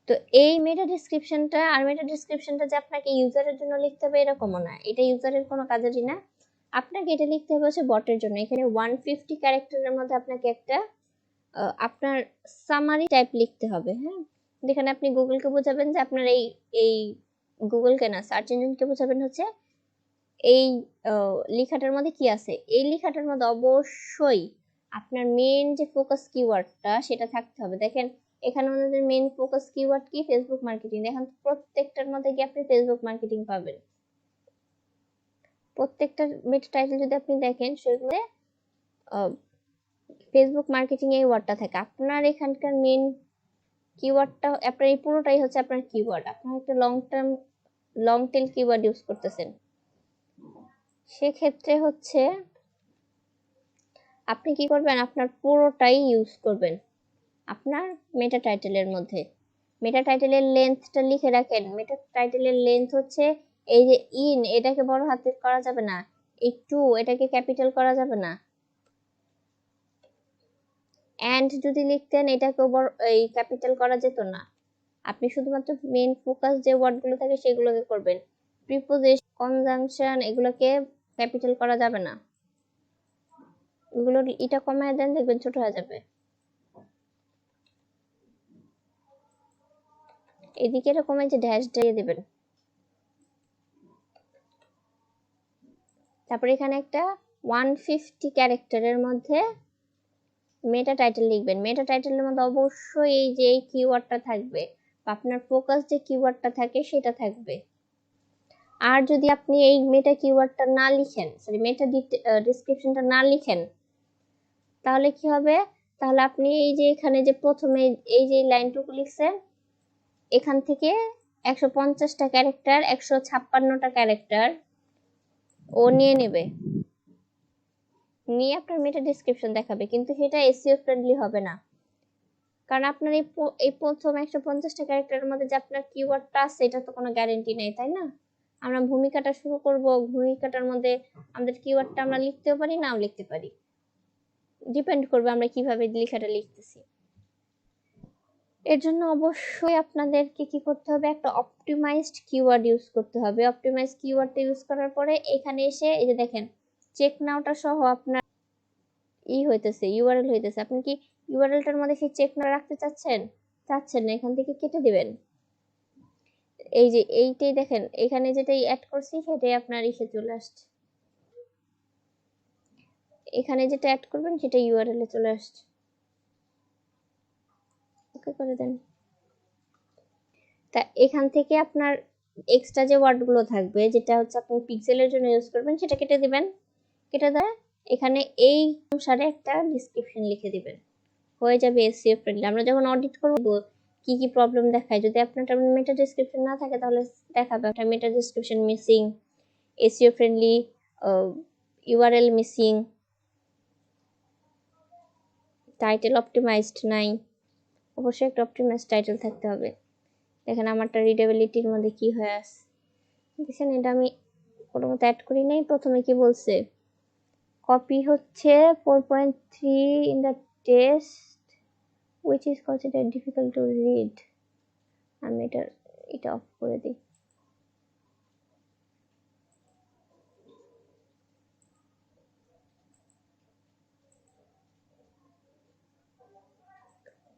তো এই মেটা ডেসক্রিপশনটা যে আপনাকে ইউজারের জন্য লিখতে হবে এরকমও না, এটা ইউজারের কোনো কাজেরই না। আপনাকে এটা লিখতে হবে হচ্ছে বটের জন্য। এখানে 150 ক্যারেক্টারের মধ্যে আপনাকে একটা আপনার সামারি টাইপ লিখতে হবে। হ্যাঁ, যেখানে আপনি গুগলকে বোঝাবেন যে আপনার এই গুগলকে না, সার্চ ইঞ্জিনকে বোঝাবেন হচ্ছে এই লেখাটার মধ্যে কি আছে। এই লেখাটার মধ্যে অবশ্যই আপনার মেইন যে ফোকাস কিওয়ার্ডটা সেটা থাকতে হবে। দেখেন এখানে আমাদের মেইন ফোকাস কিওয়ার্ড কি? Facebook marketing. দেখেন প্রত্যেকটার মধ্যে কি আপনি ফেসবুক মার্কেটিং পাবেন। প্রত্যেকটা মেটা টাইটেল যদি আপনি দেখেন সেগুলো ফেসবুক মার্কেটিং এই ওয়ার্ডটা থাকে। আপনার এখানকার মেইন কিওয়ার্ডটা, আপনার এই পুরোটাই হচ্ছে আপনার কিওয়ার্ড। আপনার একটা লং টেল কিওয়ার্ড ইউজ করতেছেন, সেক্ষেত্রে হচ্ছে আপনি কি করবেন, আপনার পুরোটাই ইউজ করবেন আপনার মেটা টাইটেলের মধ্যে। মেটা টাইটেলের লেন্থটা লিখে রাখেন। মেটা টাইটেলের লেন্থ হচ্ছে এই যে ইন, এটাকে বড় হাতের করা যাবে না, এই টু এটাকে ক্যাপিটাল করা যাবে না, অ্যান্ড যদি লিখতেন এটাকেও বড় এই ক্যাপিটাল করা যেত না। আপনি শুধুমাত্র মেইন ফোকাস যে ওয়ার্ডগুলো থাকে সেগুলোকে করবেন। প্রিপোজিশন, কনজাংশন এগুলোকে ক্যাপিটাল করা যাবে না। এগুলো এটা কমায় দেন, দেখবেন ছোট হয়ে যাবে। এদিকে এরকম যে ড্যাশ দিয়ে দিবেন। তারপরে এখানে একটা 150 ক্যারেক্টারের মধ্যে মেটা টাইটেল লিখবেন। মেটা টাইটেলের মধ্যে অবশ্যই এই যে এই কিওয়ার্ডটা থাকবে, আপনার ফোকাস যে কিওয়ার্ডটা থাকে সেটা থাকবে। আর যদি আপনি এই মেটা কিওয়ার্ডটা না লিখেন, সরি মেটা ডেসক্রিপশনটা না লিখেন, তাহলে কি হবে? তাহলে আপনি এই যে এখানে যে প্রথমে এই যে লাইনটুকু লিখছেন, এখান থেকে 150টা ক্যারেক্টার, 156টা ক্যারেক্টার ও নিয়ে নেবে, নিয়ে আপনার মেটা ডেসক্রিপশন দেখাবে, কিন্তু সেটা এসইও ফ্রেন্ডলি হবে না। কারণ আপনার এই প্রথম 150টা ক্যারেক্টারের মধ্যে যে আপনার কিওয়ার্ডটা আছে এটা তো কোনো গ্যারান্টি নেই, তাই না? আমরা ভূমিকাটা শুরু করব, ভূমিকাটার মধ্যে আমাদের কিওয়ার্ডটা আমরা লিখতেও পারি, নাও লিখতে পারি, ডিপেন্ড করবে আমরা কিভাবে লেখাটা লিখতেছি। এর জন্য অবশ্যই আপনাদেরকে কি করতে হবে, একটা অপটিমাইজড কিওয়ার্ড ইউজ করতে হবে। অপটিমাইজড কিওয়ার্ডটা ইউজ করার পরে এখানে এসে এই যে দেখেন চেক নাওটা সহ আপনার হইতেছে, ইউআরএল হইতেছে। আপনি কি ইউআরএলটার মধ্যে সেই চেক নাও রাখতে চাচ্ছেন না, এখান থেকে কেটে দিবেন। এই যে এইটাই দেখেন এখানে যেটাই অ্যাড করছি সেটাই আপনার ইসে চলে আসছে, এখানে যেটা অ্যাড করবেন সেটা ইউআরএল এ চলে আসছে। ওকে করে দেন। তা এখান থেকে আপনার এক্সট্রা যে ওয়ার্ডগুলো থাকবে, যেটা হচ্ছে আপনি পিক্সেলের জন্য ইউজ করবেন, সেটা কেটে দিবেন। কেটে দেয় এখানে এই অনুসারে একটা ডেসক্রিপশন লিখে দিবেন, হয়ে যাবে এসইও ফ্রেন্ডলি। আমরা যখন অডিট করব কি কি প্রবলেম দেখায়, যদি আপনার মেটা ডেসক্রিপশন না থাকে তাহলে দেখাবে আপনার মেটা description missing, SEO friendly, URL missing, title optimised নাই। অবশ্যই একটা অপটিমাইজড টাইটেল থাকতে হবে। দেখেন আমারটা রিডেবিলিটির মধ্যে কি হয়ে আছে দেখেন, এটা আমি কোনো মতো অ্যাড করি নাই। প্রথমে কি বলছে, কপি হচ্ছে 4.3 in the test which is considered difficult to read। আমি এটা অফ করে দিই।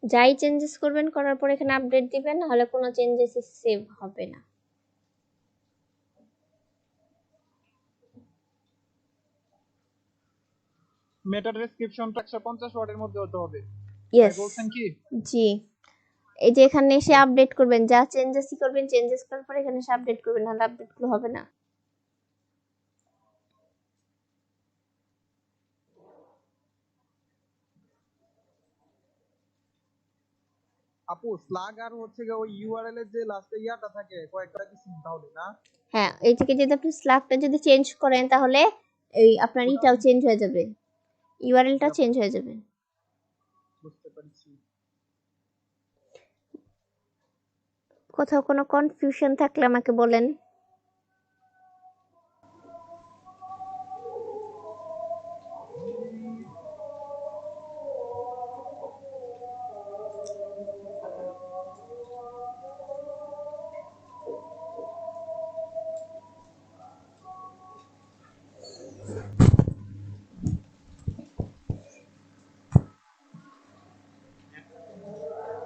যাই চেঞ্জেস করবেন করার পর এখানে আপডেট দিবেন, নাহলে কোনো চেঞ্জেস সেভ হবে না। মেটা ডেসক্রিপশনটা 150 ওয়ার্ডের মধ্যে হতে হবে। ইয়েস, বলছেন কি? জি। এই যে এখানে এসে আপডেট করবেন, যা চেঞ্জেসই করবেন, চেঞ্জেস করার পর এখানে এসে আপডেট করবেন, নাহলে আপডেটগুলো হবে না। আপু স্লাগ আর হচ্ছে ওই ইউআরএল এর যে লাস্টে ইয়াটা থাকে কয়েকটা কি তাহলে না? হ্যাঁ, এই থেকে যদি আপনি স্ল্যাগটা যদি চেঞ্জ করেন তাহলে এই আপনার এটাও চেঞ্জ হয়ে যাবে, ইউআরএলটা চেঞ্জ হয়ে যাবে। বুঝতে পারছি। কোথাও কোনো কনফিউশন থাকলে আমাকে বলেন।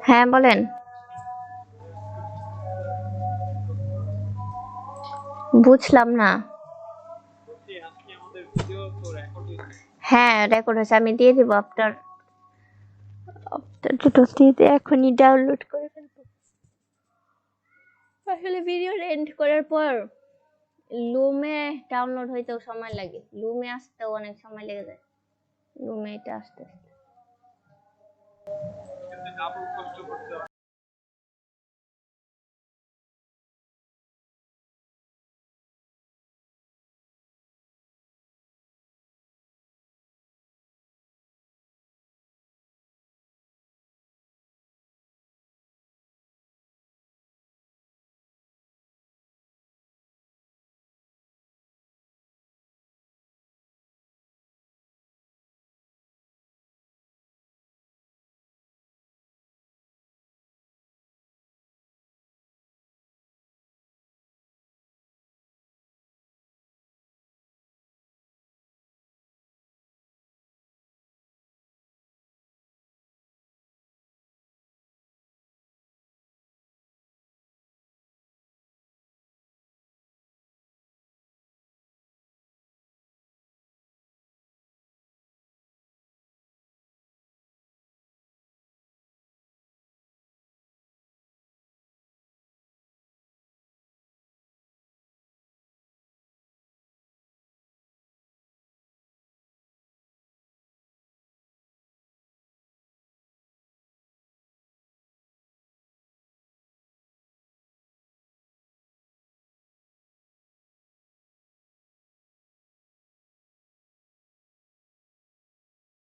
হ্যাঁ বলেন। বুঝলাম না। হ্যাঁ রেকর্ড হয়েছে, আমি দিয়ে দিব আপনার এখনই ডাউনলোড করে ফেলবো। আসলে ভিডিও এন্ড করার পর লুমে ডাউনলোড হইতেও সময় লাগে, লুমে আসতেও অনেক সময় লেগে যায়, লুমে এটা আসতে আসতে। ডাবল কষ্ট করতে